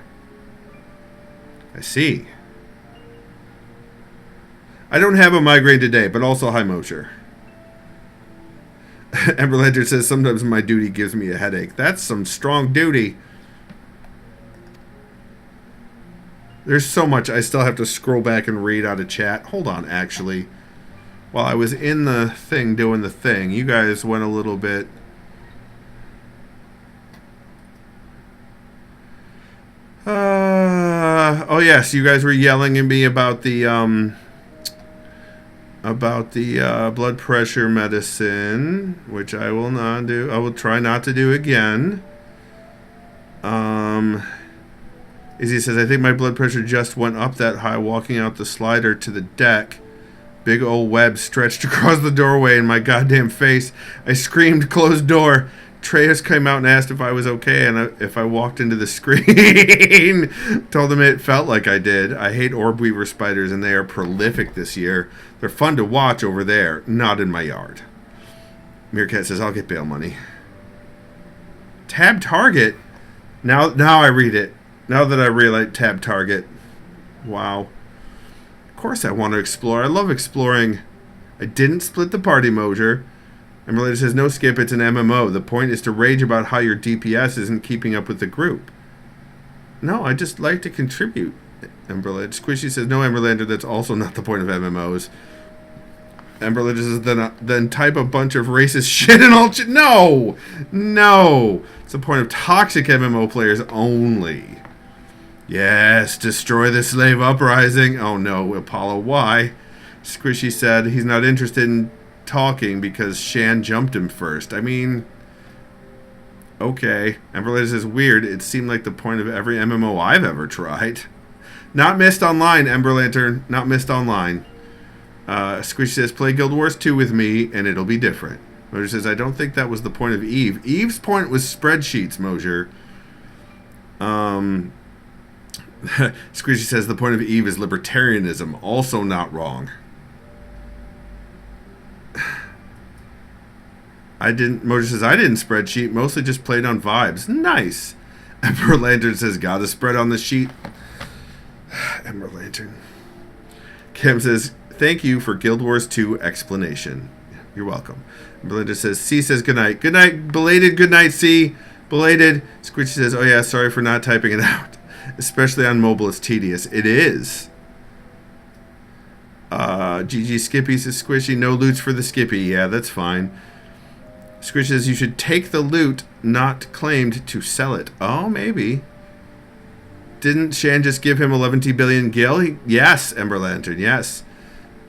I see. I don't have a migraine today, but also high moisture. Ember Ledger says, sometimes my duty gives me a headache. That's some strong duty. There's so much I still have to scroll back and read out of chat. Hold on, actually. While I was in the thing doing the thing, you guys went a little bit... oh yes, you guys were yelling at me about the about the blood pressure medicine, which I will not do. I will try not to do again. Izzy says, I think my blood pressure just went up that high walking out the slider to the deck. Big old web stretched across the doorway in my goddamn face. I screamed, closed door. Treyas came out and asked if I was okay and if I walked into the screen. Told him it felt like I did. I hate orb weaver spiders and they are prolific this year. They're fun to watch over there, not in my yard. Meerkat says, I'll get bail money. Tab target? Now I read it. Now that I realize tab target. Wow. Of course I want to explore. I love exploring. I didn't split the party, Mosier. Emberlander says, no, Skip, it's an MMO. The point is to rage about how your DPS isn't keeping up with the group. No, I just like to contribute. Emberlander. Squishy says, no, Emberlander, that's also not the point of MMOs. Emberlander says, then type a bunch of racist shit and all shit. No! No! It's the point of toxic MMO players only. Yes, destroy the slave uprising. Oh no, Apollo, why? Squishy said he's not interested in talking because Shan jumped him first. I mean, okay. Emberlander says, weird. It seemed like the point of every MMO I've ever tried. Not missed online, Ember Lantern. Not missed online. Squishy says, play Guild Wars 2 with me, and it'll be different. Mosier says, I don't think that was the point of Eve. Eve's point was spreadsheets, Mosier. Squishy says, the point of Eve is libertarianism. Also not wrong. Mosier says, I didn't spreadsheet. Mostly just played on vibes. Nice. Ember Lantern says, gotta spread on the sheet. Ember Lantern. Kim says, thank you for Guild Wars 2 explanation. You're welcome. Belinda says, C says goodnight. Good night, belated good night, C. Belated. Squishy says, oh yeah, sorry for not typing it out. Especially on mobile, it's tedious. It is. GG Skippy says, Squishy, no loots for the Skippy. Yeah, that's fine. Squishy says, you should take the loot not claimed to sell it. Oh, maybe. Didn't Shan just give him 11 billion gil? Yes, Ember Lantern, yes.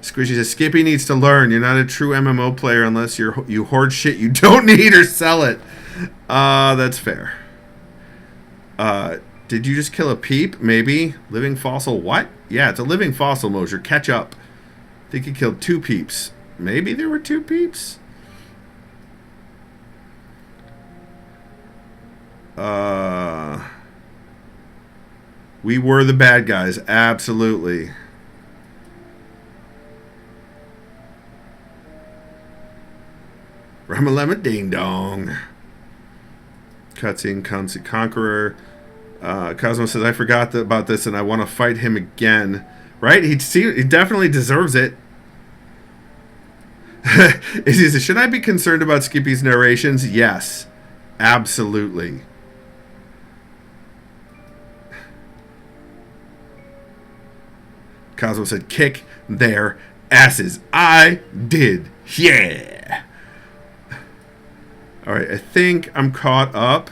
Squishy says, Skippy needs to learn. You're not a true MMO player unless you hoard shit you don't need or sell it. That's fair. Did you just kill a peep? Maybe. Living fossil what? Yeah, it's a living fossil, Mosier. Catch up. I think he killed 2 peeps. Maybe there were 2 peeps? We were the bad guys. Absolutely. Ramalama Ding Dong. Cutscene Conqueror. Cosmo says, I forgot about this and I want to fight him again. Right? He definitely deserves it. He says, should I be concerned about Skippy's narrations? Yes. Absolutely. Cosmo said, kick their asses. I did. Yeah. Alright, I think I'm caught up.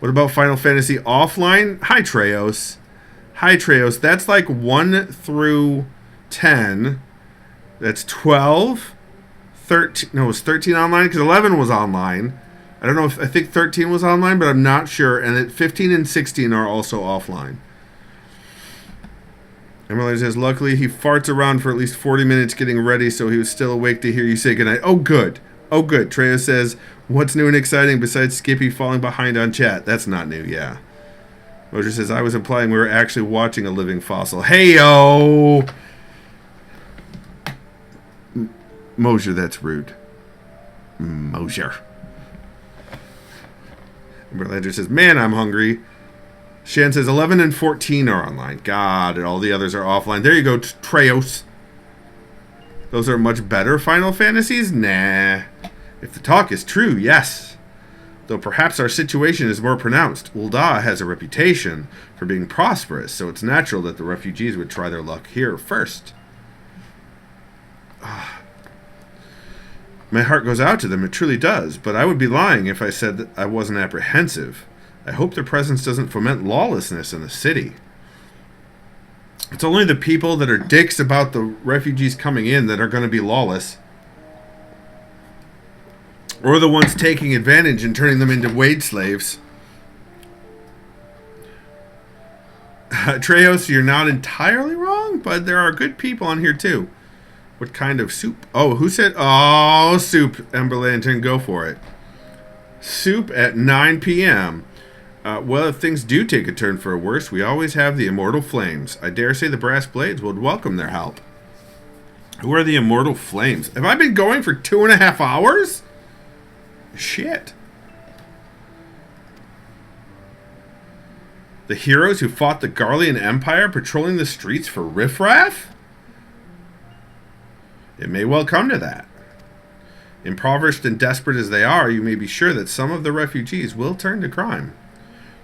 What about Final Fantasy Offline? Hi, Treos. Hi, Treos. That's like 1 through 10. That's 12. 13. No, it was 13 online because 11 was online. I don't know if I think 13 was online, but I'm not sure. And that 15 and 16 are also offline. Emily says, luckily he farts around for at least 40 minutes getting ready, so he was still awake to hear you say goodnight. Oh, good. Oh, good. Treya says, what's new and exciting besides Skippy falling behind on chat? That's not new, yeah. Mosier says, I was implying we were actually watching a living fossil. Hey-o! Mosier, that's rude. Mosier. Berlander says, man, I'm hungry. Shan says 11 and 14 are online. God, and all the others are offline. There you go, Treos. Those are much better Final Fantasies? Nah. If the talk is true, yes. Though perhaps our situation is more pronounced. Ul'dah has a reputation for being prosperous, so it's natural that the refugees would try their luck here first. My heart goes out to them, it truly does, but I would be lying if I said that I wasn't apprehensive. I hope their presence doesn't foment lawlessness in the city. It's only the people that are dicks about the refugees coming in that are going to be lawless. Or the ones taking advantage and turning them into wage slaves. Treos, you're not entirely wrong, but there are good people on here too. What kind of soup? Oh, who said? Oh, soup. Ember Lantern, go for it. Soup at 9 p.m. Well, if things do take a turn for a worse, we always have the Immortal Flames. I dare say the Brass Blades would welcome their help. Who are the Immortal Flames? Have I been going for 2.5 hours? Shit. The heroes who fought the Garlean Empire patrolling the streets for riffraff? It may well come to that. Impoverished and desperate as they are, you may be sure that some of the refugees will turn to crime.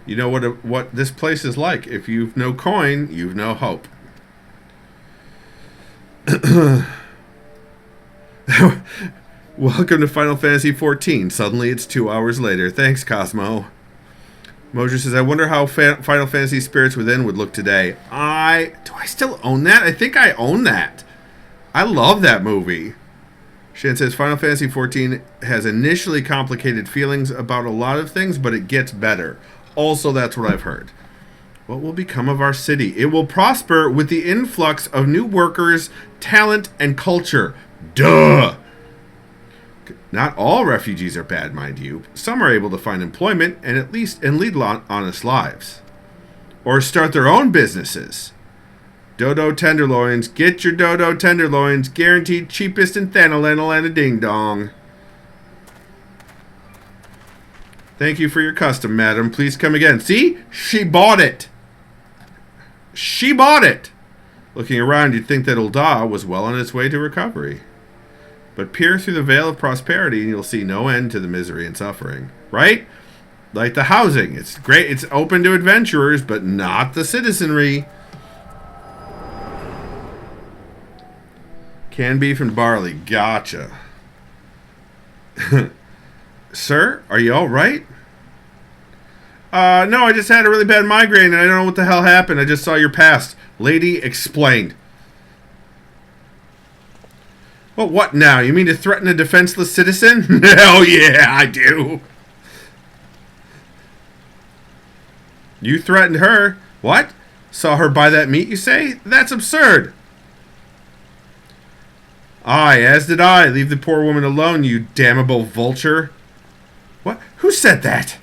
You know what this place is like. If you've no coin, you've no hope. Welcome to Final Fantasy XIV. Suddenly it's 2 hours later. Thanks, Cosmo. Moser says, I wonder how Final Fantasy Spirits Within would look today. Do I still own that? I think I own that. I love that movie. Shan says, Final Fantasy XIV has initially complicated feelings about a lot of things, but it gets better. Also, that's what I've heard. What will become of our city? It will prosper with the influx of new workers, talent, and culture. Duh! Not all refugees are bad, mind you. Some are able to find employment and lead honest lives. Or start their own businesses. Dodo tenderloins. Get your Dodo tenderloins. Guaranteed cheapest in Thanalanal and a ding-dong. Thank you for your custom, madam. Please come again. See? She bought it. She bought it. Looking around, you'd think that Ul'dah was well on its way to recovery. But peer through the veil of prosperity and you'll see no end to the misery and suffering. Right? Like the housing. It's great. It's open to adventurers, but not the citizenry. Canned beef and barley. Gotcha. Sir, are you all right? No, I just had a really bad migraine and I don't know what the hell happened. I just saw your past. Lady explained. Well, what now? You mean to threaten a defenseless citizen? Hell yeah, I do. You threatened her. What? Saw her buy that meat, you say? That's absurd. Aye, as did I. Leave the poor woman alone, you damnable vulture. What? Who said that?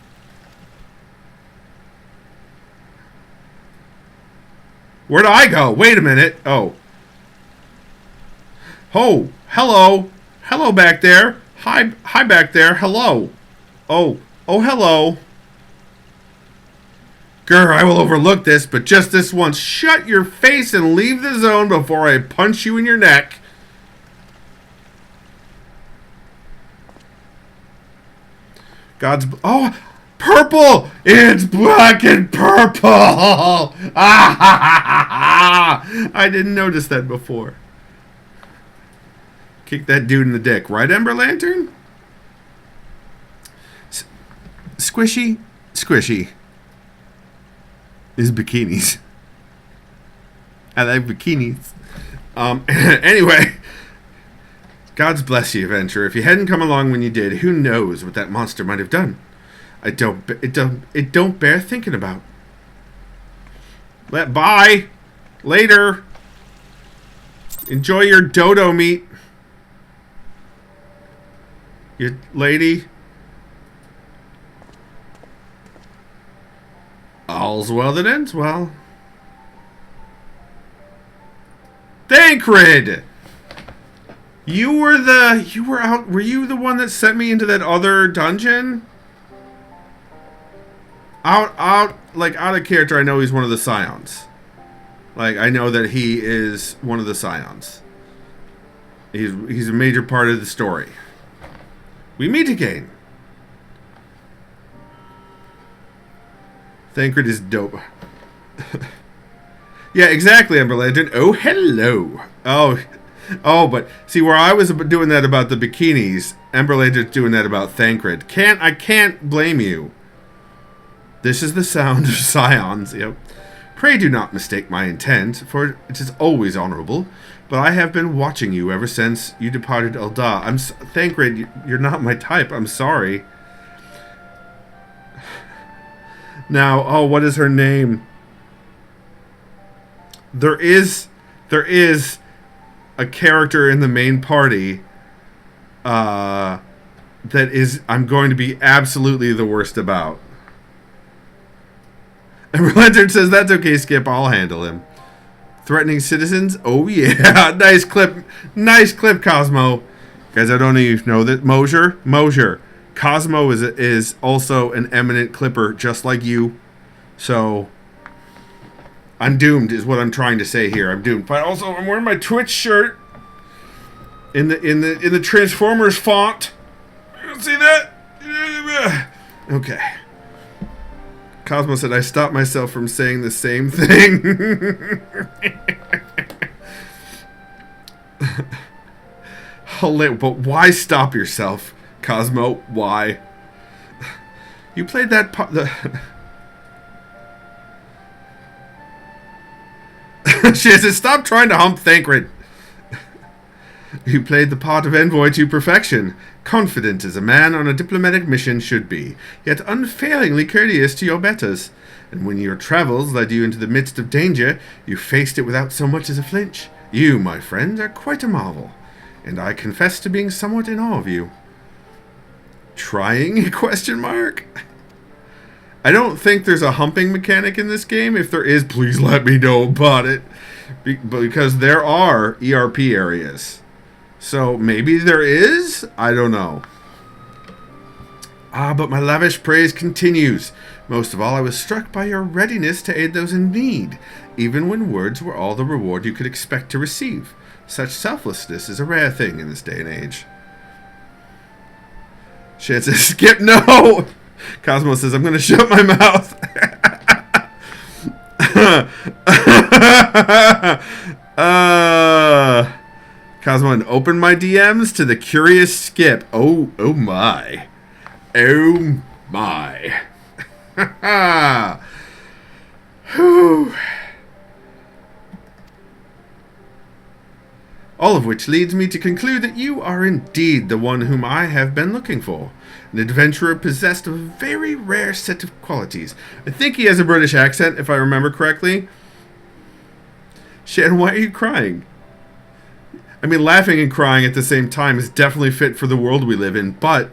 Where'd I go? Wait a minute. Oh. Oh, hello. Hello back there. Hi back there. Hello. Oh, hello. Grr, I will overlook this, but just this once. Shut your face and leave the zone before I punch you in your neck. Oh, purple! It's black and purple! I didn't notice that before. Kick that dude in the dick. Right, Ember Lantern? Squishy. Is bikinis. I like bikinis. Anyway. God's bless you, adventurer. If you hadn't come along when you did, who knows what that monster might have done? It don't bear thinking about. Bye. Later. Enjoy your dodo meat. You lady. All's well that ends well. Thancred! Were you the one that sent me into that other dungeon? Out of character, I know he's one of the Scions. Like, I know that he is one of the Scions. He's a major part of the story. We meet again. Thancred is dope. Yeah, exactly, Ember Lantern. Oh, hello. Oh, but see where I was doing that about the bikinis, Ember Lantern's doing that about Thancred. I can't blame you. This is the sound of Scions. Yep. Pray do not mistake my intent, for it is always honorable. But I have been watching you ever since you departed Elda. Thancred, you're not my type. I'm sorry. Now, oh, what is her name? There is a character in the main party that is I'm going to be absolutely the worst about. And Lantern says, that's okay, Skip, I'll handle him. Threatening citizens? Oh yeah, nice clip, Cosmo. Guys, I don't know if you know that Mosier. Cosmo is also an eminent clipper, just like you. So I'm doomed, is what I'm trying to say here. I'm doomed. But also, I'm wearing my Twitch shirt in the Transformers font. You see that? Okay. Cosmo said, I stopped myself from saying the same thing. But why stop yourself, Cosmo? Why? You played that part. She said, stop trying to hump Thancred. You played the part of envoy to perfection, confident as a man on a diplomatic mission should be, yet unfailingly courteous to your betters. And when your travels led you into the midst of danger, you faced it without so much as a flinch. You, my friend, are quite a marvel, and I confess to being somewhat in awe of you. Trying? Question mark? I don't think there's a humping mechanic in this game. If there is, please let me know about it. Because there are ERP areas. So maybe there is? I don't know. But my lavish praise continues. Most of all, I was struck by your readiness to aid those in need, even when words were all the reward you could expect to receive. Such selflessness is a rare thing in this day and age. Shan says, Skip, no! Cosmo says, I'm going to shut my mouth. Cosmo, and open my DMs to the curious Skip. Oh my. Oh my. Whew. All of which leads me to conclude that you are indeed the one whom I have been looking for. An adventurer possessed of a very rare set of qualities. I think he has a British accent, if I remember correctly. Shan, why are you crying? I mean, laughing and crying at the same time is definitely fit for the world we live in, but...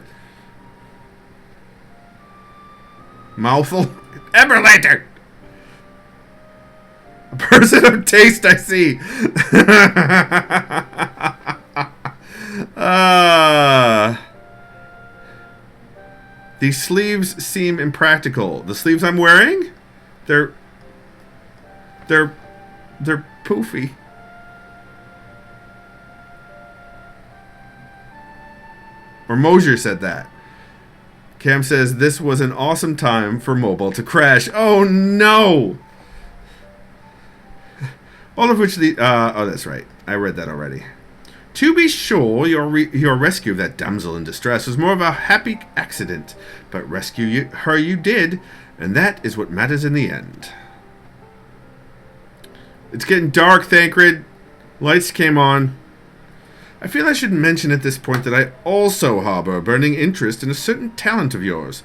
Mouthful? Emberlater! A person of taste, I see. These sleeves seem impractical. The sleeves I'm wearing? They're poofy. Or Mosier said that. Cam says, this was an awesome time for mobile to crash. Oh no! All of which the... oh, that's right. I read that already. To be sure, your rescue of that damsel in distress was more of a happy accident, but rescue her you did, and that is what matters in the end. It's getting dark, Thancred. Lights came on. I feel I should mention at this point that I also harbor a burning interest in a certain talent of yours.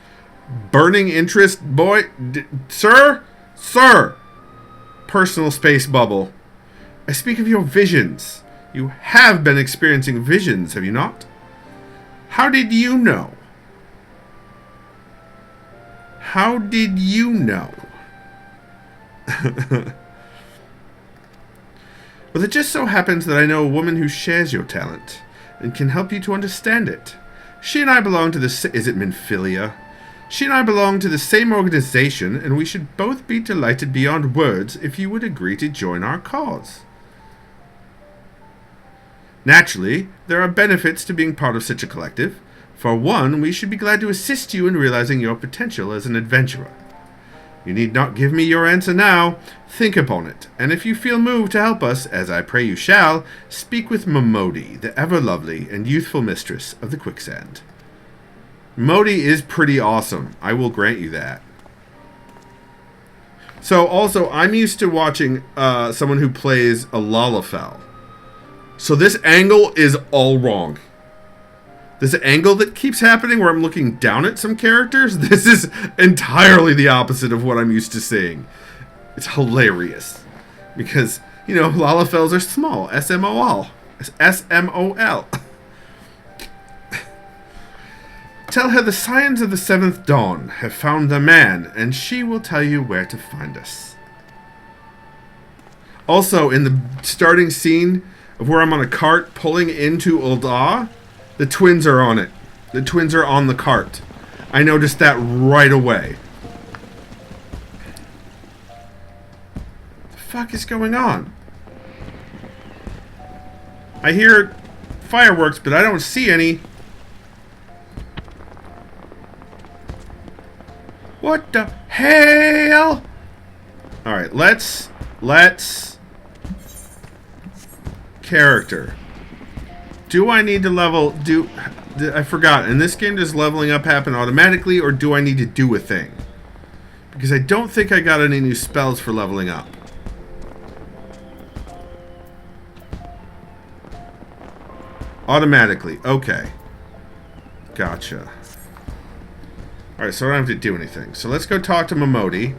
Burning interest, boy? Sir? Sir! Personal space bubble. I speak of your visions. You have been experiencing visions, have you not? How did you know? How did you know? Well, it just so happens that I know a woman who shares your talent and can help you to understand it. She and I belong to the... Is it Minfilia? She and I belong to the same organization, and we should both be delighted beyond words if you would agree to join our cause. Naturally, there are benefits to being part of such a collective. For one, we should be glad to assist you in realizing your potential as an adventurer. You need not give me your answer now. Think upon it, and if you feel moved to help us, as I pray you shall, speak with Momodi, the ever-lovely and youthful mistress of the quicksand. Modi is pretty awesome. I will grant you that. So also, I'm used to watching someone who plays a Lalafell. So this angle is all wrong. This angle that keeps happening where I'm looking down at some characters, this is entirely the opposite of what I'm used to seeing. It's hilarious. Because, you know, Lalafells are small. S-M-O-L. S-M-O-L. Tell her the signs of the seventh dawn have found the man, and she will tell you where to find us. Also, in the starting scene of where I'm on a cart pulling into Ul'dah, the twins are on it. The twins are on the cart. I noticed that right away. What the fuck is going on? I hear fireworks, but I don't see any. What the hell? Alright, let's... Character. Do I need to level... I forgot. In this game, does leveling up happen automatically, or do I need to do a thing? Because I don't think I got any new spells for leveling up. Automatically. Okay. Gotcha. Alright, so I don't have to do anything. So let's go talk to Momodi.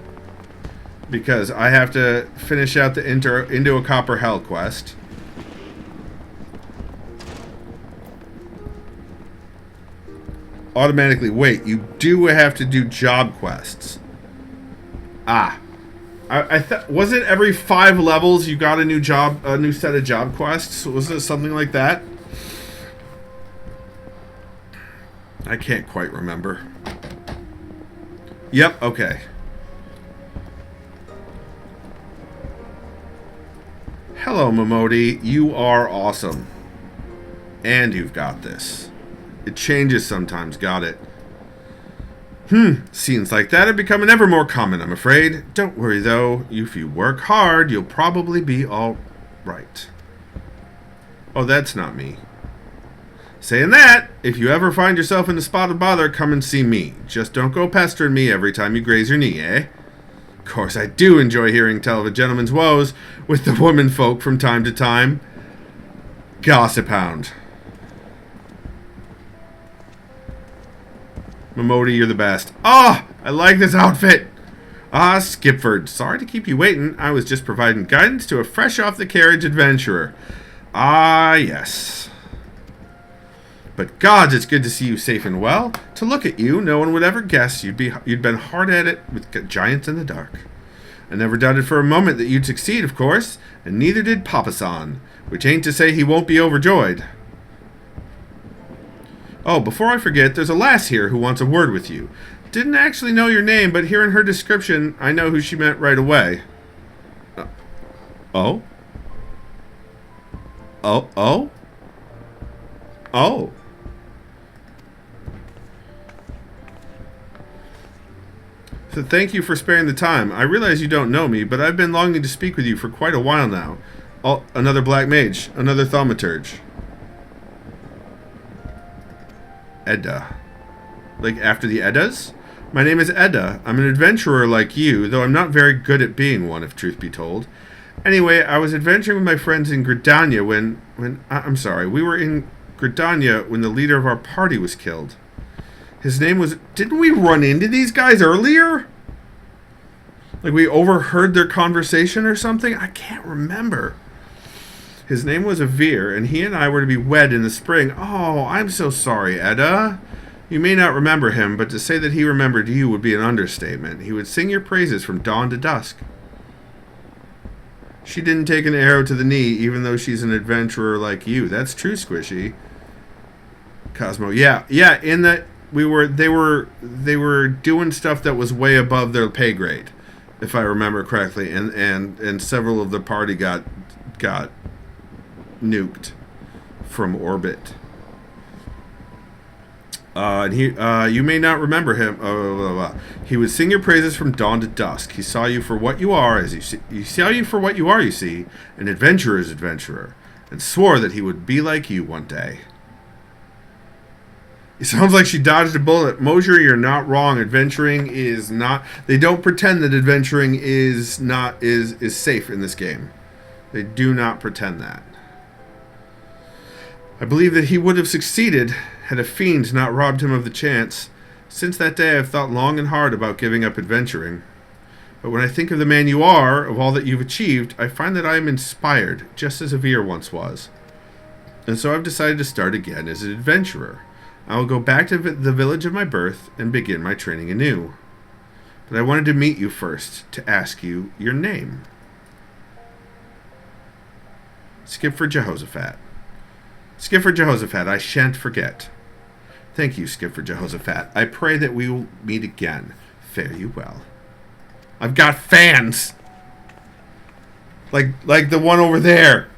Because I have to finish out the Into a Copper Hell quest. Automatically. Wait, you do have to do job quests. Ah. I thought, was it every 5 levels you got a new set of job quests? Was it something like that? I can't quite remember. Yep, okay. Hello, Momodi. You are awesome. And you've got this. It changes sometimes, got it. Scenes like that are becoming ever more common, I'm afraid. Don't worry, though. If you work hard, you'll probably be all right. Oh, that's not me. Saying that, if you ever find yourself in a spot of bother, come and see me. Just don't go pestering me every time you graze your knee, eh? Of course, I do enjoy hearing tell of a gentleman's woes with the women folk from time to time. Gossip hound. Momodi, you're the best. Ah, I like this outfit. Ah, Skipford. Sorry to keep you waiting. I was just providing guidance to a fresh-off-the-carriage adventurer. Ah, yes. But gods, it's good to see you safe and well. To look at you, no one would ever guess you'd been hard at it with giants in the dark. I never doubted for a moment that you'd succeed, of course, and neither did Papa-san, which ain't to say he won't be overjoyed. Oh, before I forget, there's a lass here who wants a word with you. Didn't actually know your name, but hearing her description, I know who she meant right away. Oh? Oh? Oh? Oh. So thank you for sparing the time. I realize you don't know me, but I've been longing to speak with you for quite a while now. Oh, another black mage. Another thaumaturge. Edda. Like after the Eddas? My name is Edda. I'm an adventurer like you, though I'm not very good at being one, if truth be told. Anyway, I was adventuring with my friends in Gridania we were in Gridania when the leader of our party was killed. His name was... Didn't we run into these guys earlier? Like we overheard their conversation or something? I can't remember. His name was Avir, and he and I were to be wed in the spring. Oh, I'm so sorry, Edda. You may not remember him, but to say that he remembered you would be an understatement. He would sing your praises from dawn to dusk. She didn't take an arrow to the knee, even though she's an adventurer like you. That's true, Squishy. Cosmo, yeah, in that they were doing stuff that was way above their pay grade, if I remember correctly, and several of the party got nuked from orbit. And you may not remember him. He would sing your praises from dawn to dusk. He saw you for what you are, he saw you for what you are, you see, an adventurer's adventurer, and swore that he would be like you one day. It sounds like she dodged a bullet. Mosier, you're not wrong. Adventuring is not... They don't pretend that adventuring is safe in this game. They do not pretend that. I believe that he would have succeeded had a fiend not robbed him of the chance. Since that day, I've thought long and hard about giving up adventuring. But when I think of the man you are, of all that you've achieved, I find that I am inspired, just as Avir once was. And so I've decided to start again as an adventurer. I will go back to the village of my birth and begin my training anew. But I wanted to meet you first, to ask you your name. Skipford Jehoshaphat. Skipford Jehoshaphat, I shan't forget. Thank you, Skipford Jehoshaphat. I pray that we will meet again. Fare you well. I've got fans! Like the one over there.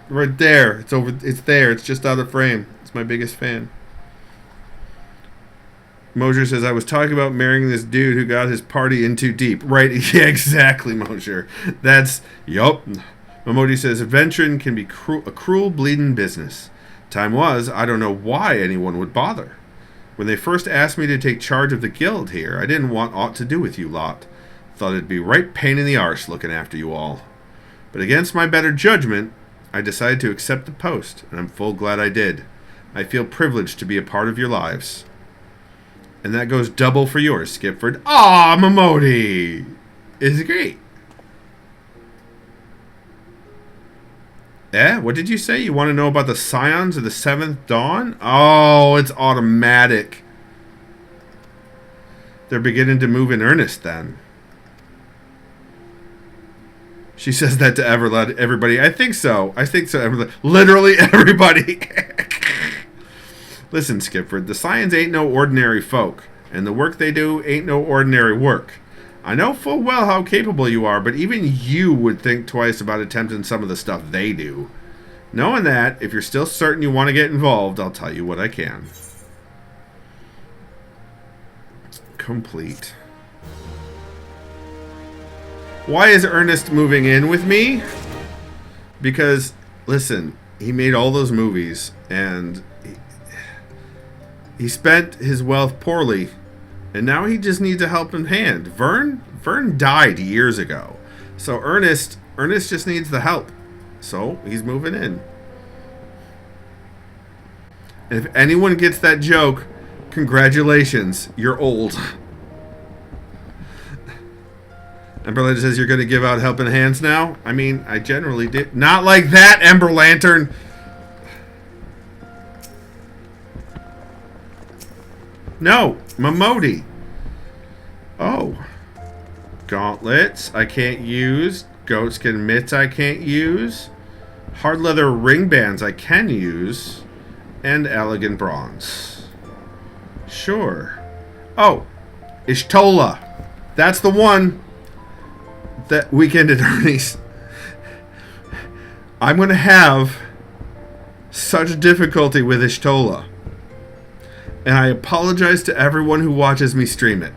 Right there. It's there. It's just out of frame. It's my biggest fan. Mosier says, I was talking about marrying this dude who got his party in too deep. Right, yeah, exactly, Mosier. That's, yup. Momodi says, adventuring can be a cruel, bleeding business. Time was, I don't know why anyone would bother. When they first asked me to take charge of the guild here, I didn't want aught to do with you lot. Thought it'd be right pain in the arse looking after you all. But against my better judgment, I decided to accept the post, and I'm full glad I did. I feel privileged to be a part of your lives. And that goes double for yours, Skipford. Aw, Momodi! It's great. What did you say? You want to know about the Scions of the 7th Dawn? Oh, it's automatic. They're beginning to move in earnest then. She says that to everybody. I think so. Literally everybody. Listen, Skipford, the Scions ain't no ordinary folk, and the work they do ain't no ordinary work. I know full well how capable you are, but even you would think twice about attempting some of the stuff they do. Knowing that, if you're still certain you want to get involved, I'll tell you what I can. Complete. Why is Ernest moving in with me? Because, listen, he made all those movies, and he spent his wealth poorly, and now he just needs a helping hand. Vern died years ago, so Ernest just needs the help. So he's moving in. And if anyone gets that joke, congratulations, you're old. Ember Lantern says you're going to give out helping hands now? I mean, I generally did. Not like that, Ember Lantern! No, Momodi. Oh. Gauntlets I can't use. Goatskin mitts I can't use. Hard leather ring bands I can use. And elegant bronze. Sure. Oh. Ishtola. That's the one. That weekend at Ernie's. I'm going to have such difficulty with Ishtola. And I apologize to everyone who watches me stream it.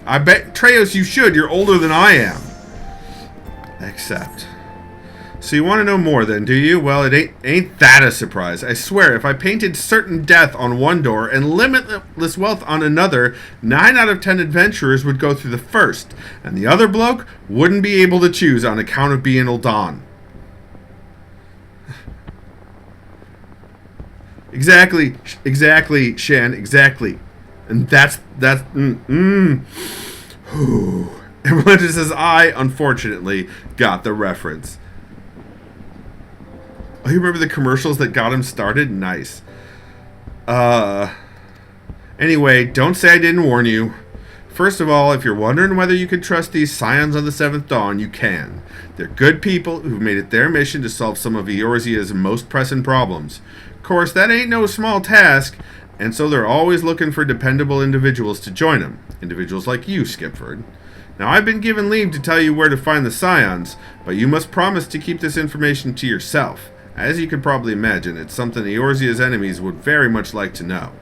I bet, Treos, you should. You're older than I am. Accept. So you want to know more then, do you? Well, it ain't that a surprise. I swear, if I painted certain death on one door and limitless wealth on another, 9 out of 10 adventurers would go through the first, and the other bloke wouldn't be able to choose on account of being Uldan. Exactly, Shan, exactly. And that's Everyone just says, I, unfortunately, got the reference. Oh, you remember the commercials that got him started? Nice. Anyway, don't say I didn't warn you. First of all, if you're wondering whether you can trust these Scions on the 7th Dawn, you can. They're good people who've made it their mission to solve some of Eorzea's most pressing problems. Of course, that ain't no small task, and so they're always looking for dependable individuals to join them. Individuals like you, Skipford. Now, I've been given leave to tell you where to find the Scions, but you must promise to keep this information to yourself. As you can probably imagine, it's something Eorzea's enemies would very much like to know.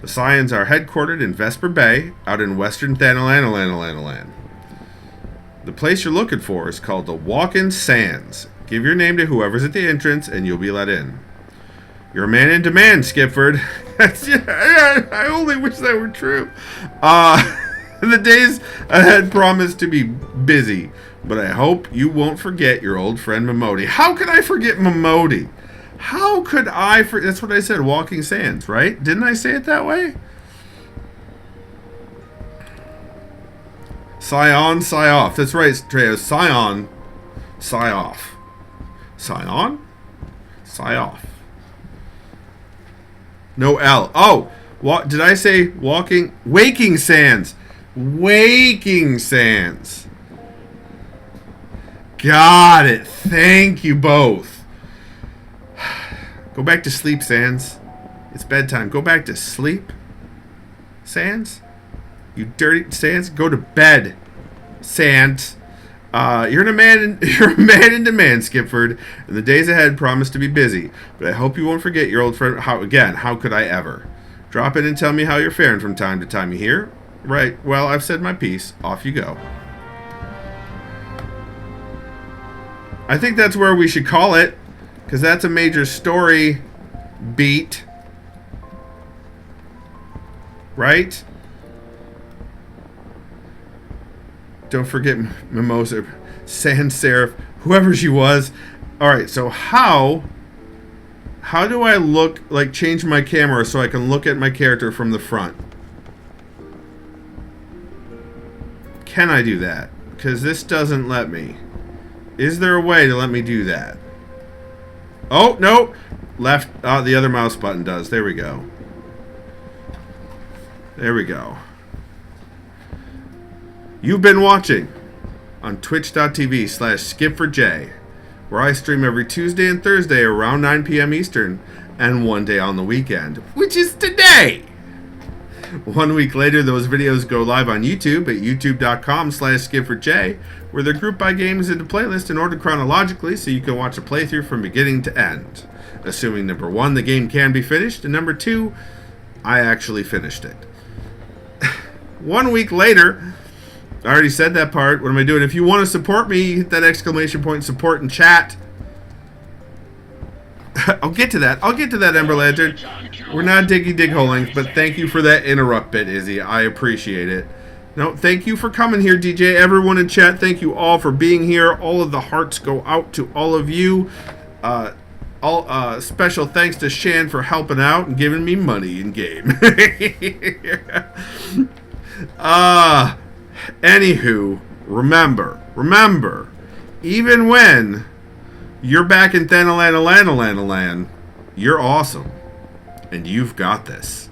The Scions are headquartered in Vesper Bay, out in western Thanalan. The place you're looking for is called the Walking Sands. Give your name to whoever's at the entrance, and you'll be let in. You're a man in demand, Skipford. I only wish that were true. The days ahead promise to be busy, but I hope you won't forget your old friend Momodi. How could I forget Momodi? How could I forget? That's what I said, Walking Sands, right? Didn't I say it that way? Scion, Sci-off. That's right, Trejo. Scion, Sci-off. Scion? Sci-off. No L. Oh, what did I say? Waking Sands. Waking Sands. Got it. Thank you both. Go back to sleep, Sands. It's bedtime. Go back to sleep, Sands. You dirty Sands. Go to bed, Sands. You're a man in demand, Skipford, and the days ahead promise to be busy. But I hope you won't forget your old friend. How could I ever? Drop in and tell me how you're faring from time to time. You hear? Right. Well, I've said my piece. Off you go. I think that's where we should call it, because that's a major story beat. Right? Don't forget Mimosa, Sans Serif, whoever she was. Alright, so how do I look, like, change my camera so I can look at my character from the front? Can I do that? Because this doesn't let me. Is there a way to let me do that? Oh, no! Left, the other mouse button does. There we go. There we go. You've been watching on twitch.tv/skipfordj, where I stream every Tuesday and Thursday around 9 p.m. Eastern, and one day on the weekend, which is today. 1 week later, those videos go live on YouTube at youtube.com/skipfordj, where they're grouped by games into playlists in order chronologically, so you can watch a playthrough from beginning to end. Assuming number 1, the game can be finished, and number 2, I actually finished it. 1 week later, I already said that part. What am I doing? If you want to support me, hit that exclamation point, support in chat. I'll get to that. Ember Lantern. We're not dig-holing, but thank you for that interrupt bit, Izzy. I appreciate it. No, thank you for coming here, DJ. Everyone in chat, thank you all for being here. All of the hearts go out to all of you. Special thanks to Shan for helping out and giving me money in game. Anywho, remember, even when you're back in Thanalanalanalanan, you're awesome. And you've got this.